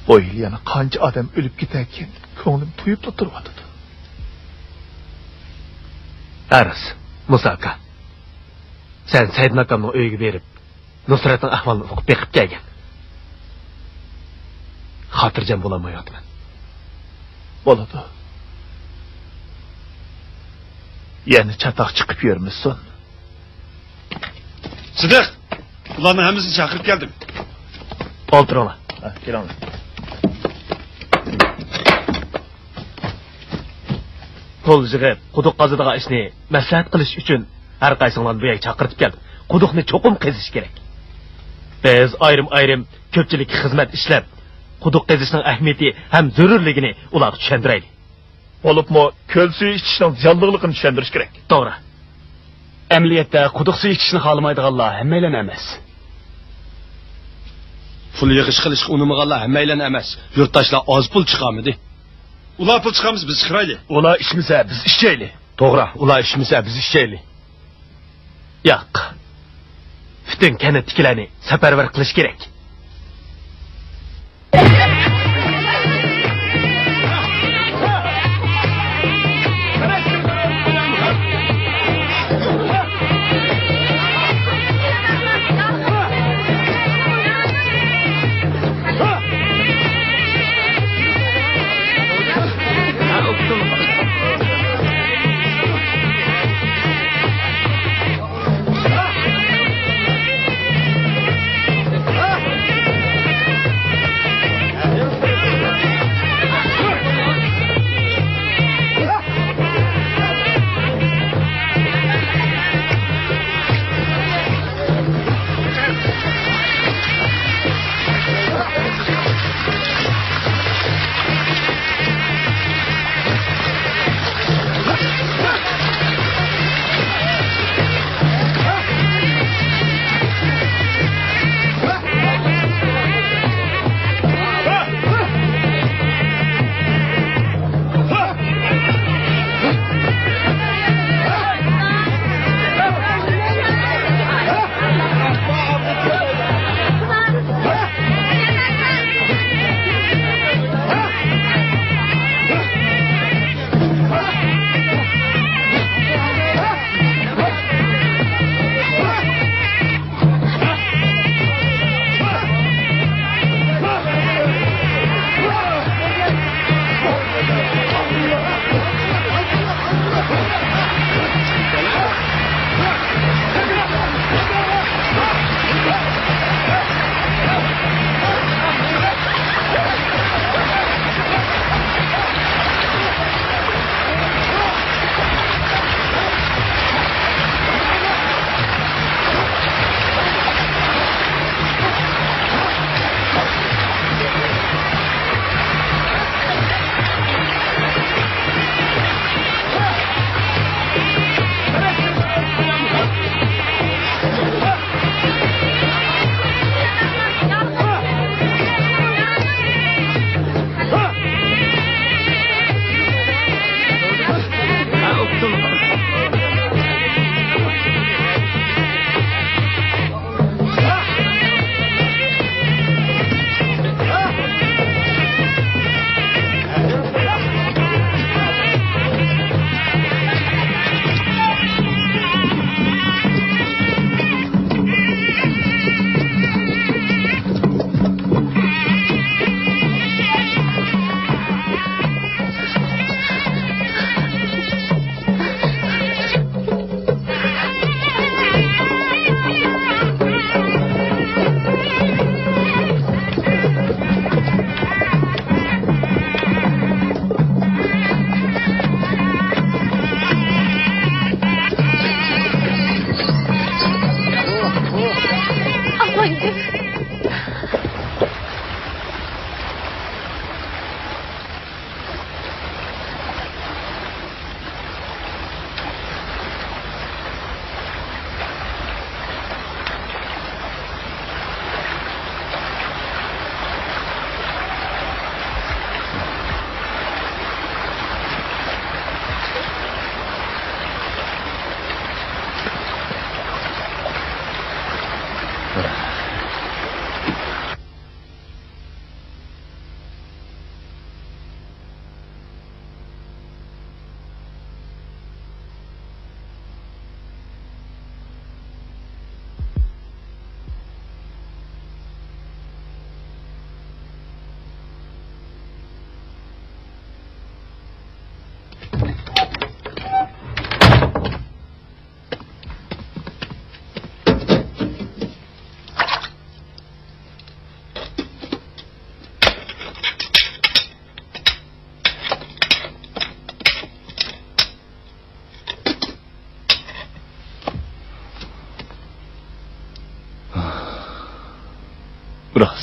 bu yil yana qancha odam o'lib ketarkan, ko'nglim to'yib turyapti. Aras, Musaka. Sen Saidin akamning uyiga berib, Nusratning ahvolini o'qib beqib kelgan. Xotirjam bo'lolmayapman. Bo'ladi. Yani çataq chiqib yurmisan. Sidiq, ularni hammasini chaqirib keldim. O'tiringlar. Kelinglar. Qo'l yig'ib, quduq qazadigan ishni maslahat qilish uchun har qaysinglarni bu yerga chaqirib keldim. Quduqni cho'qim qazish kerak. Biz ayrim-ayrim ko'pchilik xizmat ishlab, quduq qazishning ahamiyati ham zarurligini ularga tushuntiraylik. Olubmu ko'l suvi ichishning ziyonliligini tushuntirish kerak. To'g'ri. Amaliyotda quduq suvi ichishni xohlamaydiganlar hammaylar emas. Pul yig'ish qilishga unamaganlar hammaylar emas. Yurtdoshlar oz pul chiqamidi. Ular pul chiqamiz, biz chiqaylik. Ular ishmisa biz ishlaylik. To'g'ri, ular ishmisa biz ishlaylik. Yo'q. Butun kanatchilarni safarbar qilish kerak.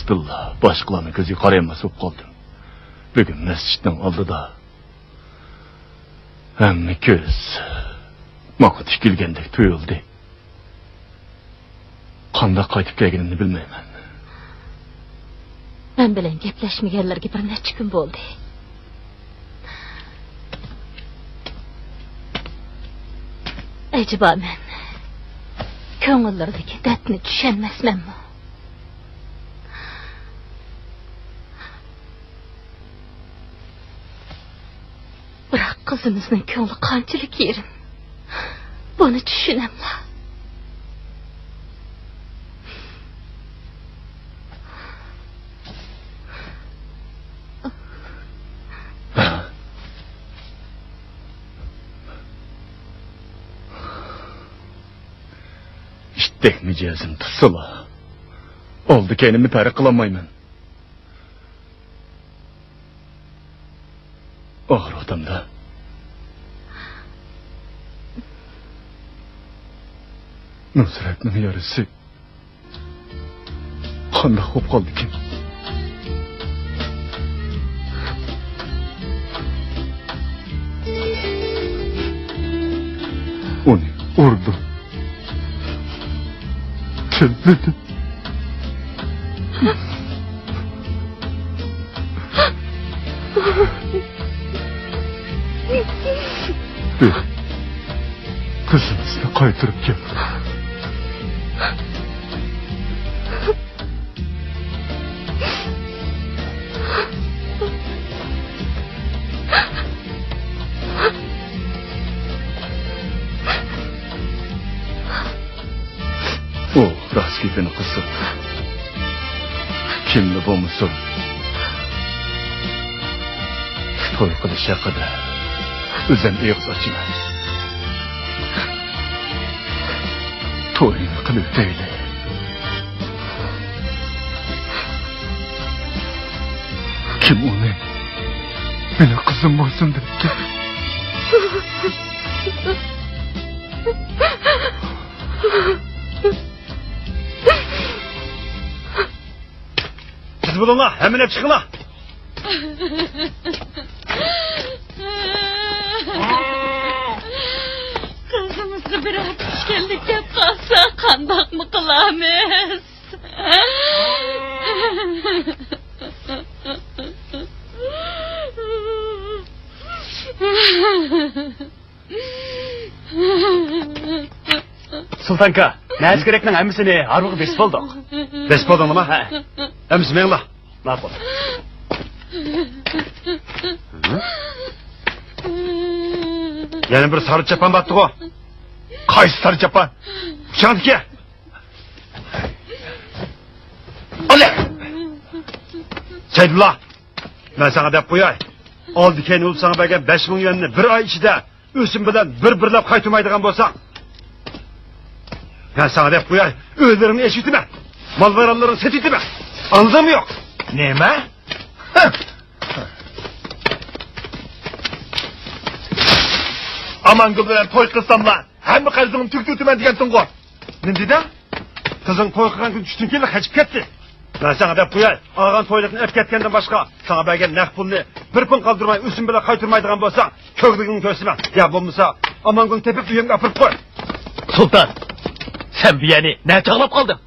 rostilla boshqalarning ko'ziga qaraymas bo'lib qoldim. Bugun masjidning oldida hamma ko'z maqut tikilgandek tuyuldi. Qanday qaytib kelganimni bilmayman. Men bilan gaplashmaganlarga bir necha kun bo'ldi. Acaba men ko'ngillardagi dardni tushunmasmanmi? Biroq qizimizning ko'ngli qanchalik yerim. Buni tushunaman. İşte mijazim tusula. Oldu kendimi tarih kılamayman. Ağır odamda. Nusret'nin yarısı. Qanday bo'lib qoldi ekan? Uni urdi. Çöldürdü. Kızımızı kaytırıp geldi. O Raskip'in kızı. Kimli bu musun? Toy kılışa kadar özen ağız açma. Toyunu kılıp değil. Kim onu? Benim kızım olsun dedi. Siz bulun la, hemen hep çıkın la. Kızımızı bir atışkenlik yap kalsa kandak mı kılamayız? Sultanka, nәз керекнің әмісіне арвығы бес болдық. Bes boldu mu la? Emsi men la. Maqul. Yani bir sarı çapan battı o. Qaysi sarı çapan? Uçağın ki. Ole! Seydullah. Ben sana dep koyay. Al dikeni olup sana bergen 5.000 yuanını bir ay içinde üsün bilen bir-birlep kaytırmaydıgan bolsan. Ben sana dep koyay. Öğlerini eşitime. Mal veranların setitime. Anladın mı yok? Neme? Aman bilen toy kılsam lan. Hem mi kızının tüktütümen diyensin ko? Ne dedin? Kızın toy kılan gün düştün kelle kaçıp gitti. Ben sana dep koyay. Ağan toylarını öp ketkenden başka. Sana bergen nek pulunu bir pın kaldırmay üsün bile kaytırmaydıgan bolsan. Köklüğünün kösüme. Ya bulmasa aman gün tepip üyenge apırıp koy. Sultan, sen bir yani ne çağlap kaldın?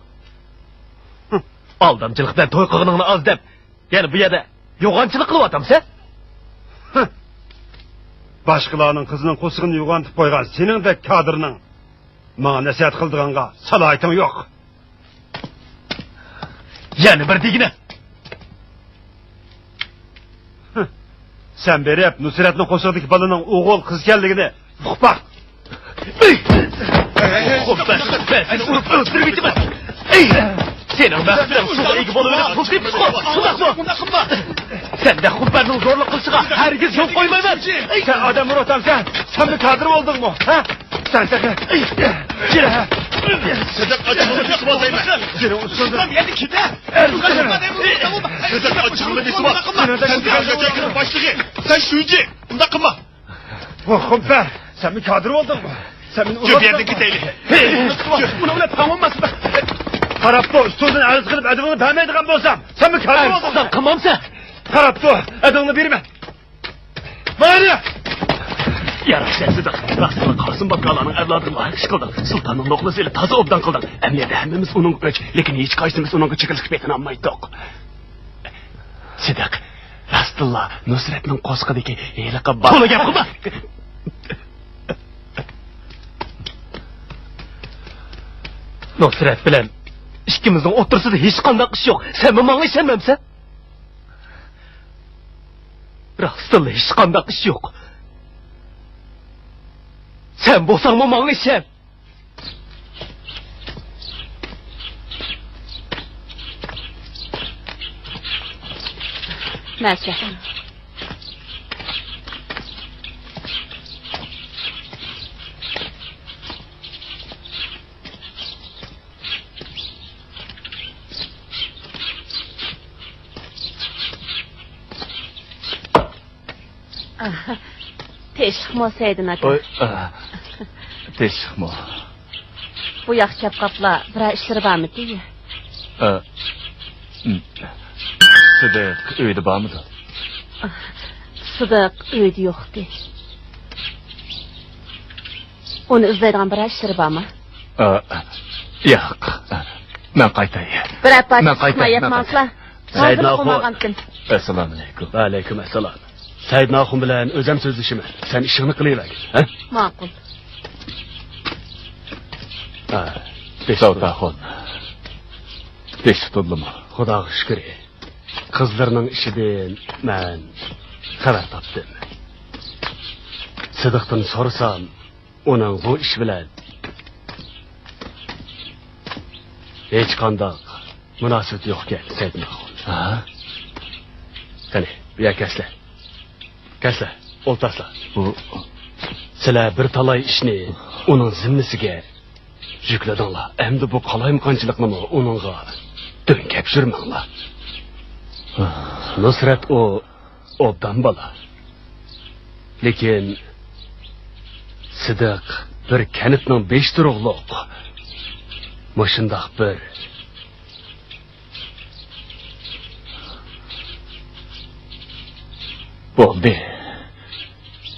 Aldamcılıktan toy kığınını az dep. Yani bu yerde yoğancılık kılıp atam sen? Başkalarının kızının kosugunu yugantıp koygan senin de kadırının. Bana nasihat kıldığanga salayetim yok. Yani bir digine. Sen beri hep Nusret'nin kosugudaki balının oğul kız geldiğini bak. Ben seni unup ısırıp bitimez. Senin ben şuna iyi boluverip tutayım. Sen de Hubber'nin zorluk kılsığa herkes yok koymayın. Sen adam Murat'tan sen bir kadir oldun mu? Ha? Sen. Gire ha. Sıcak acımlı bir sıma sayma. Gire usuldu. Tam yedik ki de. Sıcak acımlı bir sıma. Sen kaçakının başlığı. Sen şuyucu. Bunda kıma. Oh Hubber. Sen bir kadir oldun mu? Sen bir Cöbiyerdeki teyli. Buna bile tamam olmasın. Qarab tur, ustidan arz qilib adamni bermaydigan bo'lsam, sen mi kalım oldun? Sen qilmamsan. Qarab tur, adamni berme. Mana! Yarashsan Sidiq. Rastla Qosim Baqqalaning avlodini ish qilding. Sultonning o'g'lisiga toza obdan qilding. Amniyada hammamiz uning o'ch, lekin hech qaysimiz uningga chekilishga betin olmaydik. Sidiq, Rastla Nusratning qo'sqidagi heliqa bor. To'la gap qilma. Nusrat bilan ikkimizning o'rtasida hech qanday ish yo'q. Sen menga ishonmamsan? Rastla hech qanday ish yo'q. Sen bo'lsang menga ishon. Nasha. Teşhmo Seydin aka. Oy, teşhmo. Bu yaxshab qapla, bir ishlar bormi deydi? Sidiq uyda bormidi? Sidiq uyda yo'qdi. Uni izlaydigan bir ishlar bormi? Yo'q. Men qaytay. Bir apat chiqmayapmansizlar. Saydnaxu. Assalomu alaykum. Va alaykum assalom. Saydnaxu bilan o'zim so'zlashiman. Sen ishingni qilaver, ha? Ma'qul. Saydnaxu. Teştudlama. Xudoga shukr. Qizlarning ishidan men xabar topdim. Sidiqdan so'rasam, uning bu ish bilan hech qanday munosabat yo'q ekan, Saydnaxu. Ha? Qani, bu yakaslar. Kaslar, o'ltaslar. Bu sizlar bir talay ishni uning zimmasiga yukladinglar. Endi bu qalaymqonchilikni uningga to'nkab yurmanglar. Nusrat o obdan bola. Lekin Sidiq bir kanitning 5 turug'liq. Mashindaq bir bo'ldi.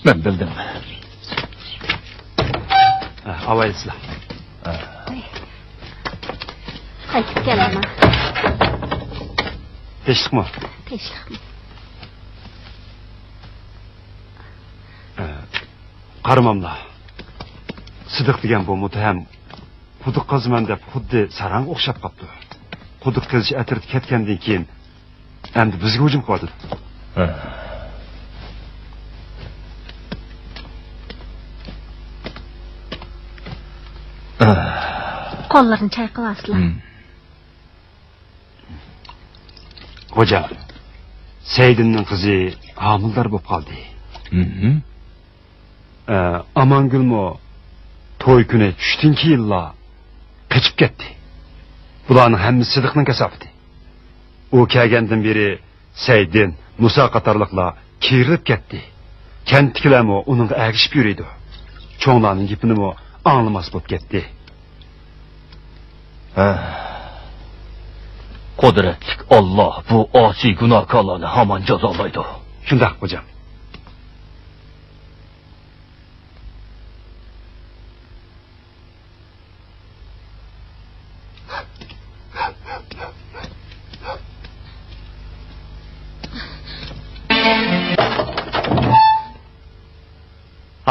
Men bildim. Avaysizlar. Qaytib kelaman. Tinchlikmi? Tinchlikmi? Qaramamlar. Sidiq degan bu mutaham quduq qaziman deb xuddi sarang o'xshab qopti. Quduq qazish atirib ketgandan keyin endi bizga hujum qildi. Qo'llarini chayqalasizlar. Hocam, Seydinning qizi homildor bo'lib qoldi. Amangulmo to'y kuni tushdan keyinla qochib ketdi. Bularning hammasi Sidiqning kasofati. U kelgandan beri Seydin, Musa qatorliqlar kerilib ketdi. Kentkilarmo uning agishib yuradi. Cho'nglarning gapini mo anglamas bo'lib ketdi. Qudratlik Alloh bu osiy gunohkorlarni hamon jazolaydi. Shunday hocam.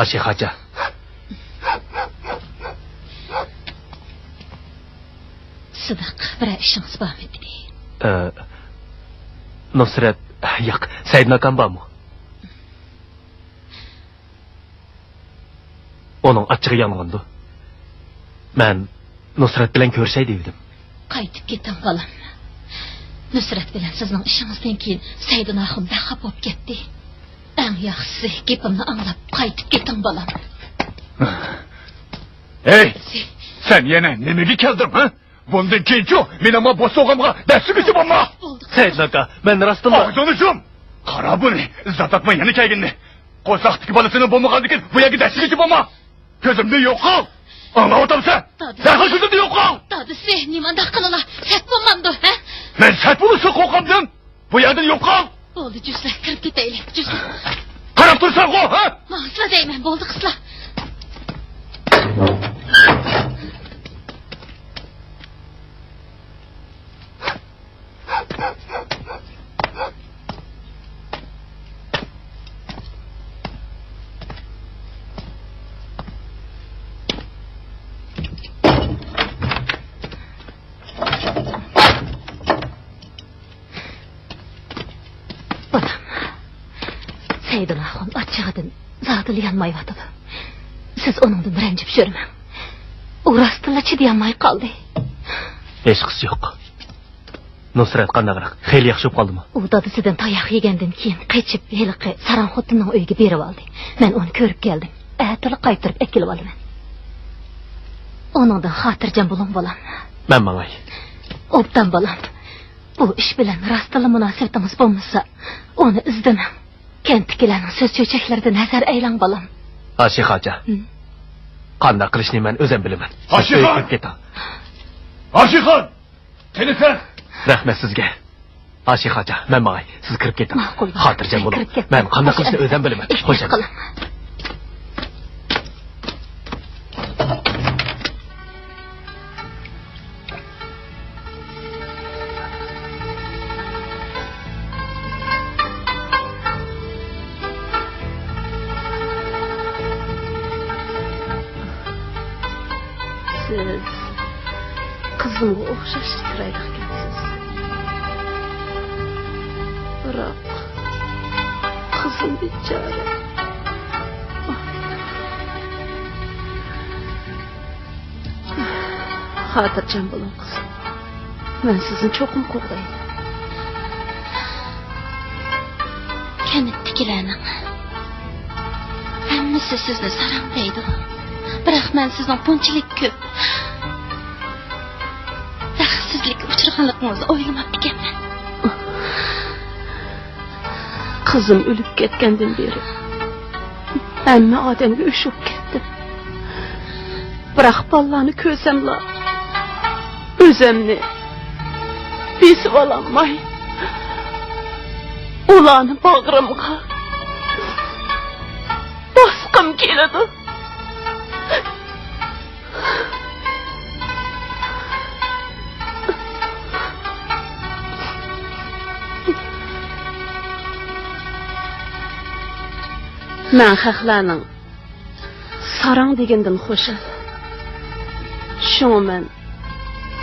Ashi Hoca. Sidiq, bir ishingiz bormi dedi. Nusrat, yo'q, Saydnakan bormi? Onun achchig'i yong'indi. Men Nusrat bilan ko'rsay dedim. Qaytib keting bolam. Nusrat bilan sizning ishingizdan keyin Saydnaxum baxab bo'lib ketdi. Eng yaxshisi gapimni anglab qaytib keting bolam. Hey, sen yana nimaga kelding, ha? Bundan keyin-ku men ama boso'g'imga dastig'ichi bo'lma. Saydnaka, men rostimi? Og'zini qara buni, izzat atma yana kelgindi. Qo'saqdagi bolasini bo'lmagandikin bu yerga dastig'ichi bo'lma. Ko'zimni yo'q qil. Anlamadım sen. Derhal gözümde yok kal. Dadısı, nimanda kılıla. Sert bulmamdı, ha? Ben sert bulursa korkamdım. Bu yerden yok kal. Oldu cüzle, kırıp gideyle, cüzle. Karap dursan ko, ha? Mağazla değmen, boldu kısla. Seydulahın açığıdın zatılı yanmayıvatıdı. Siz onundan rencip sürmem. Uğrastıla çıdayanmay kaldı. Hiç kısı yok. Nusret qandaqıraq, xeyli yaxşı qaldı mı? O dadısıdan tayak yegandan keyin qaychib heliqi saran xotinning uyiga berib oldi. Men uni ko'rib keldim. Atili qaytirib ekilib oldim. Onundan xotirjam bo'ling bolam. Men mangay. Obdan bolam. Bu ish bilan rostli munosabatimiz bo'lmasa, uni izlamam. Kentkilarning so'z cho'chaklaridan nazar aylang bolam. Ashixacha. Qanday qilishni men o'zim bilaman. Ashixon! Ashixon! Telefon! Rahmat sizga. Ashixacha, men mangay. Siz kirib keting. Xotirjam bo'ling. Men qanday qilishni o'zim bilaman. Xo'sh qiling. Siz kızımga o'xshash chiroyli ekansiz. Biroq qizim bechora. Xotirjam bo'ling qizim. Men sizni cho'qim qo'g'dayman. Kentdagilarning hammasi sizni saranglaydi. Biroq men sizning bunchalik ko'p baxtsizlikka uchraganligingizni o'ylamabdi ekanman. Qizim o'lib ketgandan beri hamma odamga o'shib ketdim. Biroq bollarni ko'rsamla o'zimni besib ololmay ularni bag'rimga bosqim keladi. Men xalqlarning sarang degandan xo'shal. Shunga men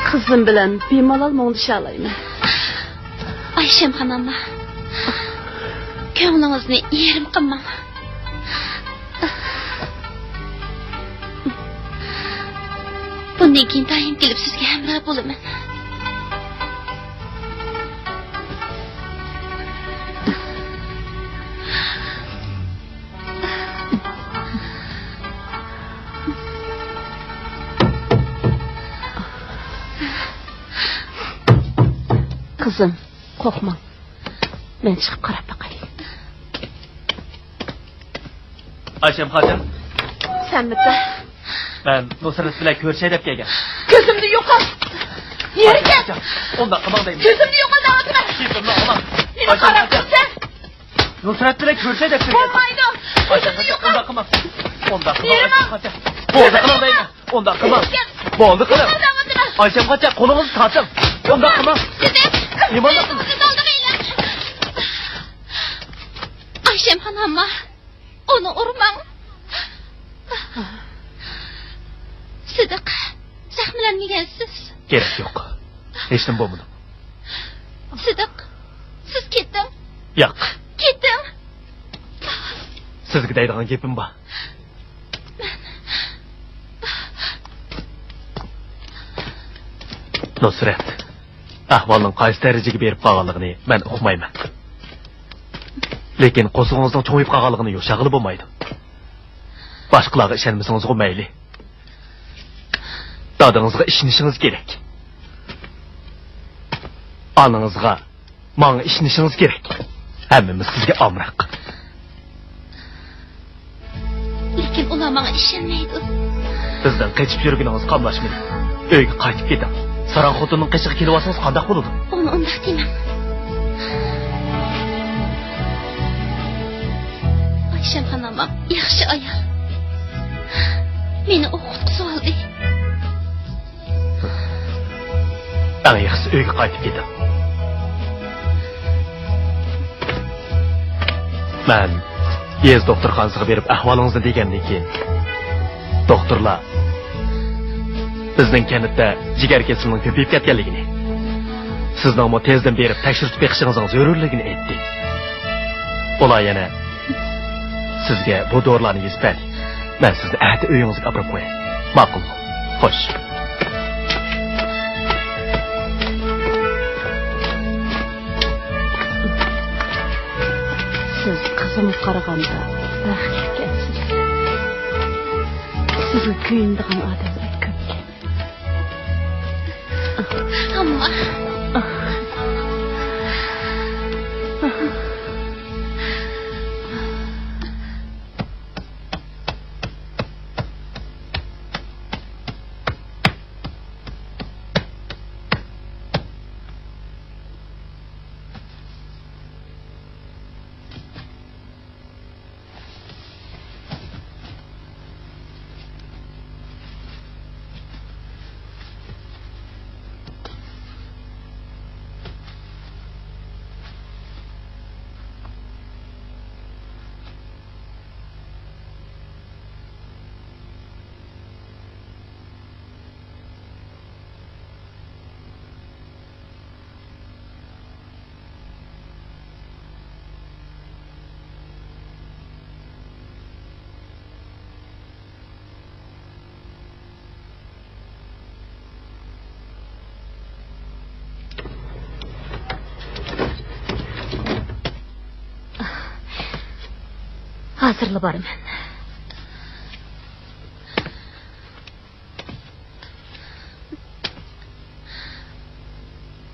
qizim bilan bemalol mo'nglisha olmayman. Aysham xonamma, ko'nglingizni yerim qilmang. Bundan keyin doim kelib sizga hamroh bo'laman. Kızım, korkma. Ben çıkıp qarab bakayım. Ayşem hacım, Sen bitti. ben Nusret bilan ko'rshay deb kelgan. Gözümde yok al. Yeri gel. Onda qamaldayım. Gözümde yok al dağıtma. Kimimni olaman. Beni qarabsın sen. Nusret bilan ko'rshay deb kelgan. Olmaydı. Gözümde yok al. Onda qilmam. Onda qilmam. Bo'ldi qilmayman. Onda qilmam. Bo'ldi qilim. Ayşem hacım, qo'lingizni torting. Onda qilmam. Limonda Ayşem hanımma, onu urmang. Sidiq, zahmlanmagansiz. Kerak yo'q. Hech nima bo'lmadi. Sidiq, siz ketding. Yo'q. Ketding. Sizga deydigan gapim bor. Nusret, ahvolning qaysi darajaga berib qolganligini men uqmayman. Lekin qo'zg'ong'izning cho'yib qolganligini yo'shag'ili bo'lmaydi. Boshqalarga ishonmasangiz-ku mayli. Dadingizga ishonishingiz kerak. Onangizga menga ishonishingiz kerak. Hammamiz sizga omroq. Lekin ular menga ishonmaydi. Bizden kaçıp yürügününüz kalmaşmayın. Öyge qaytib keting. Saran xotinning qishiga kelib olsangiz qanday bo'ladi? Onu undaq demem. Ayşem hanımam yaxshi ayol. Meni o'qitqizib oldi. Eng yaxshisi uyga qaytib keting. Men yez doktorxonasiga berib ahvolingizni degandan keyin doktorlar bizning kanitda jigar kesimining ko'payib ketganligini, sizning mo tezdan berib tekshirib beqishingizning zarurligini aytdi. Ular yana sizga bu dorilarni yezib, men sizni ahdi uyingizga olib qo'yay. Ma'qul. Xo'sh. Siz qizimiz qaraganda baxtli ekansiz. Sizni kuyindigan odamlar ko'p. Ammo hazırlı barım.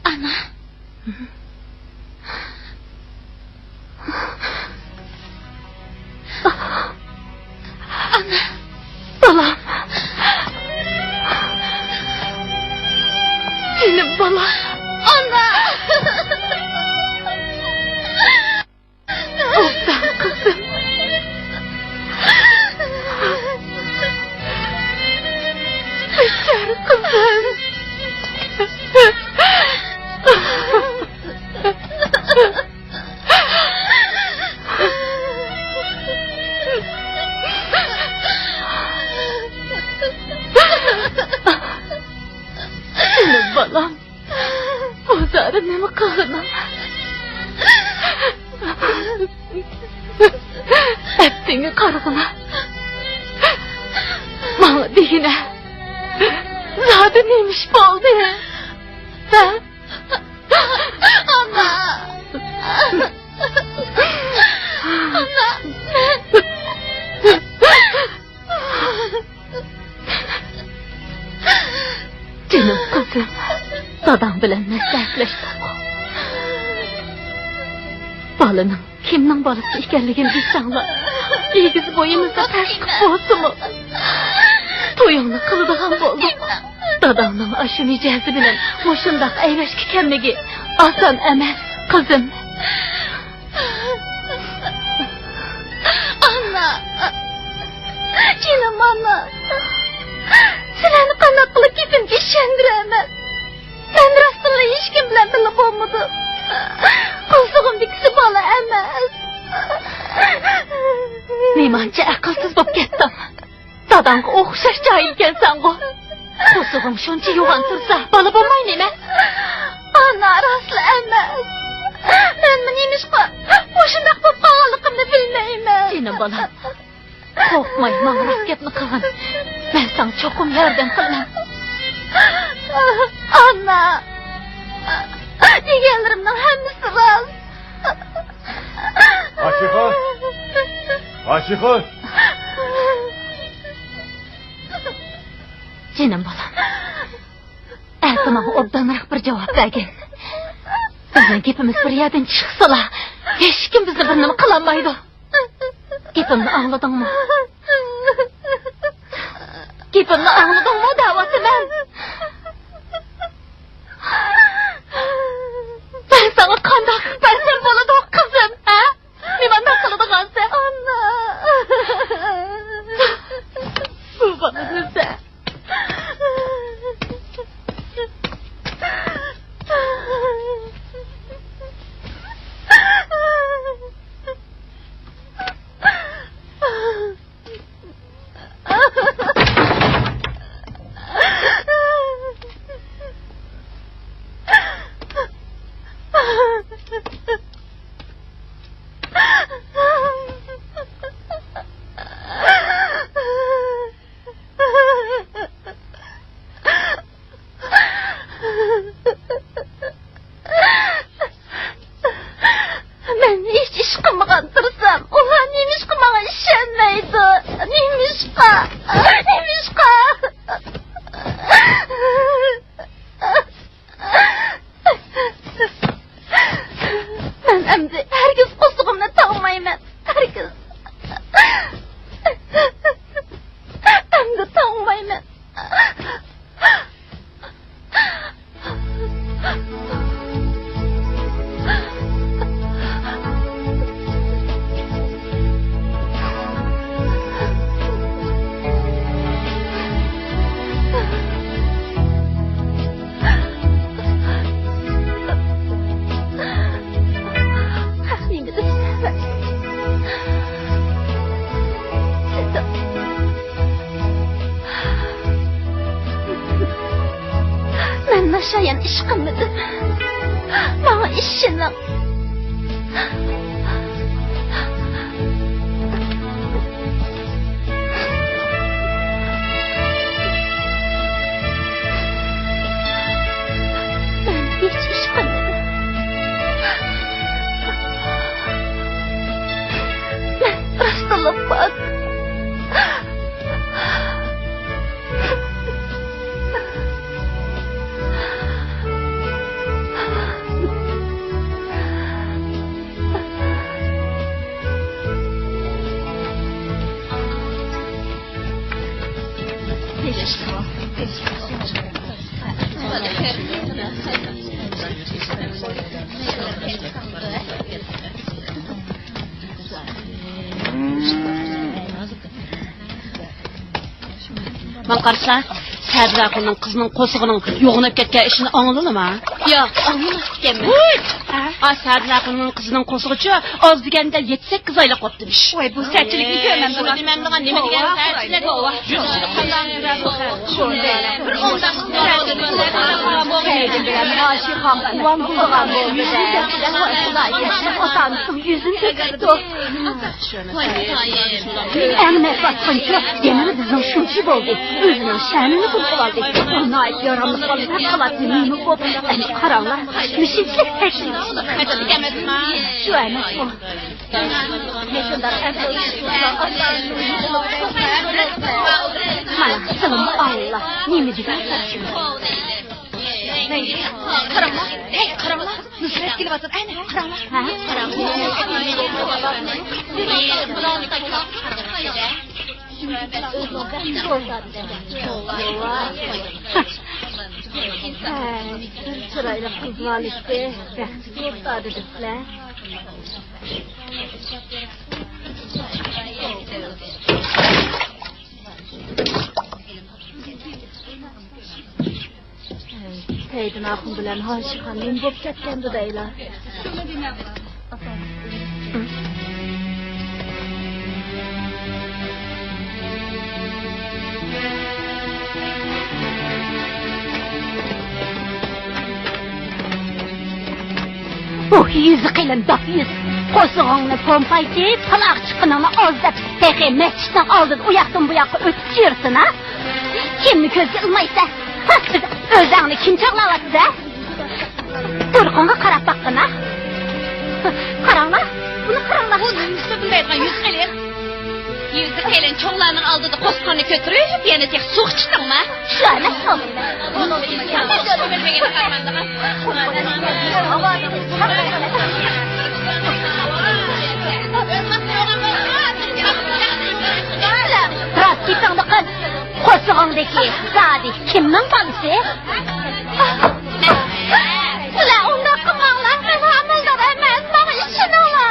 Ana. Ana. Balam. Benim balam. Ana. Olsan kızım. Beşer kızım. Benim balam. Bozarı ne mi kılına? Ettiğini kargına. Bana diyine. Zaten neymiş oldu ya? Ha? Ana. Ana. Canım kızım. Dadam bilen məsləhətləşdik. Balının kimnin balısı ikənligini bilsənlər. İyigiz boyumuzda təşqif olsun mu? Toyunlu kılıdığan bulduk. Dadamның aşı nicəzi bilen hoşundaq əyləşki kəmligi asan əməz kızım. Anna. Canım anna. Siləni qanaqlı gidimki şəndirəməm. Ben rastımla hiç kim bilen bilip olmadım. Kızığım dikisi bala emez. Neymanca akılsız bop getdim. Dadanğa oxşaş cahilken sen o. Kızığım şunca yuvansırsa bala bulmayın emez. Ana rastlı emez. Ben mi neymiş ko? Boşundak bop bağlılıkımı bilmeyim. Canım bala. Korkmay bana rast getme kızım. Ben sana çokum yardım kılmam. Anna. Yegenlerimden hemmisi rast. Aşıkı. Aşıkı. Canım balam. Ertamağı obdanıraq bir cevap vergin. Bizden gepimiz bir yerden çıksala. Hiç kim bizi birnimi kılamaydı. Gepimni anladın mı? Gepimni anladingmi, da'votiman? Ben sana qanday bersem bo'ladi, qizim, ha? Nima qiladigansan? Anna. Bu bana bilsa. Yaşayan iş qilmadi. Bana işini. Ben hiç iş qilmadim. Ben rastlanıp bak. Ben qarsa, Sədraqının qızının qosuğunun yoğunub ketken işini anladın mı? Yok, anlamadım ben. A Sədraqının qızının qosuğucu az degende 7-8 aylık qop demiş. Oy, bu sərtçilikni görmem buna. Demem bana neme degen sərtçilik o? Bir ondan Aşıqam, ulan bulduğam bu yüzünü otanısın, yüzünü tuttu. Əmə batqınca, deməni bizim şunçu oldu. Özünün şənini bulquladı. Ona ait yaramlıq balıqlar qalatı mümü bob. Əmə qaranlar, müşiklik təşkil. Şu əmə o. Meşundar Mana, sılım Allah, nemi digan saçım. Qaramla, hey qaramla, Nusret kelib atır, ayni qaramla. Ha, qaramla. Sırayla kızlar işte, bəxti yoxdadır bizlər. Seydin axın bilən haşiqan, men bob ketkendi deylər. Oh, yüzü qilin dapyız. Qo'sug'ingni pompaytib, qaloq chiqinini ozdab, texe mesjiddan oldin u yoqdan bu yoqqa o'tib yursin, ha? Kimni ko'zga ilmaysa, o'zingni kim chaqlayapsiz, ha? Turqinga qarab baqqin, ha? Qaranglar, buni qaranglar. Nima bilmaydigan yuz qilin. Yüzü qilin, cho'nglarning oldida qo'sqonni ko'tarib, yana tek suv ichdingmi? Shuni so'm. Rast ketingni qil. Qo'sug'ing Başındaki zadi kimnin balısı? Sizler onda kımağlar, ben hamıldar emez, bana işin ola.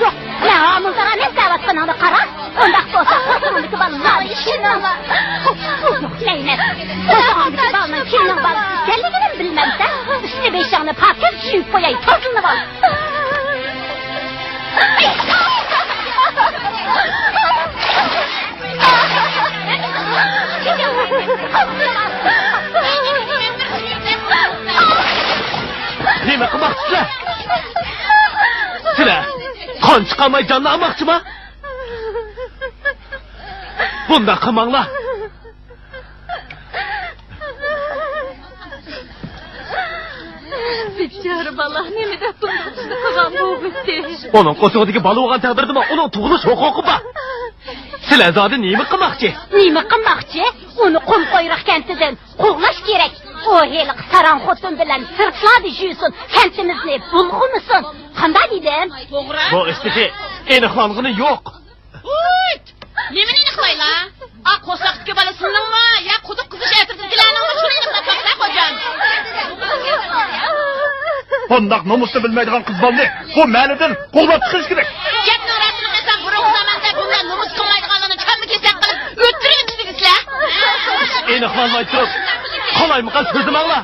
Yok, ben hamıldar emez, davat kanalı kara. Ondak olsa, kosumundaki balın zadi işin ola. Yok, neyine? Kosumundaki balının kimnin balısı geldiğini bilmemse, üstüne beşağını paket suyup koyayım, tozunu bal. Nima qilmoqchisizlar? Sizlar qon chiqarmay jonni olmoqchimi? Bunda qilmanglar. Bichara bola, nima deb turibsiz? Qilgan bu bitti. Onun qo'sog'idagi bola bo'lgan taqdirdami, uning tug'ilish huquqi bor. Sizlar zodi nima qilmoqchi? Nima qilmoqchi? Uni qum qo'yroq kentidan quvlash kerak. O heliq saran xotin bilan sirtladi juysun, kentimizni bulg'umisin. Qanday dedim? To'g'ri. Bu ishdagi aniqlang'ini yo'q. Uyt! Nimani aniqlaylar? A qo'saqdagi bolasingmi? Ya quduq qizish aytirdilarmi? Shuni aniqlab topsa qo'jam. Bundoq nomusni bilmaydigan qiz bolni bu ma'nidan qo'llab chiqish kerak. Gapni rasmini qilsam, burun zamanda bundan nomus qilmaydiganlarni kammi kesak qilib o'ttirib dedingizlar. Aniqlanmay turib, qalaymiqan so'zimanglar.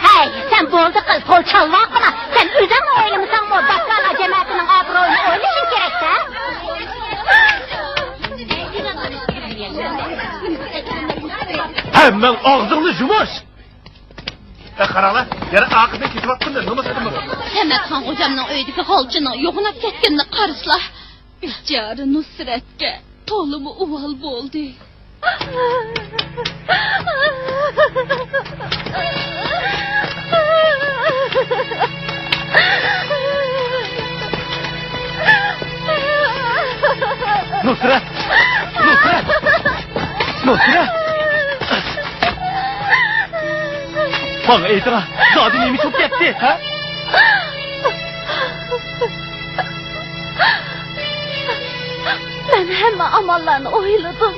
Hey, sen bo'ldi qil, qo'l chalmoqma. Sen o'zing o'ylamasanmi, Bakkala jamoatining obro'yini o'ylashing kerak-da. Hammang og'zingni yumish. Qaranglar, yana aqiddan ketyapti, nima qildim? Samatxon hocamning uyidagi holchining yo'qolib ketganini qaraslar. Bichara Nusratga to'limi uval bo'ldi. Nusrat! Nusrat! Nusrat! Bana aytira, zodi nima bo'lib ketdi, ha? Ben hamma amallarni o'yladim.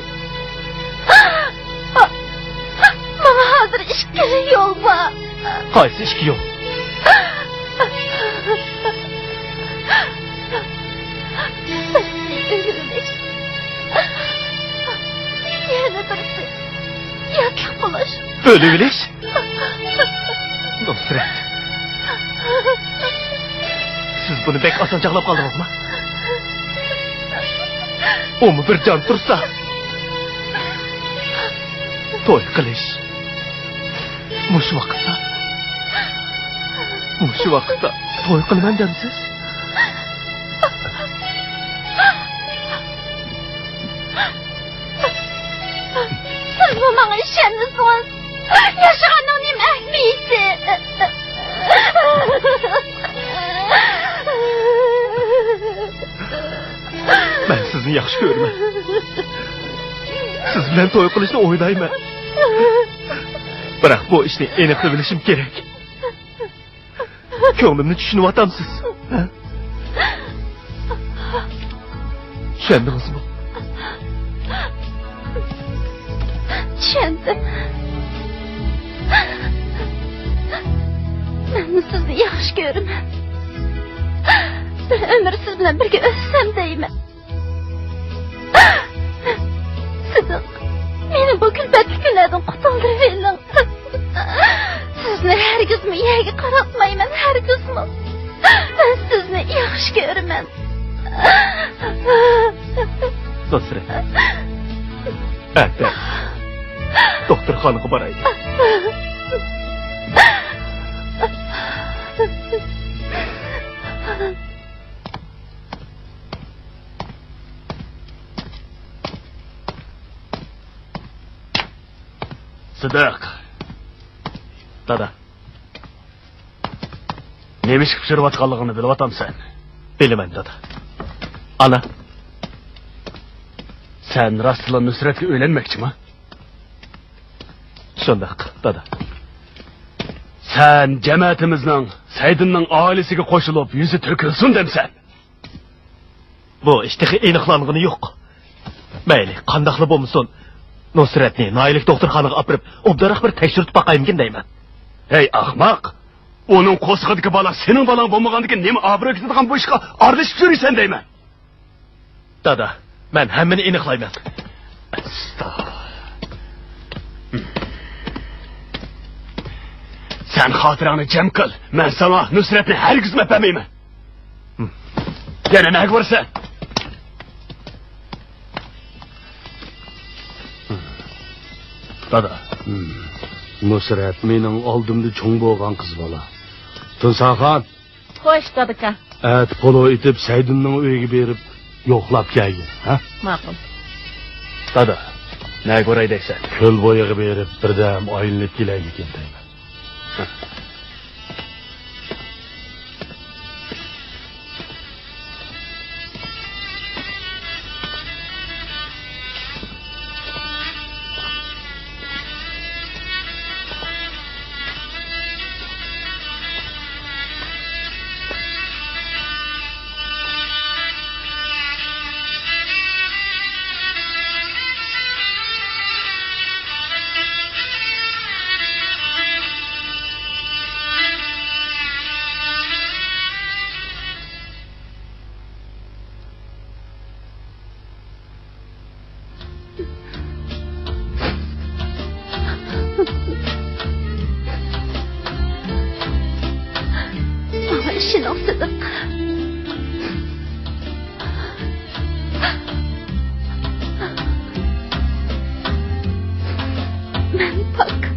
Bana hazır ishga yo'l bor. Qaysi ishga yo'l? Yana birisi yakın qilish. O'lib o'lish? Nusrat. Siz buni bek oson chaqlab qoldingizmi? O'mi bir jon tursa, to'y qilish. Mush vaqtda to'y qilman demsiz? Siz bu bana ishonmisiniz? Yashaganning nima ahmiyati? Ben sizni yaxshi ko'raman. Siz bilan to'y qilishni o'ylayman. Biroq bu ishni aniqlab bilishim kerak. Ko'nglimni tushunyapsiz. Tushundingizmi? Tushundim. Men sizni yaxshi ko'raman. Bir ömür siz bilan birga o'ssam deyman. Siz meni bu kulbatli kunlardan qutuldirib bering. Sizni hargizmi yerga qaratmayman, hargizmi. Ben sizni yaxshi ko'raman. Nusrat. Erta doktorxonaga boraylik. Sıdık. Dada. Neymiş pişirvatkanlığını bilvatam sen? Bilemen dada. Ana. Sen rastla Nusret'le öğlenmekçi mi? Şundak dada. Sen cemaatimizden Saydın'ın ailesiga koşulup yüzü tökülsün demsen. Bu işteki aniqlanğını yok. Mayli, qandaqli bo'lmasin. Nusratni Noillik doktorxonaga olib borib, obdariq bir tekshirib baqaymikin deyman. Hey ahmoq! Onun qo'sqidagi bola sening bolang bo'lmaganligi nima obro' ketadigan bu ishga aralashib yursan deyman. Dada, men hammani aniqlayman. Sen xotirangni jam qil. Men sana Nusratni hargiz mapamayman. Yana nima bo'lsa? Dada, Nusrat mening oldimda cho'ng bo'lgan qiz bola. Tunsaxon, Xo'sh, dadaka. at polo itib Saydinning uyiga berib yo'qlab kelgin, ha? Ma'qul. dada, nima ko'ray deysan? Ko'l bo'yiga berib birdam oyinlik kelaylik deyman. İşin olsadı. Ben bak.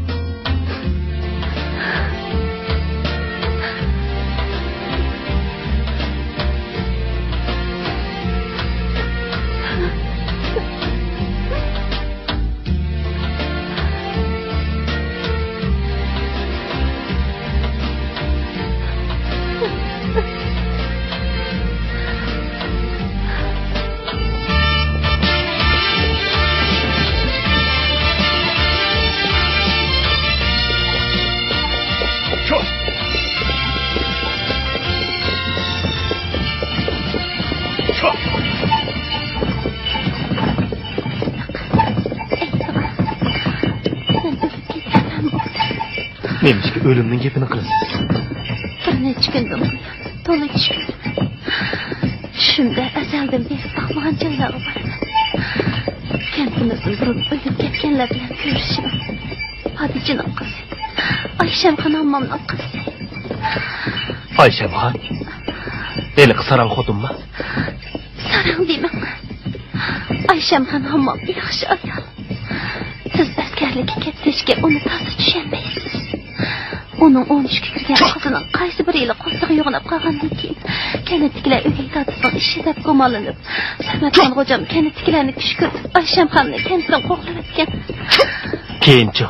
Neymişki ölümün gepini kız. Bir neçə gündür buyan, dolu düşkündüm. Düşümdə əzəldən beri baxmağın caylağı var. Kentimizin vurup ölüp ketkenler bilen görüşüm. Hadice'nin kızı. Ayşem Xan ammamın kızı. Ayşem Xan. Eli kısaran xodun mu? Sarang deyman. Ayşem Xan ammam yaxşı ayol. Siz askerlikka ketsizki onu tası düşenmeysiz. Onun 13 kirgen kızının qaysi bir yılı qo'stig'i yo'g'inib qolgandan keyin kanatdagilar o'gay dadasining ishi deb gumonlanib Samatxon xo'jam kanatdagilarni tush ko'rib Ayshamxonni kantidan qo'g'lab etgan. Keyinchi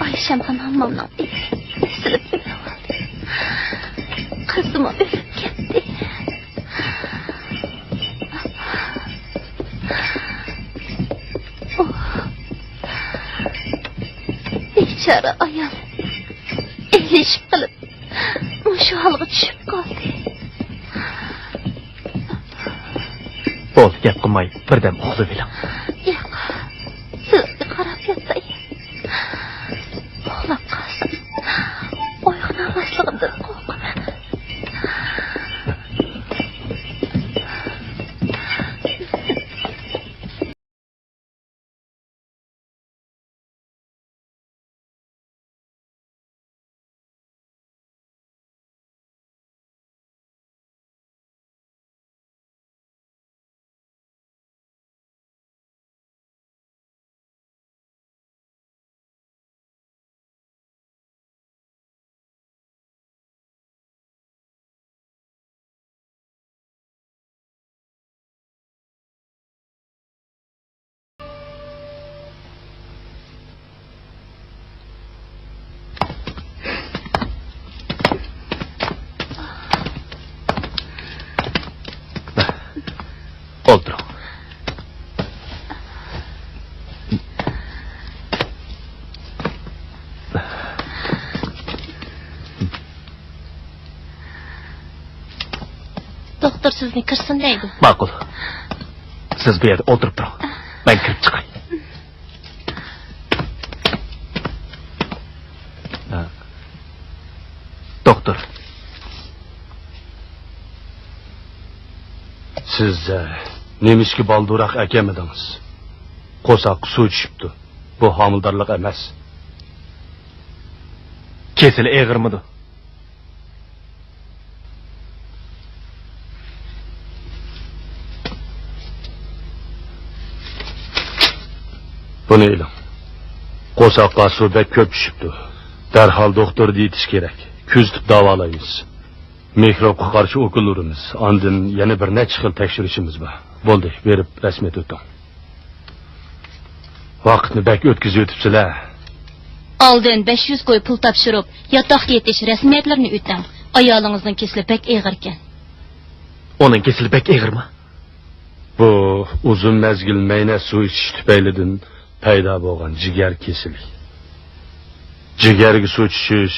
Ayshamxon hammomning esilib o'ldi. Qizim o'lib ketdi. Bechora ayol elishib qilib mushu holga tushib qoldi. Bo'ldi, gap qilmay birdam uxlab oling. Yo'q, sizga qarab yotay. Uxlab qolsam uyg'onmasligimdan qo'rqaman. O'ldiring. Doktor sizni kirsin deydi. Ma'qul. siz bu yerda o'tirib turing. Men kirib chiqay. Doktor. Siz nemishki balduroq akamidingiz. Qo'saq suv tushibdi. Bu homildorlik emas. Kesili eg'irmidi? Buni ilim. Qo'saqqa suv bek ko'p tushibdi. Darhol doktor deyitish kerak. Kuzatib davolaymiz. Mikrobga qarshi o'qilurimiz. Ondan yana bir necha xil tekshirishimiz bor. Bo'ldi, berib rasmiyat o'ting. Vaqtni bek o'tkazib o'tibsizlar. Oldin 500 qo'y pul topshirib, yotoqqa yetish rasmiyatlarini o'tang. Ayolingizning kesili bek eg'ir ekan. Uning kesili bek eg'irmi? Bu uzun mezgil mayna suv ichish tufaylidan paydo bo'lgan jigar kesili. Jigarga suv tushish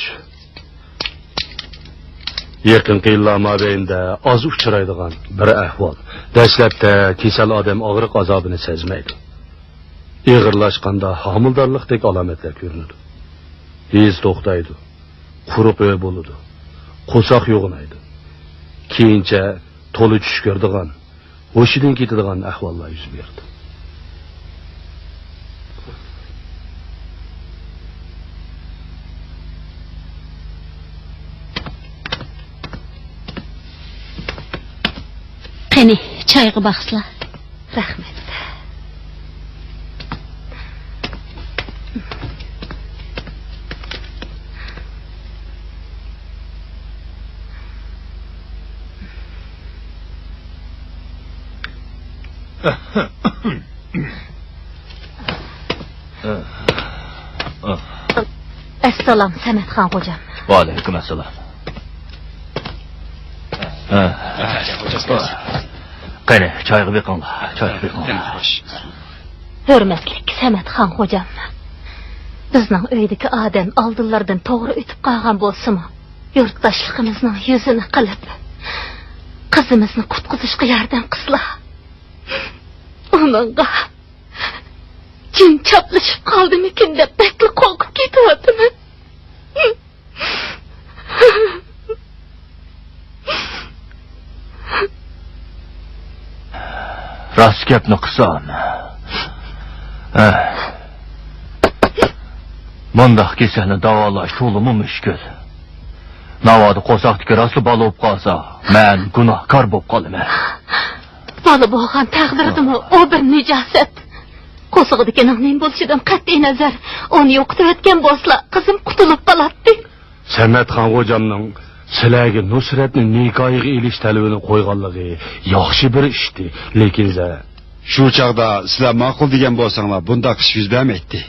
yaqinqi yillar mobaynida oz uchraydigan bir ahvol. Dastlabda kasal odam og'riq azobini sezmaydi. Ig'irlashganda homildorlikdek alomatlar ko'rinadi. Tez to'xtaydi. Quruq o'y bo'ladi. Qo'saq yo'g'inaydi. Keyincha to'li tush ko'rdigan, o'shidan ketadigan ahvollar yuz berdi. Qani, choyga baxsizlar. Rahmat. Assalom, Samatxon xo'jam. Va alaykum assalom. Qani, choyga beqinglar, choyga beqinglar. Hurmatli Samatxon xo'jam. Bizning uydagi odam oldinlardan to'g'ri o'tib qolgan bo'lsa-mu, yurtdoshligimizning yuzini qilib, qizimizni qutqizishga yordam qilsizlar. Onunla cin çaplışıp kaldığımken de bekle korkup gidiyordu. Rast gapni qilsan. Mundaq kasalni davolash to'limi mushkul. Navoda qo'saqdagi rasli bola bo'lib qolsa, men gunohkor bo'lib qolaman. Bola bo'lgan taqdirdimi o bir nijosat. Qo'saqdikining nim bo'lishidan qat'iy nazar, uni yo'qotib o'tgan bo'lsa, qizim qutulib qoladi. Samatxon xo'jamning sizlarga Nusratni nikohiga elish talabini qo'yganligi yaxshi bir ishdi, lekin shu chaqda sizlar ma'qul degan bo'lsanglar, bunda qish yuz bermaydi.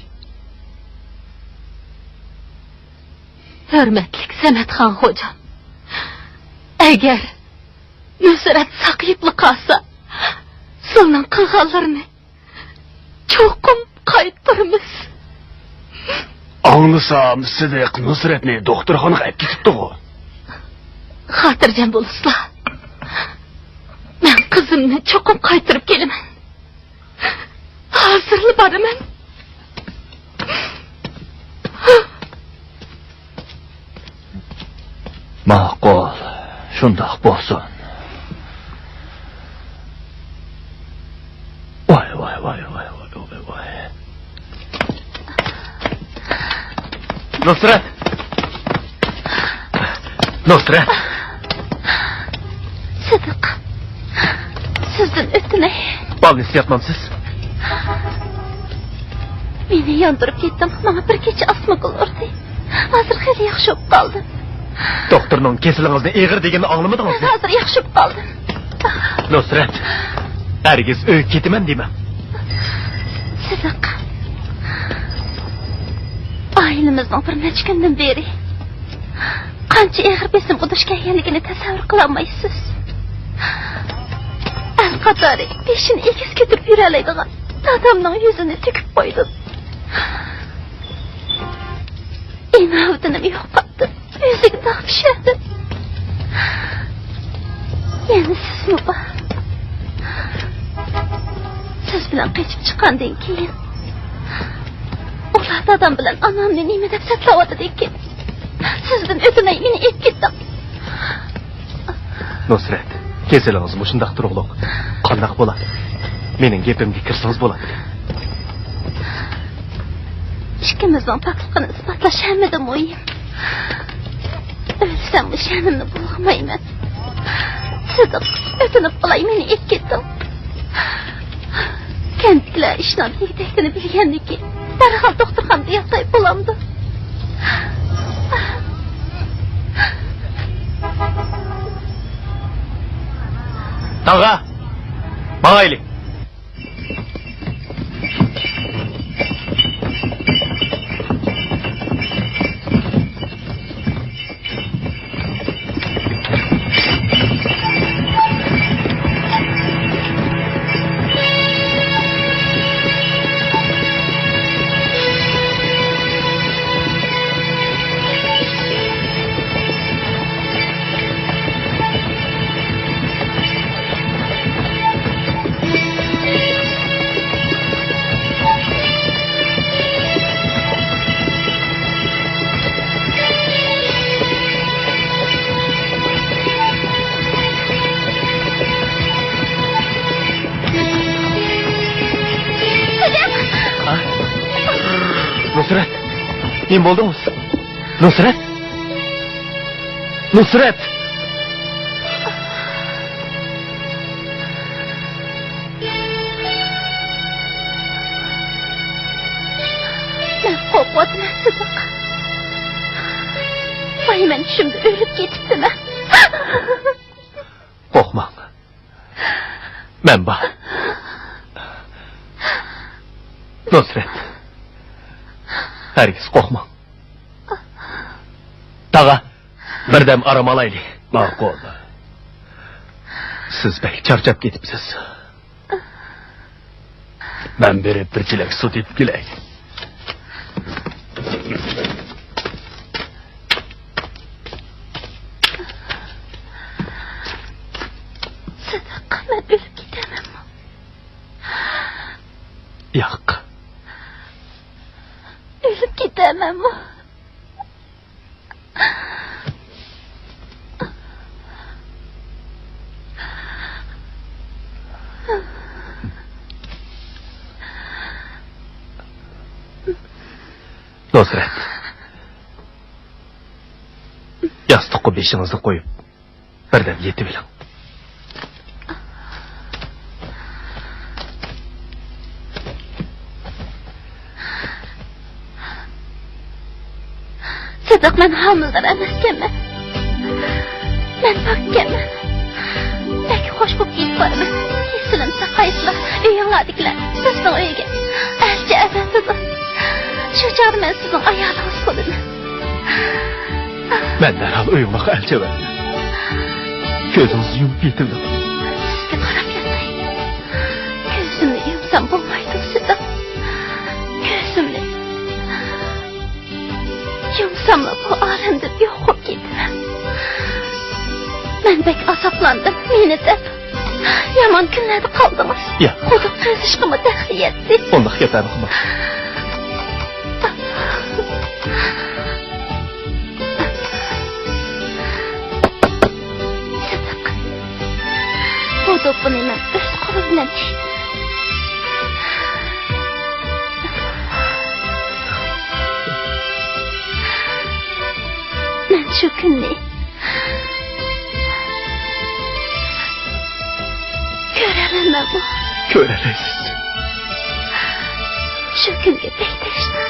Hurmatli Samatxon xo'jam. Agar Nusrat saqiyibli qolsa, sizning qilganlarini cho'qim qaytaramiz. Anlasam, Sidiq Nusratni doktorxonaga olib ketibdi-ku. Xotirjam bo'lasizlar. Men qizimni cho'qim qaytarib kelaman. Hozirli boraman. Ma'qul, shundoq bo'lsin. Voy. Nusrat. Sidiq. Sizdan o'tmay. Balni istayapmamsiz? Meni yondirib ketdim. Mana bir kecha asmaqul urdi. Hozir xeyli yaxshi bo'lib qoldim. Doktorning kesilingizni eg'ir deganini anglamadingizmi? Hozir yaxshi bo'lib qoldim. Nusrat. Hargiz uy ketaman deyman. Sidiq. Ailemizning bir necha kundan beri qancha eg'ir besim udashganligini tasavvur qila olmaysiz. Al-Qatori peshini egiz ko'tarib yura oladigan dadamning yuzini tikib qo'ydi. Inavdinim yo'qotdi. Yuziga dog' tushadi. Yana sizmi bor? bilan qechib chiqqandan keyin ular dadam bilan onamni nima deb satlayotdi ekan. Sizdan o'tinay meni ep ketdim. Nusrat, keselingiz mushundaq turug'liq. Qandaq bo'ladi? Mening gapimga kirsangiz bo'ladi. Ikkimizning pokligini isbotlash hammadan muhim. O'lsam sha'nimni bulg'amayman. Sidiq, o'tinib qolay meni ep ketdim. Kentliklar ishdan tegdekini bilgandan keyin darhol doktorxonada yotay bo'lamdi. Tag'a, ma'aylik. Nusrat, nima bo'ldingiz? Nusrat? Nusrat! Men qo'rqyapman, Sidiq. Voy, men tushimda o'lib ketibdiman. Qo'rqmang. Men bor. Nusrat. Herkes qo'rqmang. Tag'a, birdam aram olaylik. Ma'qul. Siz bek charchab ketibsiz. Men berib bir chelak sut etib kelay. Sidiq, men o'lib ketamanmi? Yo'q. O'lib ketamanmi? Nusrat. Yostiqqa beshingizni qo'yib, birdam yetib oling. Sidiq, men homildor emaskanman. Men pokkanman. Pek xush bo'lib ketib boraman. Esilimsa qayslar uyinglardikilar sizning uyga elchi avatidir. Shu chog'da men sizning ayolingiz bo'laman. Men darhol uyimga elchi avatdim. Ko'zingizni yumib yetib oling. Sizga qarab yotay. Ko'zimni yumsam bo'lmaydi, Sidiq. Ko'zimni yumsamla bu olamda yo'q bo'lib ketaman. Men bek azoblandim, meni deb. Yomon kunlarda qoldingiz. Ya. Quduq qazishqimga daxli etdi. Undaq gaplarni qilmang. Sidiq, bu do'ppini men o'z qo'lim bilan tishdim. Men shu kunni ko'ramanmi? Ko'rasiz. Shu kunga bektashdim.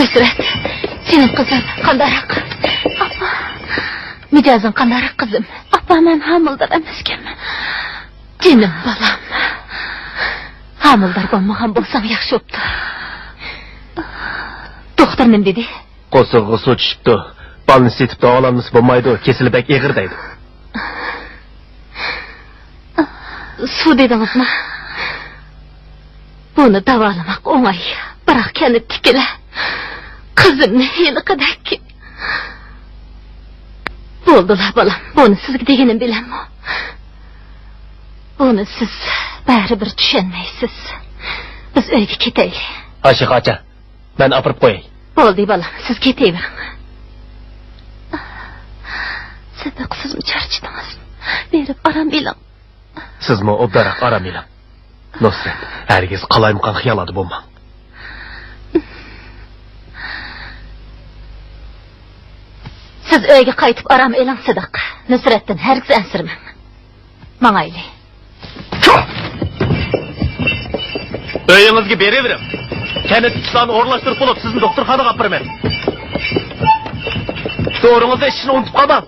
Nusret, senin kızın kandarak. Apa, mijazın kandarak kızım. Apa, ben hamildar emaskanman. Canım balam. Hamildar bo'lmagan bo'lsam yaxshi bo'pti. Doktor nima dedi? Qo'sig'i suv tushibdi. Balni setib davolanmasi bo'lmaydi, kesilib eg'ir deydi. Suv dedingizmi? Buni davolamak o'ng'ay. Biroq kendi tikila. Qizimni heliqadak. Bo'ldilar balam. Buni sizga deganim bilanmi? Buni siz baribir tushunmaysiz. Biz uyga ketaylik. Ashiqacha, men opirib qo'yay. Bo'ldi balam, siz ketavering. Sidiq, sizmi charchidingiz? Berib aram bilang. Sizmi obdaroq aram bilang. Nusret, hargiz qalaymaqan xiyolada bo'lmang. Siz uyga qaytib aram eling Sidiq. Nusratdan hargiz ansirmang. Mangayli. Uyingizga beravering. Kanat ishlarni o'rlashtirib bo'lib, sizni doktorxonaga olib beraman. To'g'ringizda ishni unutib qolmang.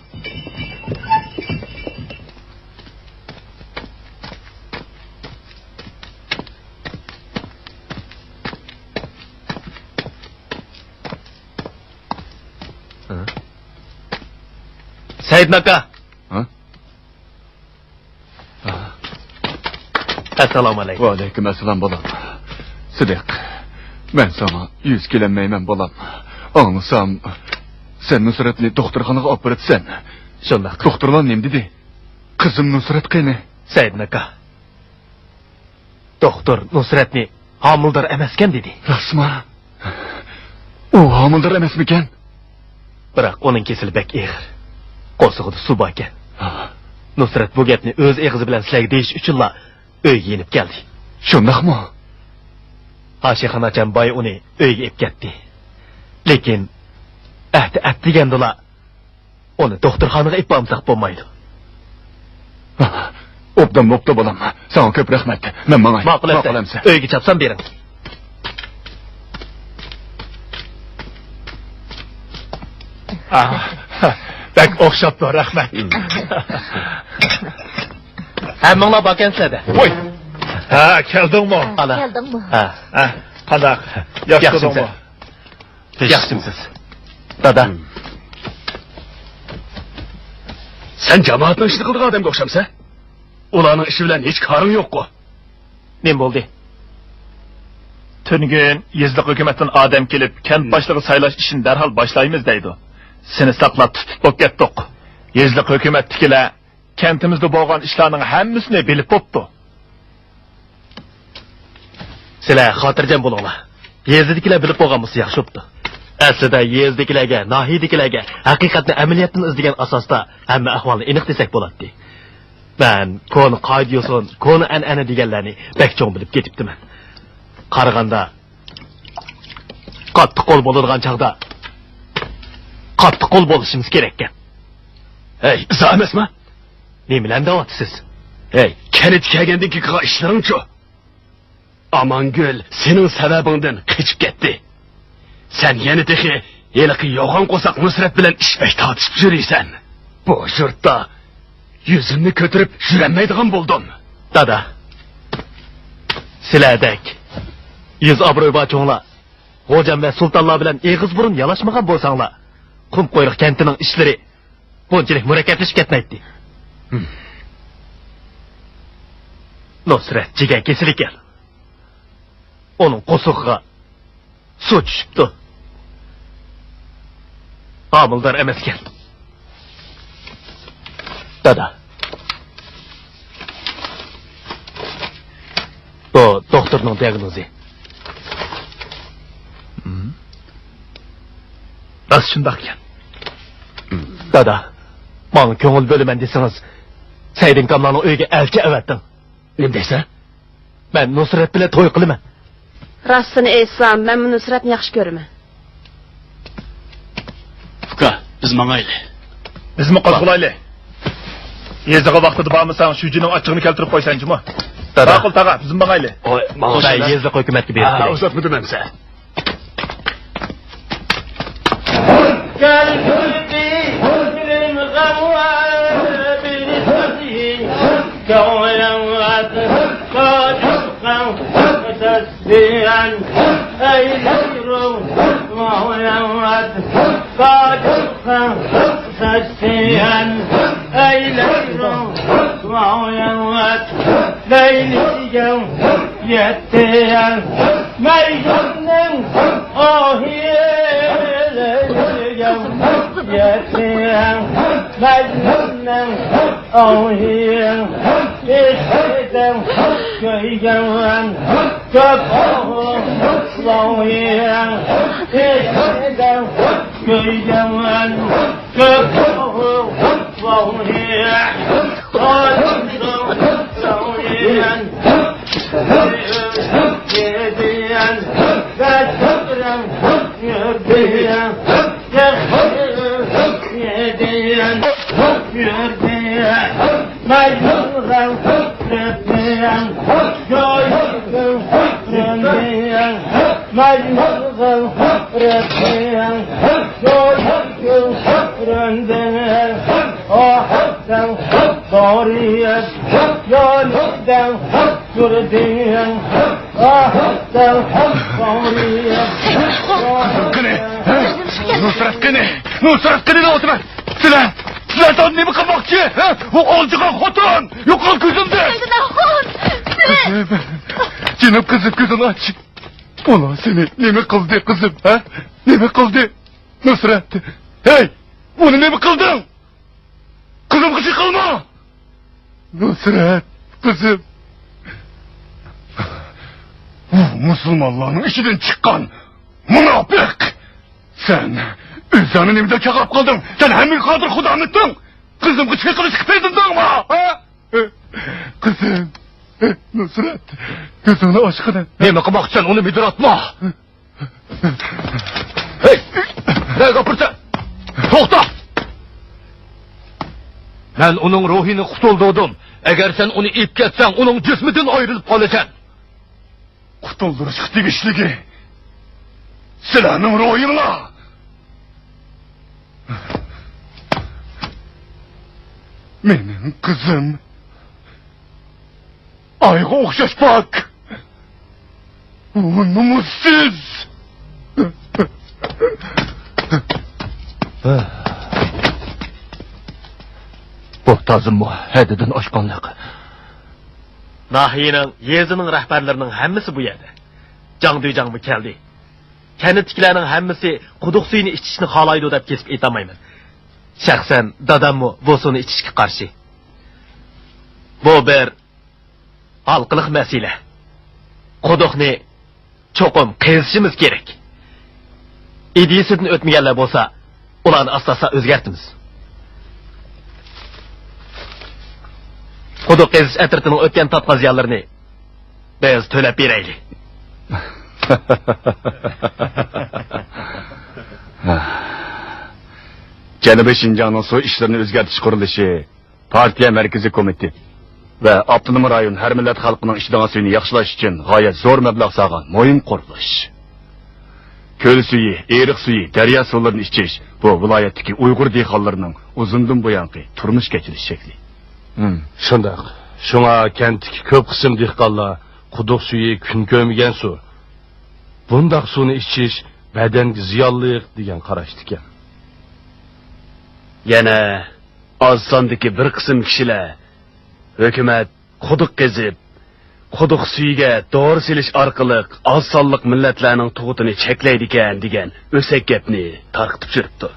Said aka. Assalomu alaykum. Va alaykum assalom bolam. Sidiq, men sana 100 kelinmayman bolam. Anlasam, sen Nusratni doktorxonaga olib borasan. Shundoq. Doktorlar nima dedi? Qizim Nusrat qani? Said aka. Doktor Nusratni homildor emaskan dedi. Rasma. U homildor emasmikan? Biroq uning kesilib eg'ir. Qo'sig'ida suv bor ekan. Nusrat bu gapni o'z eg'izi bilan sizlarga deyish uchunla uyga yenib keldi. Shundaqmi? Ashixonacham boy uni uyga olib ketdi. Lekin degandilar uni doktorxonaga olib bormasak bo'lmaydi. Obdan bolam. Sana ko'p rahmat. Men mangay. Ma'qulamsa. Uyga chapsam bering. Bak o'xshabdi, rahmat. Hammanglar borgansizlar. Voy. Ha, keldingmi? Keldingmi? Ha. Qanaq? Yaxshimisiz? Yaxshimisiz. Dada. Sen jamoatning ishini qildigan odamga o'xshamsa? Ularning ishi bilan hech koring yo'q-ku. Nima bo'ldi? Tungün yezliq hukumatdan odam kelib, kent boshlig'i saylash ishini darhol boshlaymiz deydi. Seni saqlab tutib bo'lib ketdik. Yezliq hukumatdagilar kentimizda bo'lgan ishlarning hammasini bilib bo'pti. Sizlar xotirjam bo'linglar. Yezdikilar bilib bo'lgan bo'lsa yaxshi bo'pti. Aslida yezdikilarga, nohiydikilarga haqiqatni amaliyotdan izlagan asosda hamma ahvolni aniq desak bo'ladi. Men koni qoidayo'sin, koni an'ana deganlarni bakcho'ng bilib ketibdiman. Qaraganda qattiq qo'l bo'ladigan chaqda qattiq qo'l bo'lishimiz kerak ekan. Hey, izo emasmi? Nima bilan deyapsiz? Hey, kanit kelgandan keyin ishlaring-chi. Amangul, sening sababingdan qochib ketdi. Sen yana texi yeliqi yo'g'on qo'saq Nusrat bilan ishbak tortishib yuraysan. Bu yurtda yuzimni ko'tarib yurolmaydigan bo'ldim. Dada. Sizlardek yuz obro'y cho'nglar, xo'jam va sultonlar bilan eg'iz burun yalashmagan bo'lsanglar, qum qo'yriq kentining ishlari bunchalik murakkablashib ketmaydi. Nusrat jigar kesil ekan. Onun qo'sig'iga suv tushibdi. Homildor emaskan. Dada. Bu doktorning diagnozi. Rost shundoq ekan. Dada, menga ko'ngil bo'laman desangiz, Saidin Kamlarning uyiga elchi avatdim. Nima deysan? Men Nusrat bilan to'y qilaman. Rostini aytsam, men Nusratni yaxshi ko'raman. Fuka, biz mangayli. Bizmi qo'zg'alayli. Yeziga vaqtida bormasang, shu jining ochig'ini keltirib qo'ysanchi-mi? Ma'qul tag'a, biz mangayli. Oy, mangay yezli hukumatga berib. Uzatmadim hamsa. Canım kızım gözünü aç. Ulan seni ne kıldı kızım ha? Ne kıldı? Nusret. Hey! Bunu ne kıldın? Kızım kızı kılma! Nusret kızım. Müslümanların içinden çıkan münafık. Sen özanın evde çakap kaldın. Sen hemen kadir kudanıttın. Kızım kızı kılıç kıpırdın da mı? Ha? Kızım. Nusret, gözünü aşkına. Ne kılmakçan onu müdür atma. Hey! Ne kapırsa? Toxta! Ben onun ruhini kutuldurdum. Eğer sen onu ip ketsen, onun cisminden ayrılıp kalacaksın. Kutulduruşuk degişligi. Silahının ruhuyla. Benim kızım. Ayğa okşaş bak. Namussuz. Bu tazım mı? Hedidin aşkanlık. Nahiyenin, yezinin rəhbərlərinin hemmisi bu yerde. Can duycan mı keldi? Kenetkilerinin hemmisi kuduk suyunu içişini halaydı dep kesip etamayman. Şahsen dadam mı bu suyunu içişki karşı. Bu bir halkılık mesele. Kudukni çokum kezişimiz gerek. İdiyisinden ötmeyenler bolsa, ulanı aslasa özgertimiz. Kuduk keziş etirtinin ötken tatma ziyanlarını biz tölep bereyli. Janubiy Şinjan'ın su işlerini özgertiş kuruluşu, partiya merkezi komiti ve Abdunum rayon her millet halkının iştahı suyunu yaxşılaş için gayet zor meblağ sağan moyun kuruluş. Köl suyu, erik suyu, derya sularını içiş bu vilayetteki Uygur dehqonlarining uzundan buyanqı turmuş geçiriş şekli. Şundaq. Şuna kentdeki köp qism dehqonlar quduq suyu kun ko'migan su. Bundaq suvni ichish badanga ziyonliq degan qarashdi ekan. Yana az sondagi bir qism kishilar hukumat quduq qazib, quduq suyiga dori silish orqali oz sonliq millatlarning tug'utini cheklaydi ekan degan o'sak gapni tarqitib yuribdi.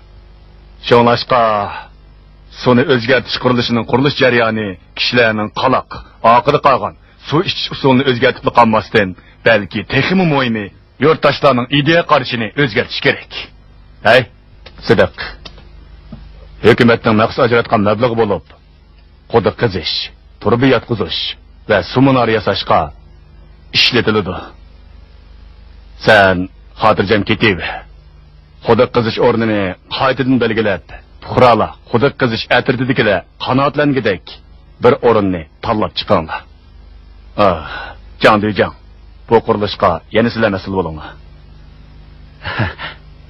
Şoňlaşqa suni o'zgartish qurilishining qurilish jarayoni kishilarning qaloq, oqida qolgan su ichish usulini o'zgartib qolmasdan, balki texmi muhimi yurtdoshlarning ideya qarashini o'zgartish kerak. Hay, Sidiq. Hukumatning maxsus ajratgan mablag'i bo'lib, quduq qazish, turbi yotqizish va sumunar yasashga ishlatiladi. Sen xotirjam ketib, quduq qazish o'rnini qaytadan belgilab, fuqarolar quduq qazish atritidagilar qanoatlangidek bir o'rinni tanlab chiqinglar. Jon Duyjon, bu qurilishga yana sizlar mas'ul bo'linglar.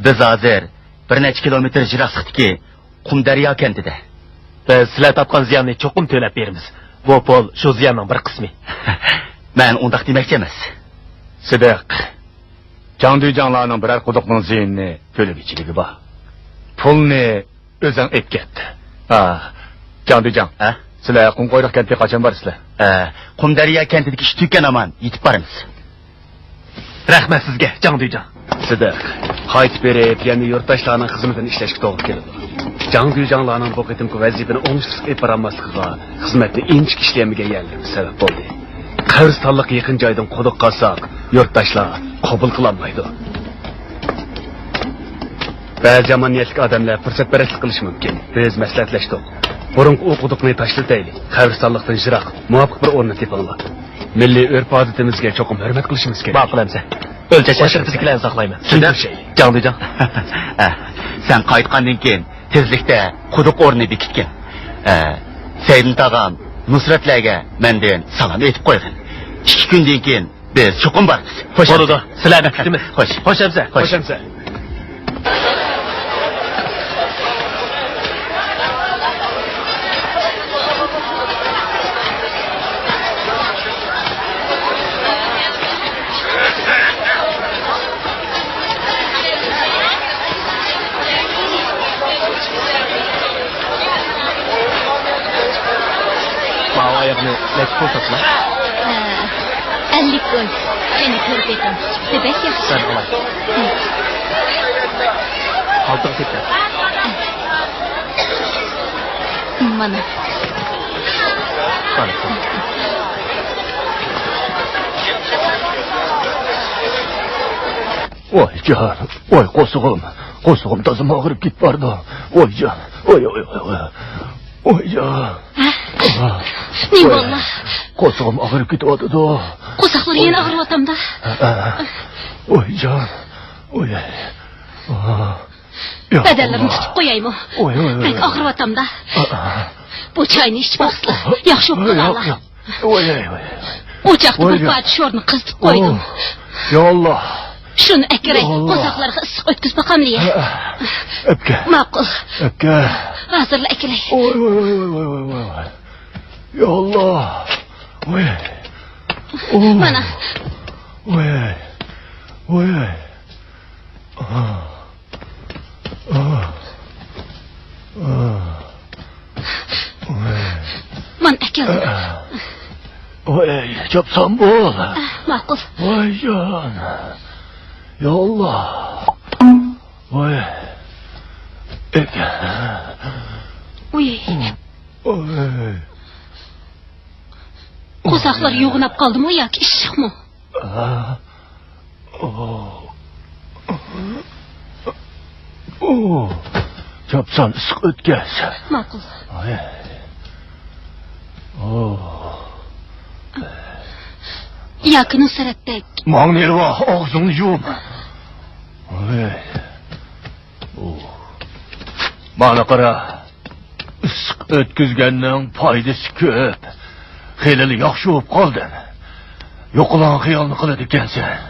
Biz hozir bir necha kilometr jiroqlikdagi Qumdaryo kentida. Biz sizlar topgan ziyonni cho'qim to'lab beramiz. Bu pul shu ziyonning bir qismi. Men undaq demoqchi emas. Sidiq. Jangduyjanlarning biror quduqning ziyinni to'lab ichiligi bor. Pulni o'zing ep ketdi. Jangduyjan. Sizlar Qumqo'yroq kentiga qachon borsizlar? Qumdaryo kentidagi ish tugagan amon yetib boramiz. Rahmat sizga, Jangduyjan. Sidiq, qaytib berib, yana yurtdoshlarning xizmatini ishlashga to'g'ri keladi. Jangduyjanlarning bu qitimki vazifani o'ngishsiz ep bormasligiga xizmatni inchik ishlamagan yerlar sabab bo'ldi. Qabristonlik yaqin joydan quduq qazsak, yurtdoshlar qabul qilolmaydi. Ba'zi amoniyatli odamlar fursatparastlik qilishi mumkin. Biz maslahatlashdik. Burun o quduqni tashlataylik. Qabristonlikdan jiroq, muvofiq bir o'rni tepinglar. Milliy urf-odatimizga cho'qim hurmat qilishimiz kerak. Baqilamiz. O'lchash tartibini saqlayman. Shunda Jangduyjan. Sen qaytgandan keyin tezlikda quduq o'rni bekitgan. Saydin tog'am Nusratlarga mendan salom aytib qo'ygan. 2 kundan keyin biz cho'qim boramiz. Xo'sh bo'ldi. Sizlarni kutamiz. Xo'shamsa. Ayakni necha pul sotlar? 50 pul. Seni ko'rib edim. Sebek yaxshi. Sen olay. Qaltiq ketdi. Mana. Voy jon, voy qo'sug'im tozim og'rib ketib bordi. Voy jon, voy. Voy jon. Ne bo'ldi? Qo'sug'im og'rib ketyapti-da. Qo'saqlar yana og'riyotamda. Voy jon. Voy. Badallarimni tutib qo'yaymi? Pek og'riyotamda. Bu choyni ichib boqsizlar. Yaxshi bo'ladi. Voy. O'choqda bir parcha sho'rni qizitib qo'ydim. Ya Allah. Shuni akiray, qo'saqlarga issiq o'tkazib boqamli. Öpke. Ma'qul. Öpke. Hozirla akiray. Voy. Ya Allah. Voy. Mana. Voy. Man akam. Voy, chopsam bo'l. Ma'qul. Voy jon. Ya Allah. Voy. Uy. Qo'saqlar yo'g'inab qoldimi yoki ishiqmi? Chopsan issiq o'tkaz. Ma'qul. Yoki Nusratdek. Mangnerva, og'zingni yum. Mana qara. Issiq o'tkazganning foydasi ko'p. Xeyli yaxshi bo'lib qoldin. Yo'qolgan xiyolni qiladi ekansan.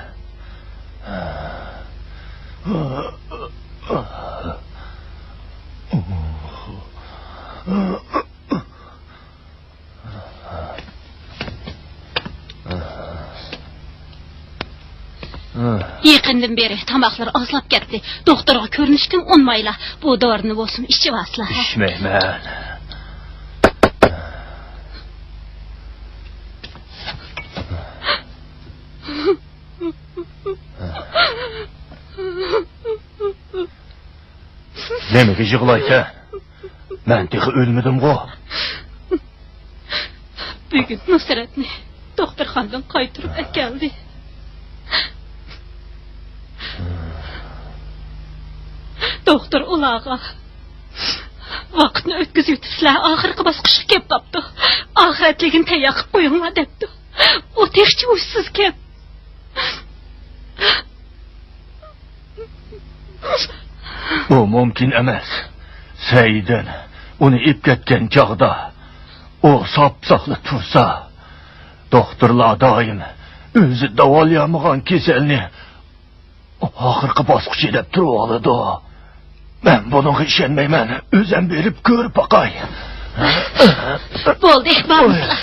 Yaqindan beri tomoqlar ozlab ketdi. Doktorga ko'rinishdim unmayla. Bu dorini bo'lsin ichib asla. İçmeymen. Demek yığılaysa, ben tıkı ölmedim o. Bugün Nusratni doktorxonadan qaytirib keldi. Doktor ularga vaqtni o'tkazib sizlar oxirgi bosqichga kelib qopdi. Oxiratligini tayyor qilib qo'yinglar debdi. U texchi usiz kelib. Bu mümkün emas. Saidin uni ip ketgan chog'da u sop-saqli tursa, doktorlar doim o'zi davolamagan kasalni oxirgi bosqichga turib oladi. Ben bununla işenmeymen. Özem verip görüp bakay. Bo'ldi, bormisizlar.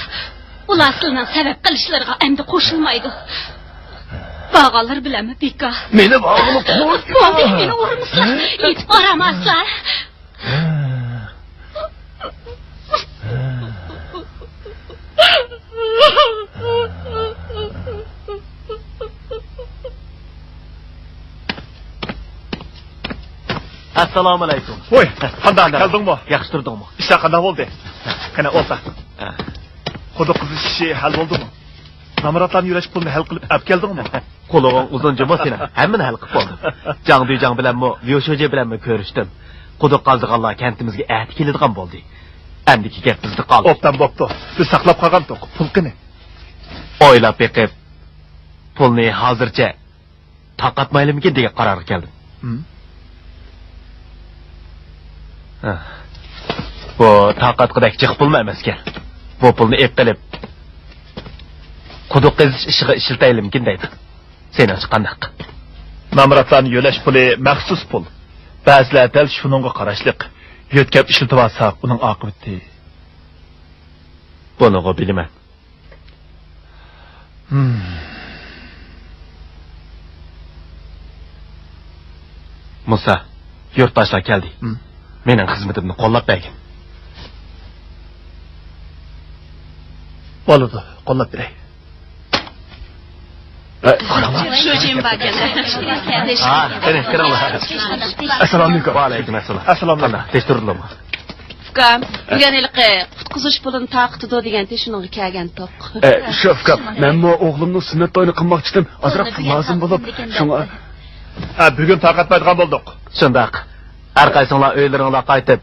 Ular sizning sabab qilishlariga endi qo'shilmaydi. Bağalır biləmi beka? Meni bağlı qoy. Bo'ldi, meni urmisizlar. Yetib boramazlar. Assalomu alaykum. Voy, qanday keldingmi? Yaxshi turdingmi? İşte qanday bo'ldi? Qana o'ta. Quduq qizish ishi hal bo'ldimi? Namaratlarni yurash pulni hal qilib olib keldingmi? Qo'lig'ing uzunjimi seni? Hammani hal qilib bo'ldim. Jangduyjang bilanmi, Vyoshuje bilanmi ko'rishdim. Quduq qazig'anlar kantimizga ahd keladigan bo'ldi. Endiki gap bizda qoldi. Obdan bo'pti. Biz saqlab qolgandik. Pul qani? O'ylab beqib pulni hozircha taqatmaylimki degan qarorga keldim. Bu taqatqidak jiq pulmi emaskan. Bu pulni ep qilib quduq qazish ishiga ishlataylimkin deydi. Seni qandaq? Namaratlarni yo'lash puli maxsus pul. Ba'zilar dal shuningga qarashliq. Yo'tkab ishlatib olsak, uning oqibati. Buni bilaman. Musa, yurtdoshlar keldi. Mening xizmatimni qo'llab bergin. Bo'ladi, qo'llab beray. Çocuğum bakana. Assalomu alaykum. Va alaykum assalom. Assalomu alaykum. Teşturulama. Fukam, yönelqi qutqizish pulini taqitidi degan teshuningga kelgan toq. Shu Fukam, men bu o'g'limning sunnat to'yini qilmoqchi edim. Ozroq pul lozim bo'lib, shunga Bugun taqatmaydigan bo'ldik. Shundaq. Har qaysinglar uylaringizga qaytib,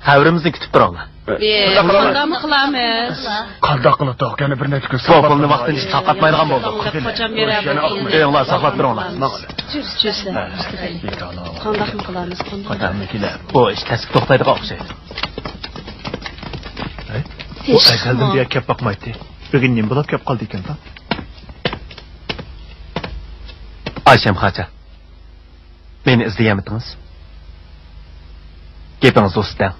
xabarimizni kutib turinglar. Qanday qilamiz? qandoq qilib to'g'ani bir necha kun Bu pulni vaqtincha taqatmaydigan bo'ldik. Qo'cham beradi. Uyinglar saqlab turinglar. Qanday qilamiz? Qadamnikilar. Bu ish tasib to'xtaydigan o'xshaydi. Bu aytaldim diye kep bakmaydı. Bugün nim bulab kep qoldi ekan-da. Ayşem Xaça. Meni izlayamadingiz? Gapingiz do'stdan.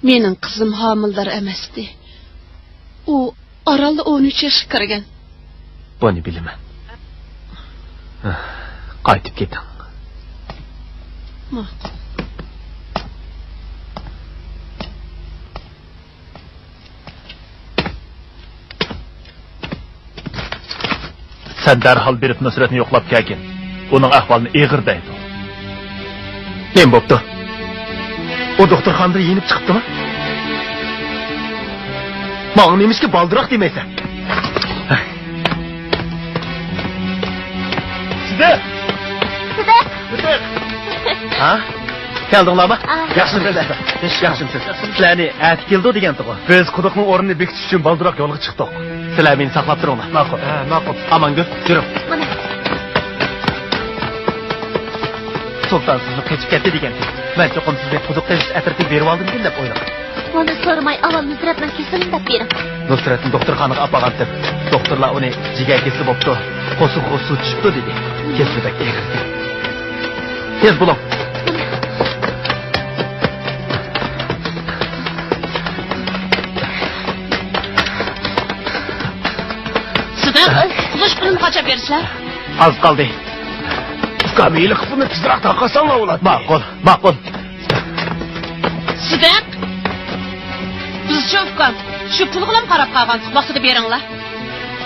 Mening qizim homildor emasdi. U oralda 13 yoshga kirgan. Buni bilaman. Qaytib keting. Sen derhal berip Nusret'ni yo'qlab kelgin. Uning ahvolini ig'ir deydi. Men bo'pti. O doktorxonada yenib chiqibdimi? Ma'lum emishki baldiroq demaysan. Sizda? Ha? Keldinglarmi? Yaxshimisiz? Yaxshimisiz. Sizlarni ati keldi degan to'g'ri. biz quduqning o'rnini bekitish uchun baldiroq yo'lga chiqdik. Sizlar meni saqlab turinglar. Ma'qul. Ma'qul. Amangur, yuring. Sultan sizni qochib ketdi degan. Men cho'qim sizga quduq qazish atirtib berib oldim deb o'yladim. Buni so'ramay avval Nusratdan kesilib berib. Nusratni doktorxonaga olib borgan deb. Doktorlar uni jigar kesib bo'pti. Qo'suq tushibdi dedi. Kesilibak egirdi. Tez bo'ling. Quduq pulini qachon bersizlar? Az qoldi. Kamili qilib tezroq taqasanlar bo'ladi. Ma'qul. Sidak. Biz cho'fkan. Shu pul bilan qarab qolgansiz, vaqtida beringlar.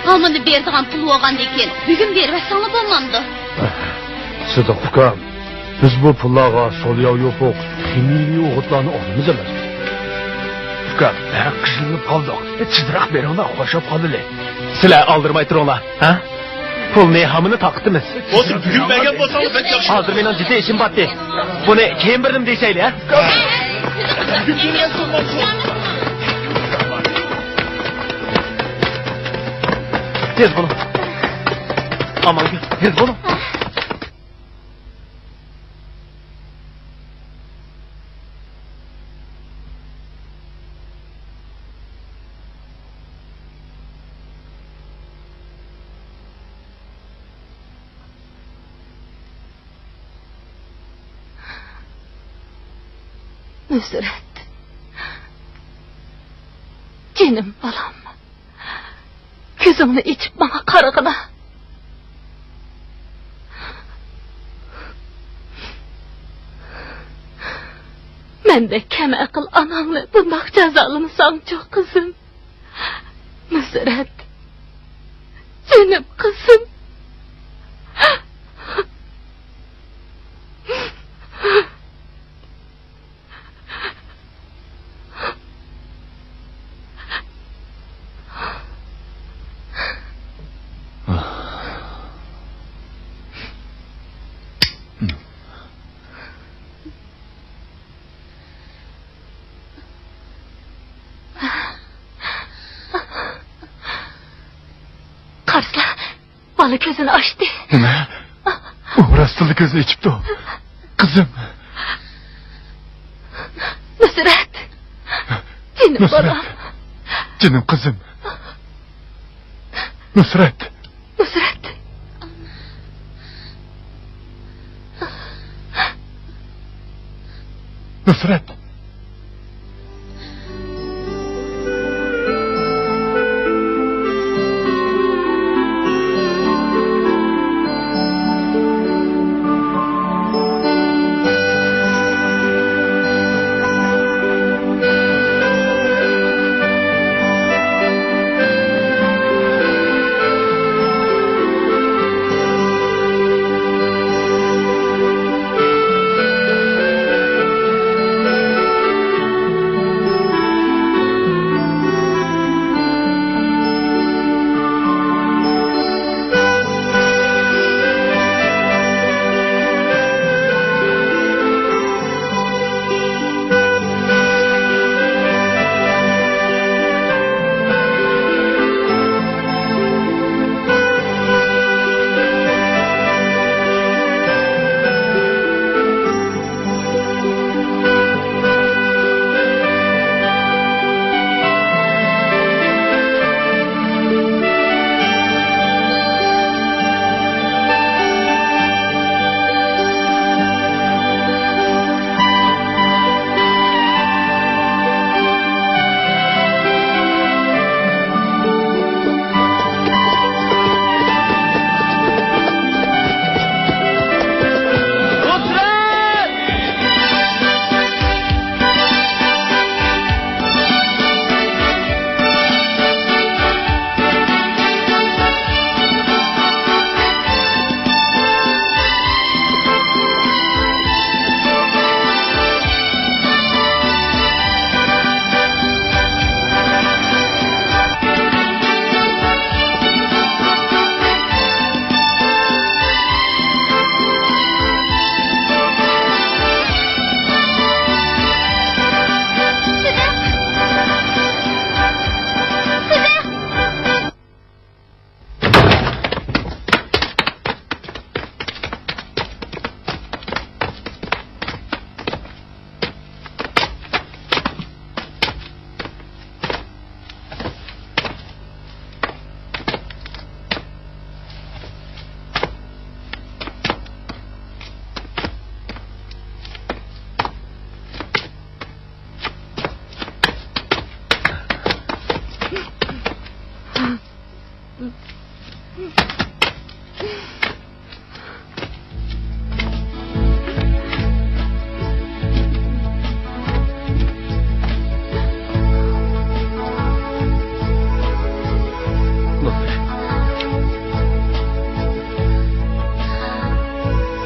Homini berdigan pul bo'lganda ekan. Bugun bermasanglar bo'lmamdi. Sidiq Fukam, biz bu pullarga so'lyav yo'q, kimiyli o'g'itlarni olamiz emas. Fukam, qishilib qoldik. Tezroq beringlar, xo'shab qoldilar. Sizlar oldirmay turinglar, ha? Pulni hamini taqitimiz. Bo'lsa bugun bergan bo'lsangiz ben yaxshi. Hozir mening jiddiy ishim bor. Buni keyin birdim deyshayli, ha? Tez bo'ling. Amangur, tez bo'ling. Nusret. Canım balam. Gözümü içip bana karıgına. Men de kem akıl ananla bundak cezalımsan çok kızım. Nusret. Canım kızım. Karsla, balı gözünü açtı. Ne? Uğraştılı gözü içipti o. Kızım. Nusret. Canım balam. Canım kızım. Nusret. Nusret. Nusret.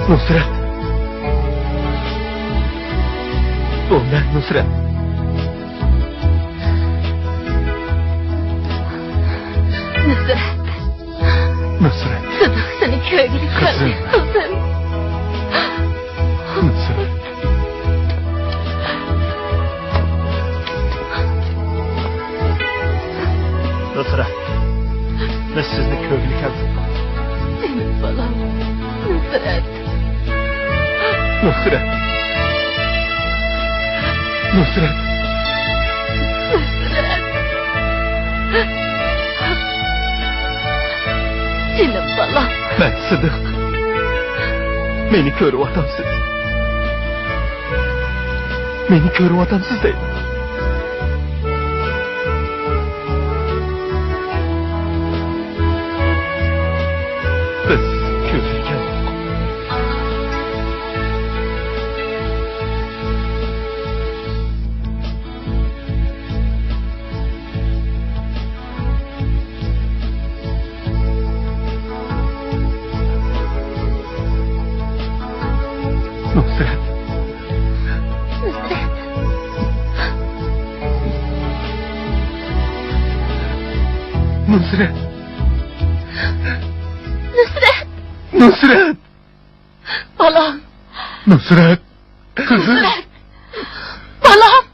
Nusret. O ben Nusret. Nusret. Nusret. Sıdık seni köylü Kızım. Kızım. Nusret. Nusret. Biz sizni köylü kaldık. Benim balam. Nusret. Nusret. Nusret. Nusret. Canım balam. Ben Sıdık. Beni körüp atamsız. Meni ko'ryapsiz deydi. Biz ko'rgan Nusret. Nusret. Nusret. Nusret. Balam. Nusret. Kızım. Nusret. Balam.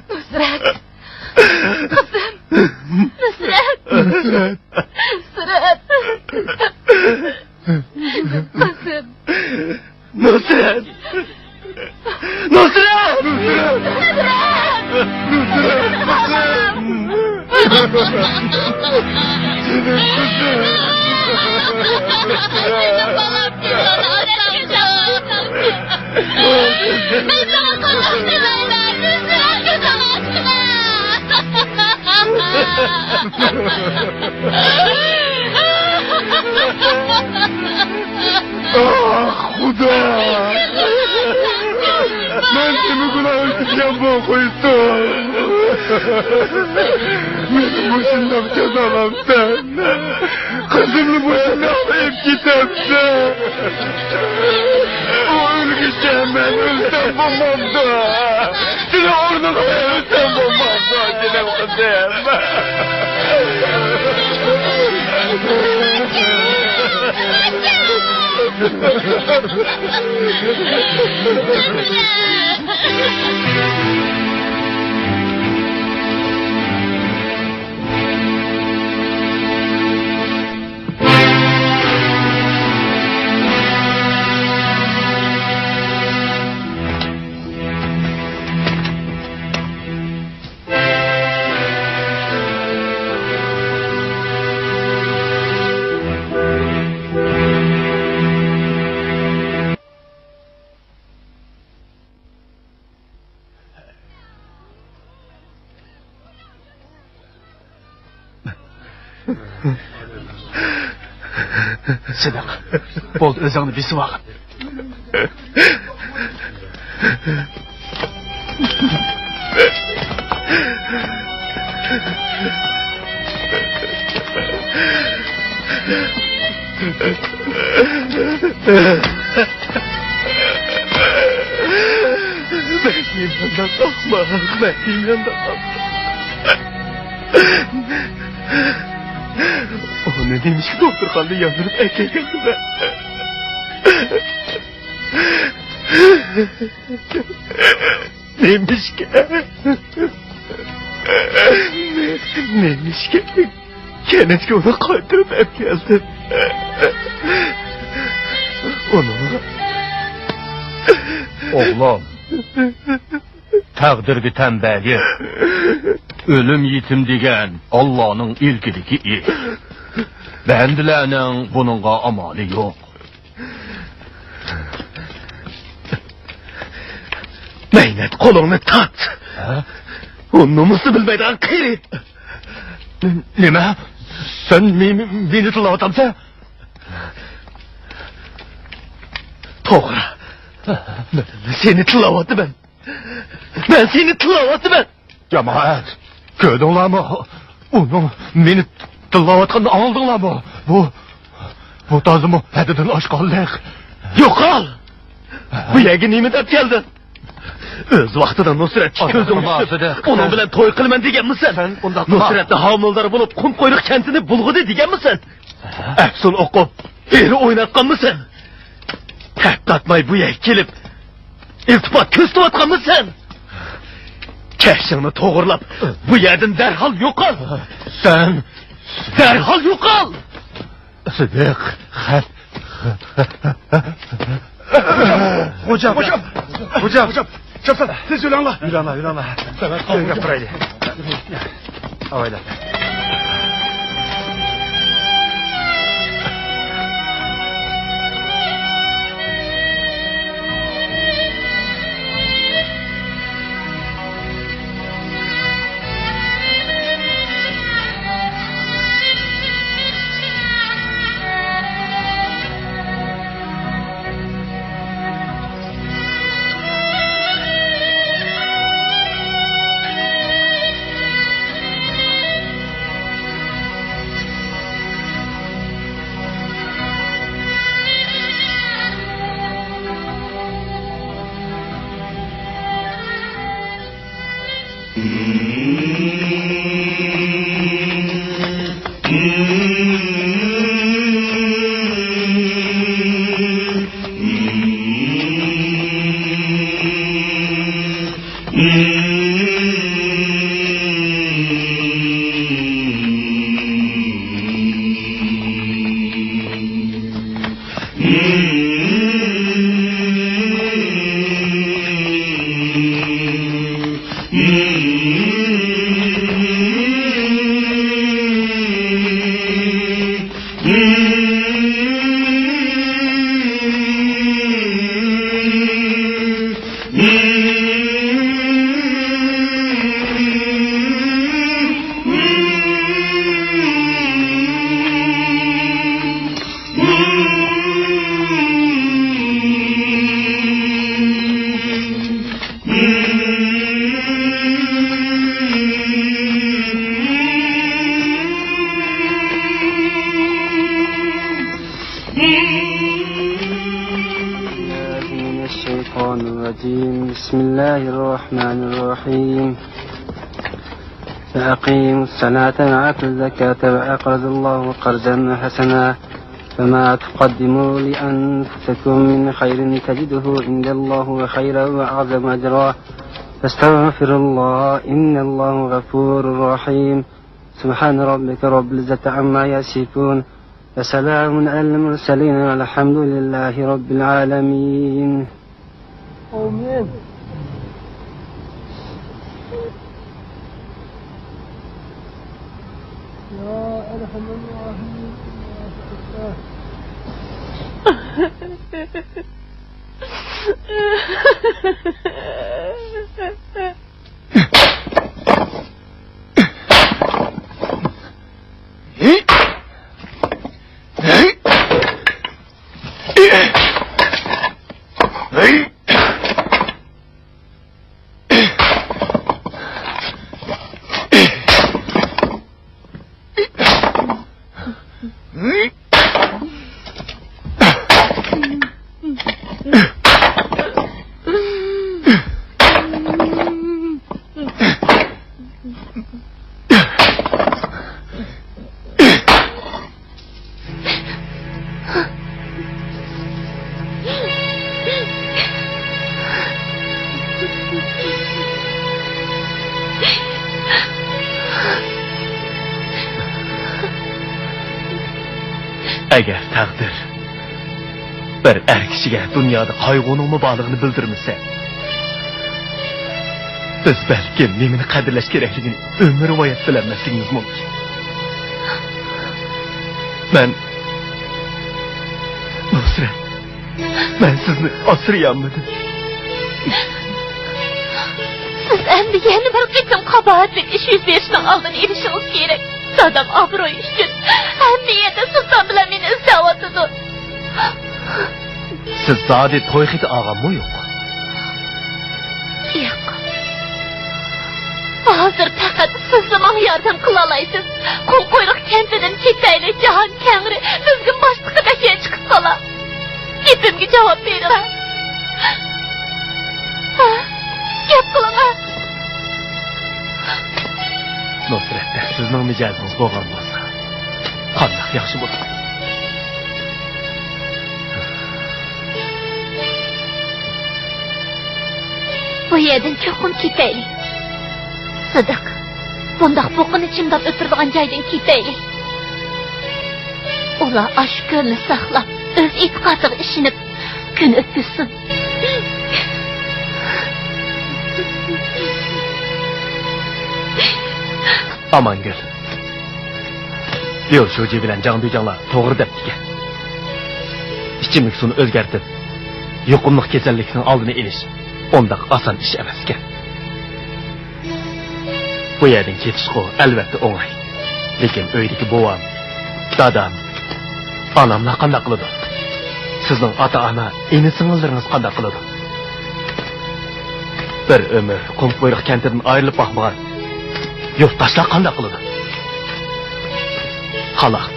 Nusret. Kızım. Nusret. Nusret. Nusret. Kızım. Nusret. Nusret. Ah Xudo! Men seni gunoh etgan bo'lib qo'ydim. Meni mushundoq jazolamsan. Qizimni mushundoq qo'yib ketabsan. O'lguncha men o'lsam bo'lmabdi. Seni o'rniga o'lsam bo'lmabdi, dedim qizim. Sidiq, bo'ldi, o'zingni besib olgin. Benim yandan bakma, benim yandan bakma. O ne demiş ki doktorxonada yandırıp ekleyendiler. Neymiş ki? Neymiş ki? Kendisi onu kaydırıp hep geldi. Onu... Oğlum, takdir biten belli. Ölüm yetim degen Allah'ın ilgiliki iş. Bendilerinin bununla amali yok. Meynet kolunu tat. Onu musu bilmeyden kıyrit. Nime? Sen beni tulavatımsa? Doğru. Seni tulavatı ben. Ben seni tulavatı ben. Cemaat, gördünler mi? Onu beni tulavatını aldınlar mı? Bu tazımı hededin aşkallık. Yok al. Bu yegi nimet hep geldin. Öz vaxtida Nusret ko'zim tushib, onun bilan to'y qilman deganmisan? Nusretni homildor bo'lib, qum qo'yriq kentini bulg'udi deganmisan? Afsun o'qib, eri o'ynatganmisan? Tatlatmay bu yer kelib, iltifot ko'rsatayotganmisan? Kashingni to'g'irlab, bu yerdan darhol yo'qol. Sen darhol yo'qol. Sidiq, xat. Hocam. Çapsana, siz yürü anla. Yürü anla. Sen yap burayı. Öyle. الشيطان الرجيم بسم الله الرحمن الرحيم فأقيموا الصلاة وآتوا الزكاة وأقرضوا الله قرضا حسنا فما تقدموا لأنفسكم من خير تجده عند الله خيرا وأعظم أجرا فاستغفر الله إن الله غفور رحيم سبحان ربك رب العزة عما يصفون وسلام على المرسلين والحمد لله رب العالمين آمين يا أرحم الراحمين Agar taqdir bir er kishiga dunyoda qayg'uning borlig'ini bildirmasa, biz balkim nimani qadrlash kerakligini umrvoyat bilmasligimiz mumkin. Nusrat, men sizni osrayammadim. Siz endi yana bir qitim qabahatli ish yuz berishning oldini olishingiz kerak. Dadam obro'y uchun hamma yerda sulton bilan meni izlayotdi. Siz zodi to'yxit og'ammi yo'q? Yo'q. Hozir faqat siz menga yordam qila olasiz. Qo'l qo'yroq kentidan ketaylik, jahon kengri bizga boshqa dashya chiqib qola. Gapimga javob bering. Gap qilaman. Nusratda sizning mijozingiz bo'lgan bo'lsa, qanday yaxshi bo'ladi. Bu yerdan cho'qim ketaylik. Sidiq, bundaq bo'qini chimdab o'tirgan joydan ketaylik. Ular ashkonni saqlab, o'z e'tiqodiga ishinib, kun o'tkazsin. Amangul. Yo'l sho'ji bilan Jangdujanlar to'g'ri debdiga. Ichimlik suvni o'zgartib, yuqumli kasallikning oldini olish undaq oson ish emas ekan. Bu yerdan ketish-ku albatta o'ng'ay. Lekin uydagi bovam, dadam, onamlar qanday qiladi? Sizning ota-ona, ini-sing'illaringiz qanday qiladi? Bir umr Qumqo'yroq kentidan ayrilib boqmagan yurtdoshlar qanday qiladi? Xalq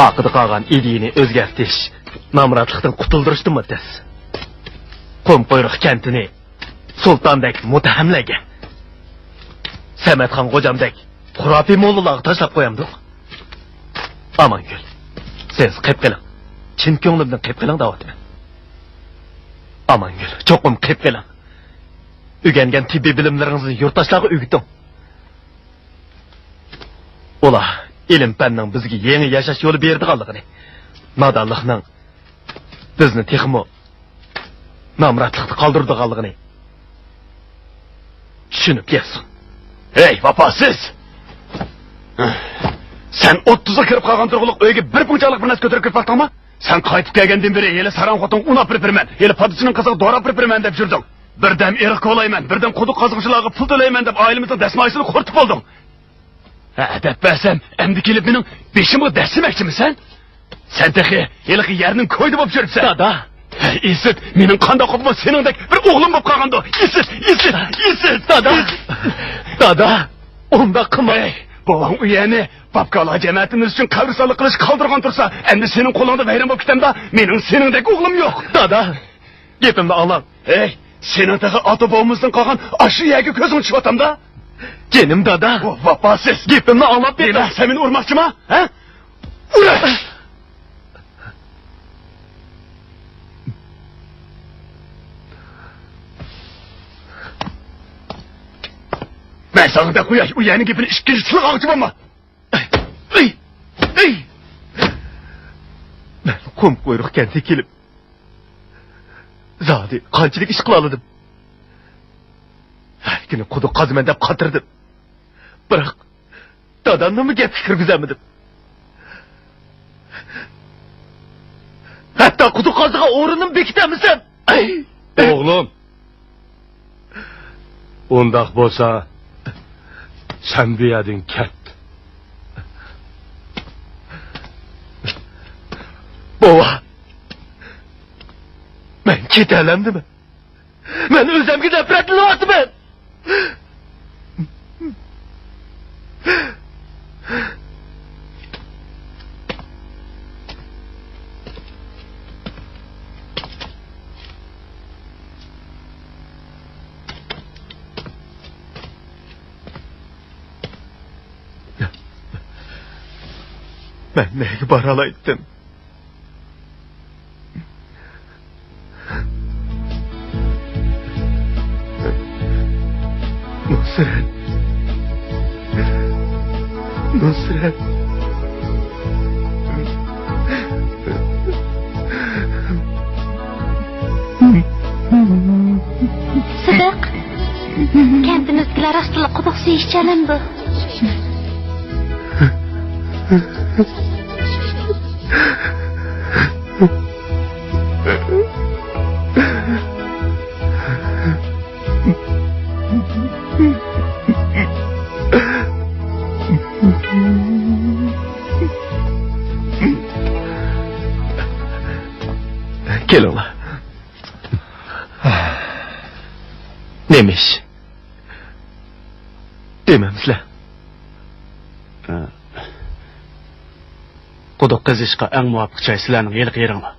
aqida qolgan ideyani o'zgartirish, nomrodlikdan qutuldirishdan mutas. Qumqo'yroq kentini sultondek mutahamlagan Samatxon Xo'jamdek xurafiy mollalarga tashlab qo'yamdiq. Amangul, siz qilib qiling. Chin ko'nglimdan qilib qiling da'vatni. Amangul, cho'qim qilib qiling. O'rgangan tibbiy bilimlaringizni yurtdoshlarga o'rgating. Ular ilm fanning bizga yangi yashash yo'li berdiganligini, nodonlikning bizni texmo nomrodlikda qoldirdiganligini tushunib yetsin. Hey, vafosiz! Sen 30'a kirib qolgan turg'uliq uyga bir bunchalik bir narsa ko'tarib ketmoqdingmi? Sen qaytib kelgandan beri yeli saran xotin un olib berman, yeli padishining qiziga dori olib berman deb yurding. Birdan eriq qo'layman, birdan quduq qazg'uvchilarga pul to'layman deb oilamizning dasmoyisini qo'rtib olding. Deb bersam, endi kelib mening beshimga dasmamoqchimisan? Sen texi yeliqi yerning ko'ydi bo'lib yuribsan. Dada, Isit, mening qanday qo'pma seningdek bir o'g'lim bo'lib qolgandi. Isit, dada, unda qilmay. Bolang uyani babkalar jamoatimiz uchun qabristonlik qilish qoldirgan tursa, endi sening qo'lingda vayron bo'lib ketamda, mening seningdek o'g'lim yo'q. Dada, Gepimni anglang. Ey, senin dağı ata babamızdan kalkan aşı yegi gözün çıvatam da. Jenim dada. Vapasız. Gepimni anglap ber. Demek sen beni urmakçı mı? He? Ura! Ben sana da koyay, uyanın gibi işkili çılık ağacım ama. Ey! Ey! Ben kum kuyruk kenti kelip. Zadi qanchalik ish qilaladim. Har kuni quduq qaziman deb qatirdim. Biroq dadamni gap kirgizamadim. Hatto quduq qaziga o'rnimni bekitamisam. Oğlum. Undaq bo'lsa, sen bu yerden ket. Bova. Ben ketalamdimi? Men o'zimga nafratlanayapman. Ben nega baralaytdim? Nusret. Nusret. Sıdık. Kentimizgiler aslında quduq suyishchalim bu. Kelinglar. Nemish? Demamizlar. Quduq qazishqa eng muvofiq joy sizlarning yiliq yeringlar.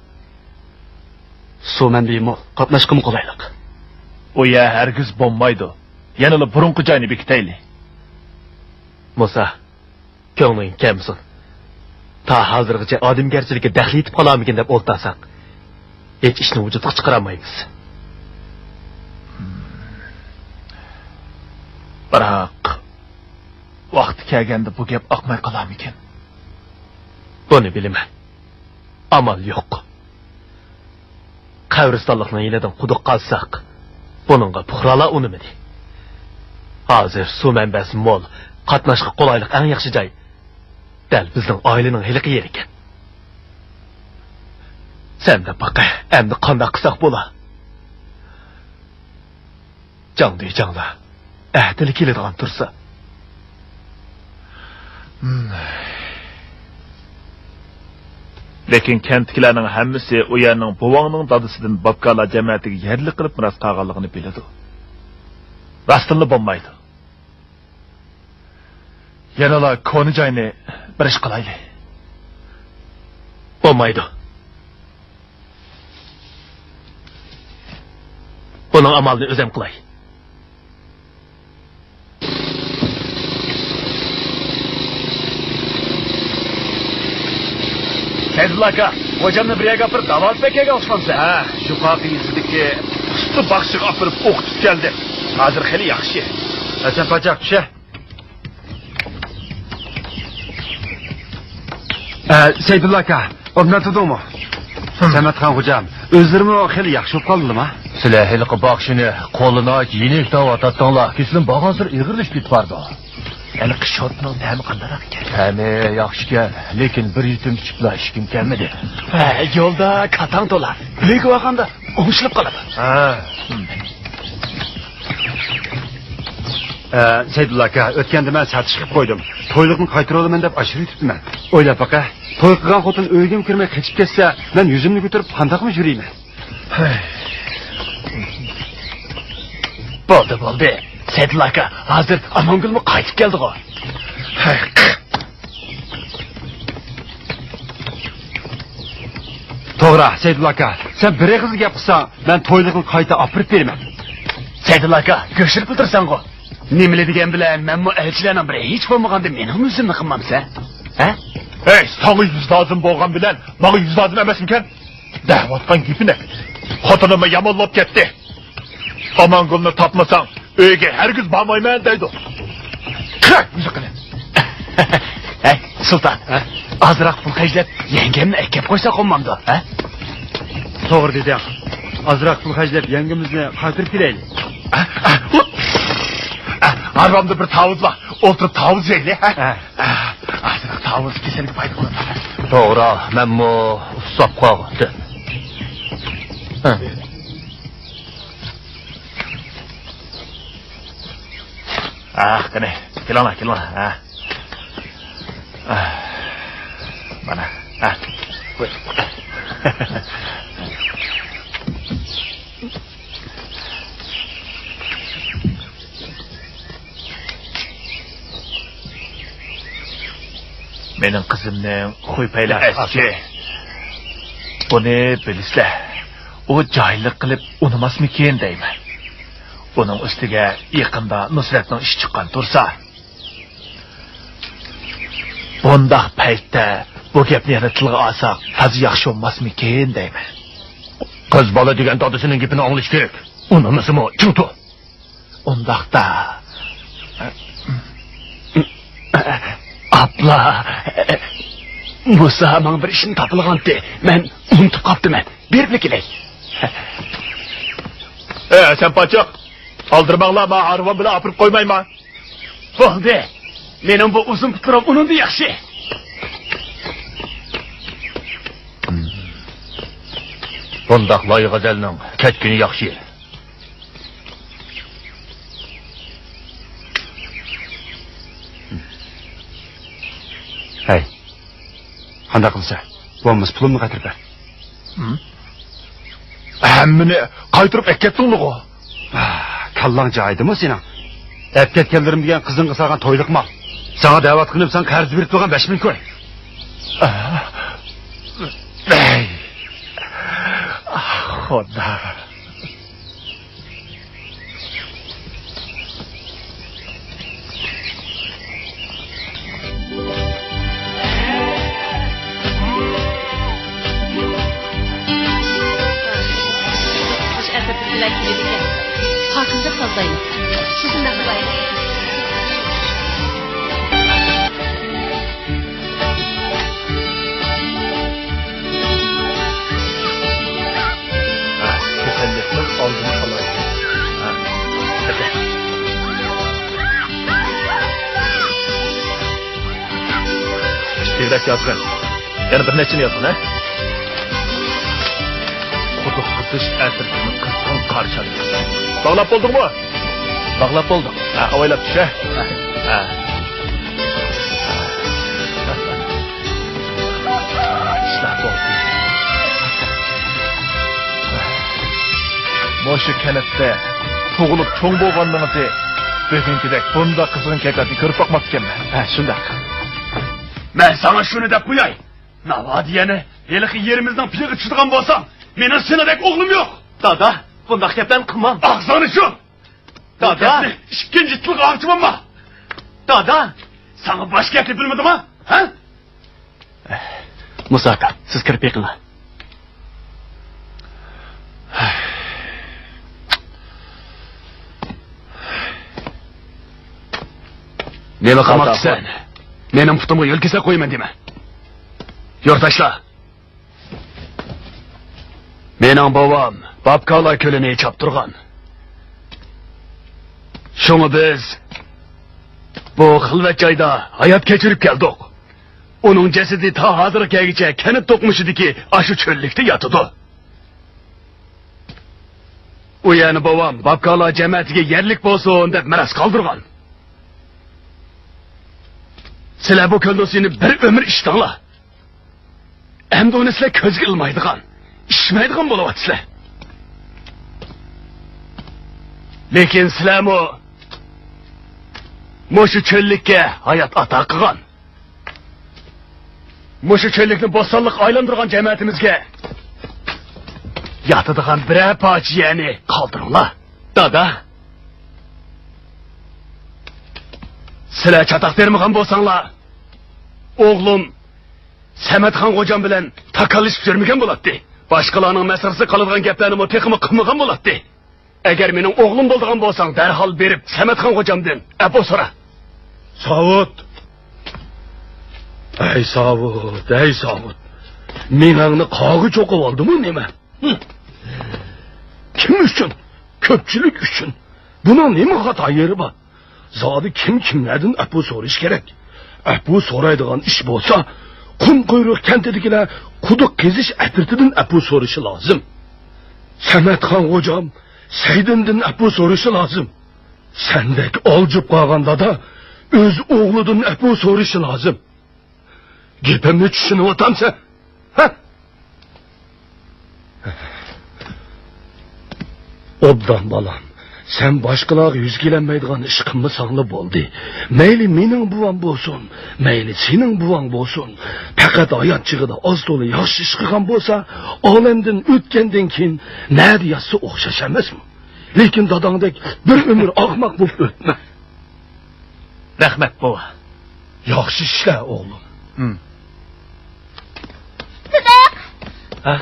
Suv manbimi qatnashqimi qulaylik. O ya hergiz bo'lmaydi. Yanıla burunqi joyni bekitayli. Musa, ko'ngling kamsin. Ta hozirgacha odamgarchilikka daxl etib qolarmikin deb o'ltasak, hech ishni vujudga chiqaramaymiz. Biroq vaqti kelganda bu gap oqmay qolarmikin? Buni bilaman. Amal yo'q. Qabristonlikning yenidan quduq qazsak, buningga puhralar unimidi. Hozir suv manbasi mo'l, qatnashga qulaylik eng yaxshi joy. Dal bizning oilaning hiliqi yer ekan. Sen de baqa, endi qanday qilsak bo'la? Jangda, ahdili keladigan tursa. Lekin kentkilarning hammasi u yerning buvangning dadasidan babkalar jamiyatiga yerlik qilib miras qolganligini biladi. Rastilla bo'lmaydi. Yanala koni joyni bir ish qilayli. Bo'lmaydi. Buning amalini o'zim qilay. Tezlaka, hocamni bir yerga apirib davoz bekaga o'xshamsa. Ha, shu qaqiysidagi usti baxshiga apirib o'qitib keldi. Hozir xili yaxshi. Hasan Pachaq, tusha. Seydulla aka, o'rnatdingmi? Samatxon hocam, o'zlarini xili yaxshi bo'lib qoldimi? Sizlar hiliqi baxshini qo'lini yenik tavatatdinglar. Kesin bag'azir ig'irlish ketib bordi. Yani qishotning ta'mi qandaroq ekan? Ta'mi yaxshi ekan, lekin bir yutum ichiblar hech kim kelmadi. Ha, yo'lda qatang to'lar. Lekin vaqanda o'ngishilib qoladi. Ha. Seydulla aka, o'tganda men satish qilib qo'ydim. To'yliqni qaytarib olaman deb ashirib yutibman. O'ylab baqa, to'y qilgan xotin uyga kirmay qochib ketsa, men yuzimni ko'tarib qandaqmi yurayman? Bo'ldi. Seydulla aka, hozir Amongulmi qaytib keldi-ku. To'g'ri To'g'ri, Saydulla aka, sen bir qiz gap qilsang, men to'yliqni qayta olib beraman. Saydulla aka, ko'shirib o'tirsan-ku. Nimali degan bilan, men bu elchilarning biri hech bo'lmaganda mening o'zimni qilmamsa? Ha? Ey, sana yüz lazım bolgan bilen, bana yüz lazım emesinken, da'vatgan gipine, xotinimni yamonlab ketdi. Amangulni tapmasang, uyga hergiz bormayman deydi. Qirq yuziqini. Hey, Sultan, azroq pul qajlab, yengemni akab qo'ysa qolmamdi, ha? To'g'ri deding. Azroq pul xajlab yangimizni qaytirib kelaylik. Arvamda bir tavuz var, oturup tavuz yeyli, ha? Azroq tavuz kesilgi payda bo'ladi. To'g'ri, men bu usab qo'ydi. Qani, kelana. Mana, qo'y. Mening qizimning qo'ypayla eski. Buni bilisizlar. U joylik qilib unumasmikin deyman. Uning ustiga yaqinda Nusratning ishi chiqqan tursa, bundaq paytda bu gapni yana tilga olsak, haz yaxshi bo'lmasmikin deyman. Qiz bola degan dadasining gapini anglish kerak. Unamasimi, chutu. Undaqda Abla, bu sahamang bir ishni topilgandi. Men unutib qoptiman. Berib kelay. Sen paçak. Aldırmaqla ma arvan bilan apirib qo'ymayman. Bo'ldi. Mening bu uzun puturim uningda yaxshi. Bundaq loy g'azalning ketgini yaxshi. Hey. Qanday qilsa? Bo'lmas pulimni qaytirib ber. Hammani qaytirib ketdingmi? Kallang joyidimi sening? Ep ketganlarim degan qizingga salgan to'yliq mal. Sana da'vat qilib, sen qarz berib qo'ygan 5000 ko'y. Ey. Xudo. Hakkında fazlayım. Sizin de kolay. Kesinlikle aldığını alayım. Çekirdek yazgın. Yani bir neçini yazgın, ha? Kudu kızış ertirtini kızgın karşılayın. Bağlap oldun mu? Bağlap olduk. Avaylap düş, ha? İşler oldu. Moşu kenette toğulup çoğun boğanlığınızı bugünkidek bunda kızgın kekatını körüp bakmaz iken mi? Şundak. Ben sana şunu dep koyay. Nava diyene, helik yerimizden piliği çıdığan bolsam, menin seni dek oğlum yok. Dada, bundak gepten kılmam. Ağzını şu. Dada. İşkencitlik artımam mı? Dada. Sana başka yapı bilmedim ha? Ha? Musa aka, siz kirip yakınla. Nemi qamak sen? Menin putumu yölkese koyman deme. Yurtaşla. Menin babam Babkala köleni çaptırgan. Şunu biz bu xilvat joyda hayat kechirib keldik. Onun cesedi ta hozirgacha kanit to'qmushidagi ashu cho'llikda yotidi. U yani babam Babkala jamiyatiga yerlik bo'lsin deb miras qoldirgan. Sizlar bu ko'ldosini bir umr ishdinglar. Endi uni sizlar ko'zga ilmaydigan, ishmaydigan bo'lyapsizlar. Lekin sizlarmi Moşu çöllikке hayat ata qilgan. Moşu çöllikni bosanliq aylandırgan cemiyetimizge Yatıdığan birer paciyeni kaldırın la. Dada. Sizler çatak vermeyen bolsanlar. Oğlum Sametxan hocam bilen takalışıp sürmegen boladı. Başkalarının mesarası kalıdığan geplerini o tekimi kılmagan boladı. Eğer menin oğlum bolduğan bolsan derhal berip Sametxan hocamdan epo sora. Savut. Ey Savut, ey Savut. Menangni qog'i cho'qib oldimi nima? Kim uchun? Ko'pchilik uchun. Buning nima xato yeri bor? Zodi kimlardan apu so'rash kerak. Apu so'raydigan ish bo'lsa, qum quyruq kantidagilar quduq kezish atritidan apu so'rashi lozim. Sametxan hocam Saydindan apu so'rashi lozim. Sendek oljib qolganda da o'z o'g'lidan apu so'rashi lozim. Gapimni tushunib o'tamsan? Ha? Obdan balam, sen başkalarga yüz kelenmeydiğin iş qilmasangla bo'ldi. Mayli mening buvam bo'lsin, mayli sening buvang bo'lsin. Faqat hayot chig'ida oz to'la yaxshi ish qilgan bo'lsa, olamdan o'tgandan keyin nadi yotsa o'xshash emasmi? Lekin dadangdek bir umr ahmoq bo'lib o'tma. Rahmat bova. Yaxshi ishla o'g'lim. Sıdık! Ha?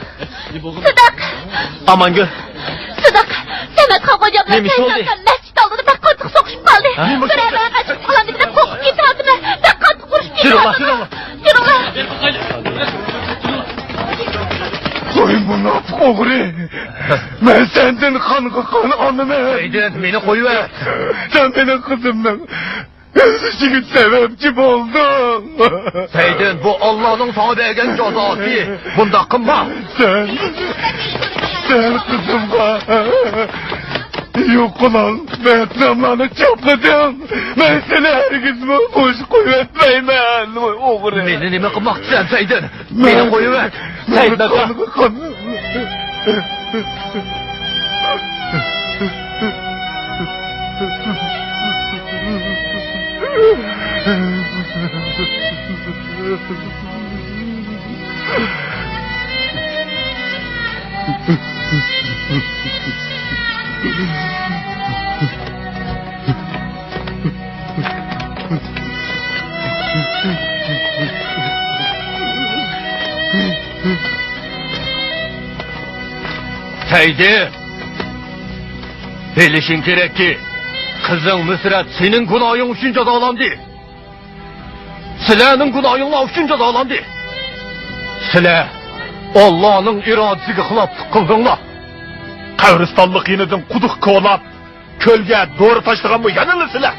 Sıdık! Amangül. Sıdık! Sametxan hocamla Neymiş oldu? mescid oldida pek qattiq so'qishib qoldi. Biraylar qochib qo'landigida qo'rqib ketadimi? Pek qattiq urushib ketadimi? Yuringlar! Qo'y munofiq o'g'ri. Men senden qanqa qon olmayman. Saydin, meni qo'yib. Sen mening qizimning o'zishiga sababchi bo'lding. Saydin, bu Allohning sana bergan jazosi. Bunda qilma. Sen kızımga yok olan Vietnamlarını çapladın. Ben seni herkesime boş koyuvermeymen. Oğru. Meni nima qilmoqchisan, Saydin? Meni qo'yib. Saydin aka. Saydin. Bilişin gerek ki kızın Nusret senin günahın üçün cezalandı. Sizlerinin günahınla üçün cezalandı. Sizler Allah'ın iradesiga xiloflik qildinglar. Qabristonlik yenidan quduq kovlab, ko'lga doğru tashlagan bo'lganlar sizlar.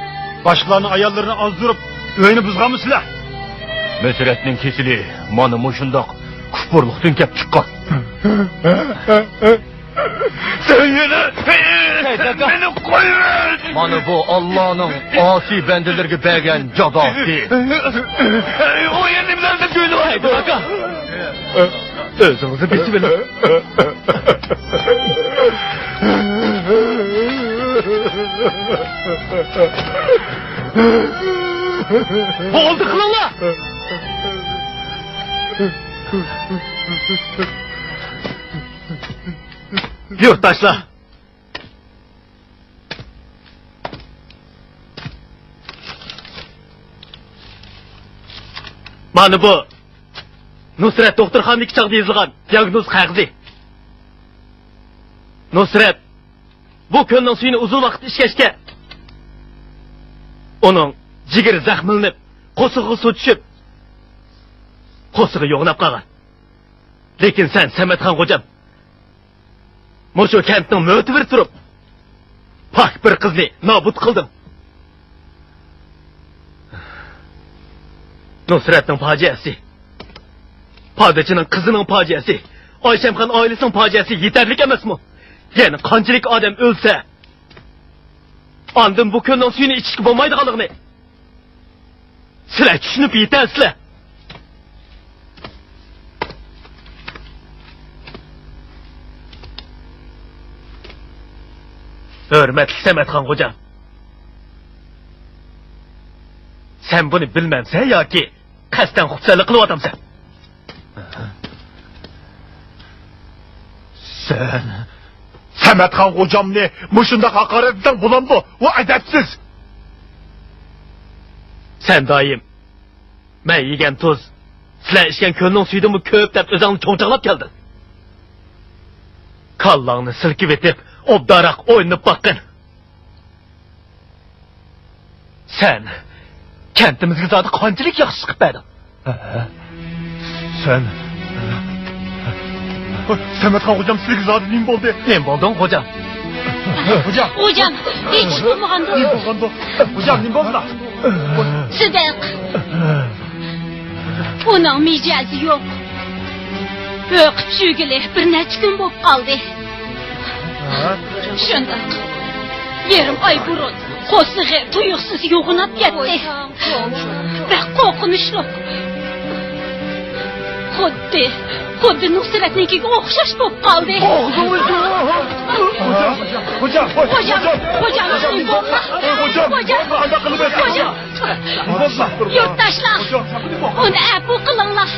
Boshqalarning ayollarini ozdirib, uyini buzganmisizlar? Nusretning kesili mana mushundoq kufrlikdan kelib chiqqan. Sen yine beni koyuver. Mana bu Allah'ның asi bendelerge bergen jazosi. O yerimlerde gülü var. Haydi aka. Özünüzü bismillah. Oldu kılınla. Yurttaşlar. Mana bu Nusret doktorxonadagi chaqda yozilgan diagnoz qog'ozi. Nusret bu ko'lning suyini uzun vaqt ishkashga uning jigiri zaxmlanib, qo'sig'i suv tushib, qo'sig'i yo'g'nab qolgan. Lekin sen Sametxan xo'jam Mushu kentning mo'tivir turib, pak bir qizni nobud qilding. Nusretning fojiasi, podachining qizining fojiasi, Oyshamxon oilasining fojiasi yetarlik emasmi? Yana qanchalik odam o'lsa, ondan bu ko'lning suyini ichishga bo'lmaydiganligini sizlar tushunib yetasizlar. Hürmetli Sametxan hocam. Sen bunu bilmemsen ya ki kasten hukuksuzluk kılıp adamsın. Sen Sametxon hocamni mushundaq haqorat etsang bo'lamdi? U adabsiz. Sen doim men yegan tuz, sizlar ichgan ko'lning suyidimi ko'p deb o'zingni cho'nchaqlab kelding. Kallangni silkib etib, obdaroq o'ynab boqqin. Sen kentimizga zodi qanchalik yaxshi chiqib berding. Sen Sametxon hocam sizga zodi nim bo'ldi? Nim bo'lding, hocam? Hocam, hech bo'lmaganda. Nim bo'lganda? Hocam nim bo'ldi? Sidiq. Uning mijazi yo'q. O'qib sugili bir necha kun bo'lib qoldi. Shundoq. Yerim oy burun qo'sig'i tuyuqsiz yo'g'inab ketdi. Bir qo'rqinchli. Xuddi Nusratnikiga o'xshash bo'lib qoldi. Yurtdoshlar, uni afu qilinglar.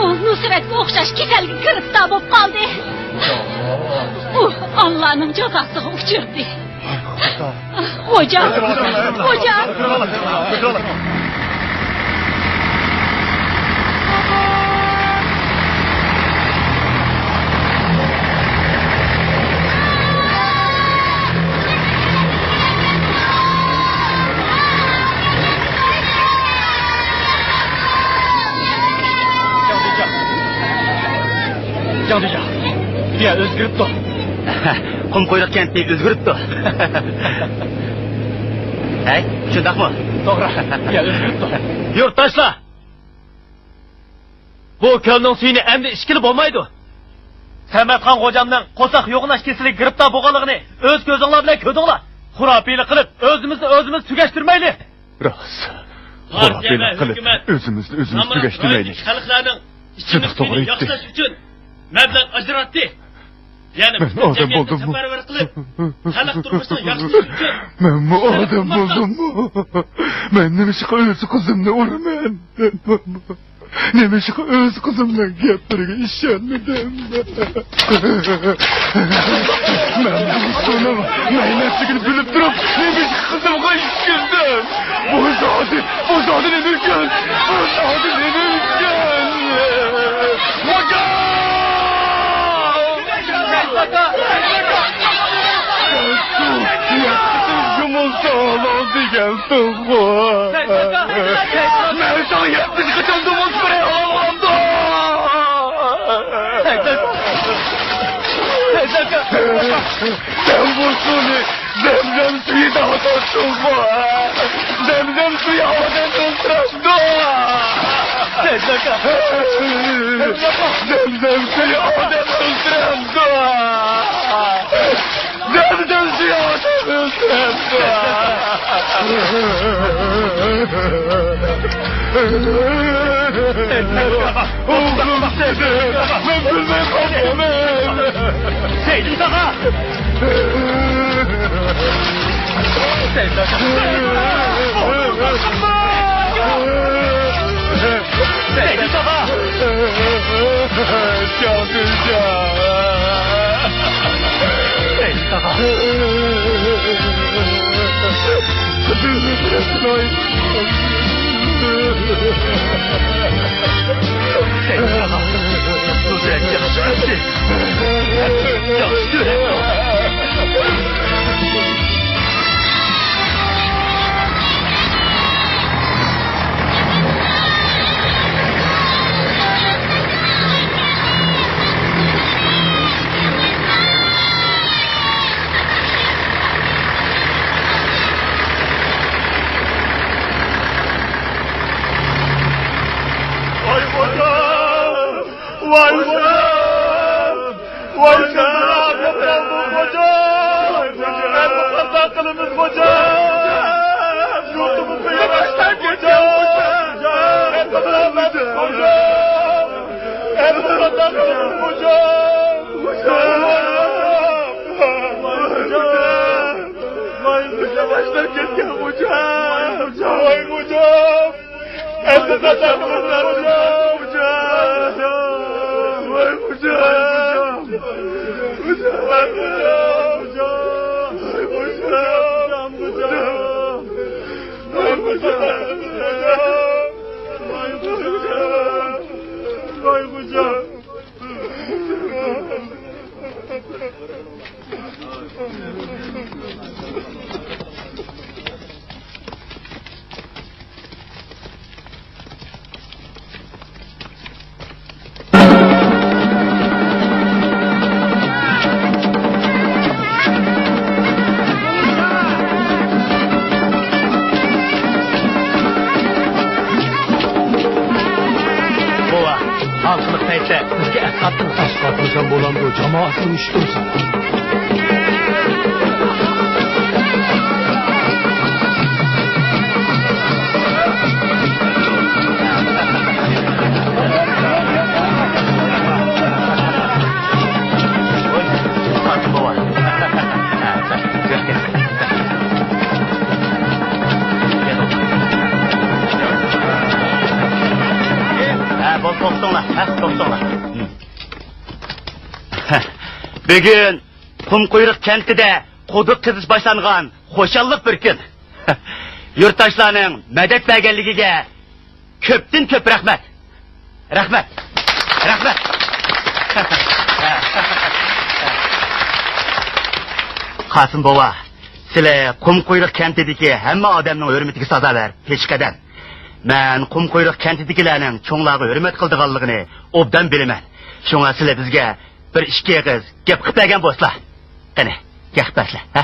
U Nusratga o'xshash kasalga giriftor bo'lib qoldi. U Allohning jazosiga uchirdi. Hocam. Canlıca, bir özgürüptü. Kum koyuq kenti özgürüptü. Hey, şundak mı? Doğru, bir özgürüptü. Yurttaşlar! Bu kölnün suyunu emdi işkilip olmaydı. Sametxon hocamның qo'saq yo'g'inash kesilib giribtar bo'lganligini o'z ko'zinglar bilan ko'rdinglar. Xurofiylik qilib o'zimiz tugashtirmayli. Rost. Xurofiylik qilib o'zimizni tugashtirmaylik. Xalqlarning ichini yaxshilash uchun mablag' ajratdi. Ya'ni ben odam bo'ldimmi? Xalq turmushini yaxshilash uchun men odam bo'ldimmi? Men nima o'z qizimni uraman? Nima o'z qizimdan gapiriga ishonmadim. Men buni maylasligini bilib turib, nima qizimga ishondim? Bu zodi nima ekan? Bu zodi nima ekan? Sağlam diyensin bu. Ben sana 70 kaçan duman sprey alamamda. Sen bu suni zemzem suyu da atarsın bu. Zemzem suyu havadan ısırımda. Zemzem suyu havadan ısırımda. Zemzem suyu havadan ısırımda. Oğlum seni, ben bilmem kapamam. Seydi Sağa! Seydi Sağa! Seydi Sağa! Çalacağım. Seydi Sağa! Kızını bırakmayın. Seydi Sağa! Nusret yaxşı etdi. Yaxşı etdi. Halkılık paytda bizga asqatmısan bo'lamdi, jamoatning ishi tursin. Bugün Qumquyruk kentida quduq qizish boshlangan xo'shallik bir kun. Yurtdoshlarning madad berganligiga ko'pdan ko'p rahmat. Rahmat. Rahmat. Qasim bova, sizlar Qumquyruk kentidagi hamma odamning hurmatiga sazolar, peshqadam. Men Qumquyruk kentidagilarning cho'nglarga hurmat qildiganligini obdan bilaman. Shunga sizlar bizga bir ikki og'iz gap qilib bergan bo'lsizlar. Qani, gaplasizlar, ha?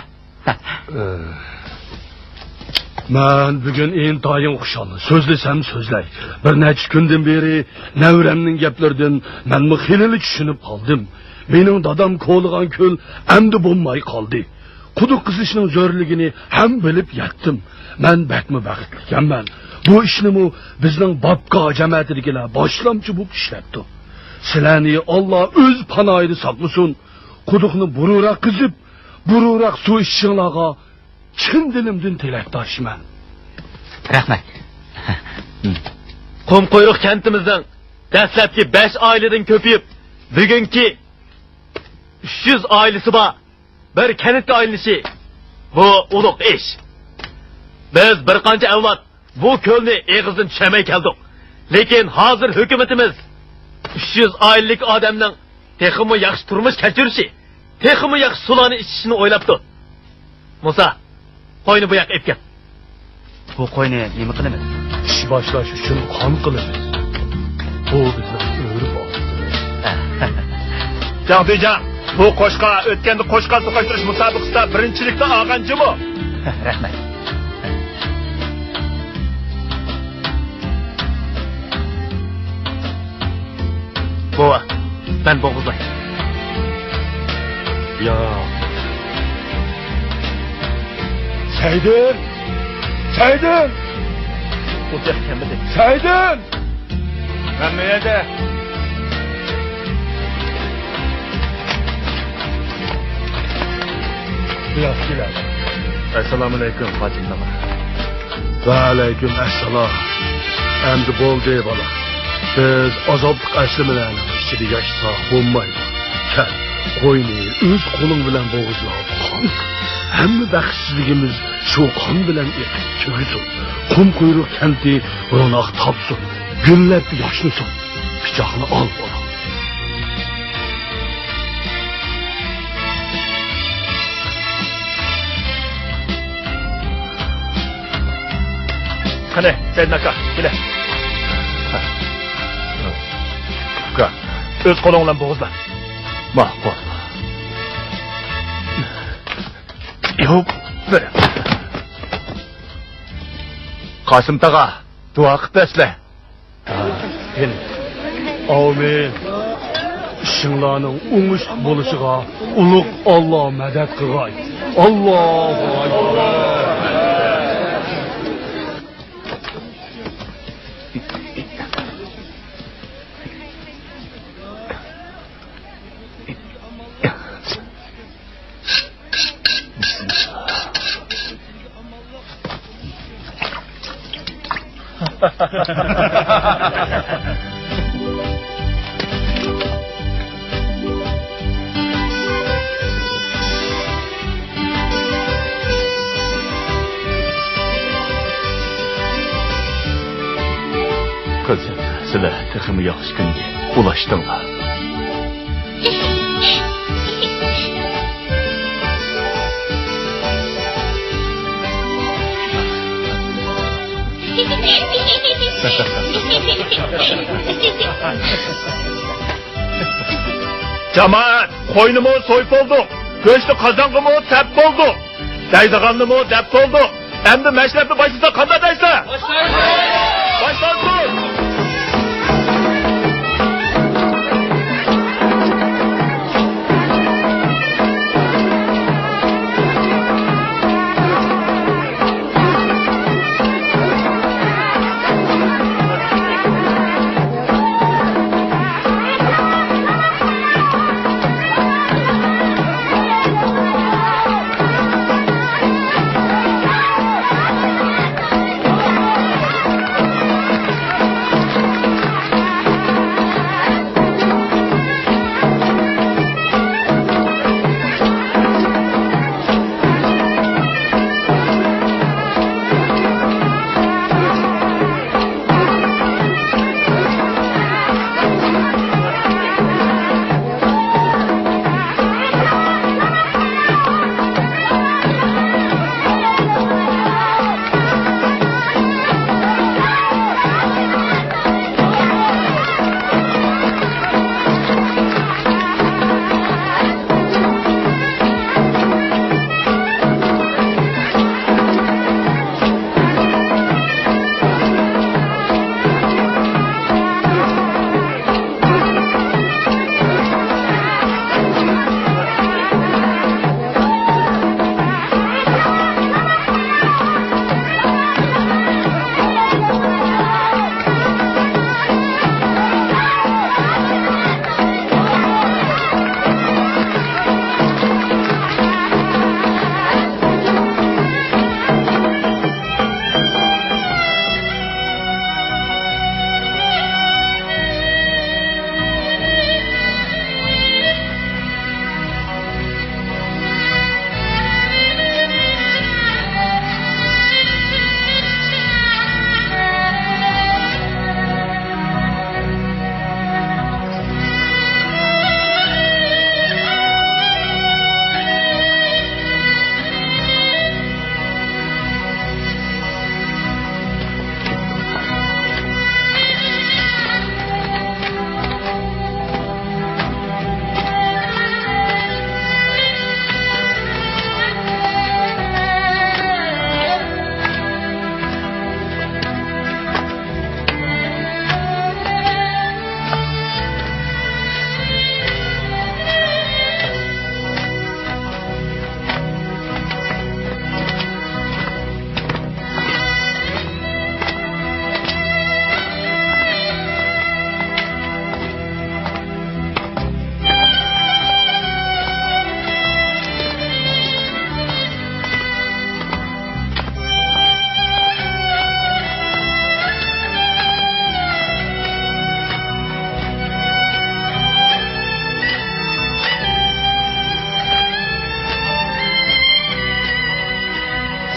Men bugun intoyin xushal. So'zlasam so'zlay. Bir necha kundan beri navramning gaplaridan men xilili tushunib qoldim. Mening dadam qo'ligan ko'l endi bo'lmay qoldi. Quduq qizishning zo'rligini ham bilib yetdim. Men bakmi baxtlikanman. Bu ishni bizning babqa jamoatidagilar boshlamchi bo'lib ishlabdi. Sizlarni Alloh o'z panoyida saqlasin. Quduqni bururoq qizib, bururoq suv ichishinglarga chin dilimdan tilakdoshman. Rahmat. Qumquyruk kentimizning dastlabki 5 oiladan ko'payib, bugungi 300 oilasi bor. Bir kentga aylanishi bu ulug' ish. Biz bir qancha avlod bu ko'lni eg'izdan tushamay keldik. Lekin hozir hukumatimiz 300 oilelik odamning texmi yaxshi turmush kechirishi, texmi yaxshi suvlarni ichishini o'ylabdi. Musa, qo'yni bu yoqqa epgan. Bu qo'yni nima qilamiz? Ish boshlash uchun qon qilamiz. Bu bizning o'ri bo'ldi. Jahdijan, bu qo'shqa o'tganda qo'shqa to'qashtirish musobaqasida birinchilikda olganchimi? Rahmat. Bova, ben boğuzlay. Ya. Saydın! Saydın! Ocak kemidi. Saydın! Ben nerede? Biraz giler. Esselamu aleyküm Fatih Nama. Ve aleyküm esselam. Emdi bol dey bala. Biz azaplık əslimələrinin içində yaşta olmaydı. Sən qoyunu öz qolun bilən boğuzlaq qan. Həmmə bəxtsizligimiz şu qan bilən eqib çöküsün. Qumquyruk kenti ronaq tapsın. Gülləb yaşlısın. Bıçağını al bana. Hadi, sen naka, gile. Öz qo'lingdan bo'g'izla. Ma'qul. Yo'q, bir. Qosim tog'a, duo qilib besla. Amin. İşinlarning o'ng'ish bo'lishiga ulug' Alloh madad qilg'ay. Allohu akbar. tiximi yaxshi kunga ulaşdinglar. Cemaat, koynumu soyup olduk. Göçlü kazanımı tep olduk. Daydıganımı dep olduk. Hem de meşrefi başlasa kanda daysa. Başlansın.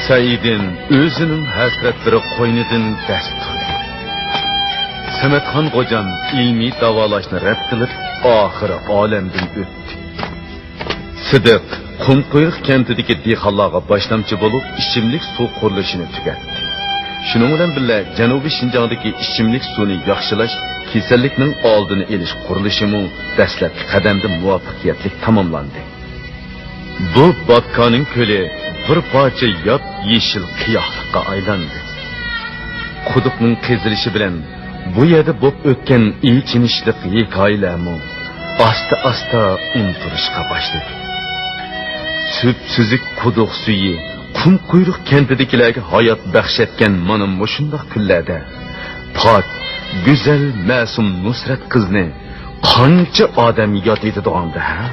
Saidin özünün hasretleri qo'ynidan dast tutdi. Samatxon Xo'jam ilmiy davolashni rad qilib, oxiri olamdan o'tdi. Sidiq Qumqo'yiq kentidagi dehqonlarga boshlamchi bo'lib, ichimlik suv qurilishini tugatdi. Shuning bilan birga Janubiy Shinjongdagi ichimlik suvini yaxshilash, kasallikning oldini olish qurilishimi dastlabki qadamda muvaffaqiyatli tamomlandi. Bu Bakkaning ko'li bir parça yap yeşil qiyoqliqqa aylandi. Quduqning qezilishi bilan bu yerda bo'p o'tgan ichinishliq hikoyalarmi asta unutilishga boshladi. Süp-süzük quduq suyi Qumqo'yiq kentidagilarga hayot baxsh etgan mana mushundoq kunlarda pok, go'zal, ma'sum Nusrat qizni qancha odam yod etadiganida, ha?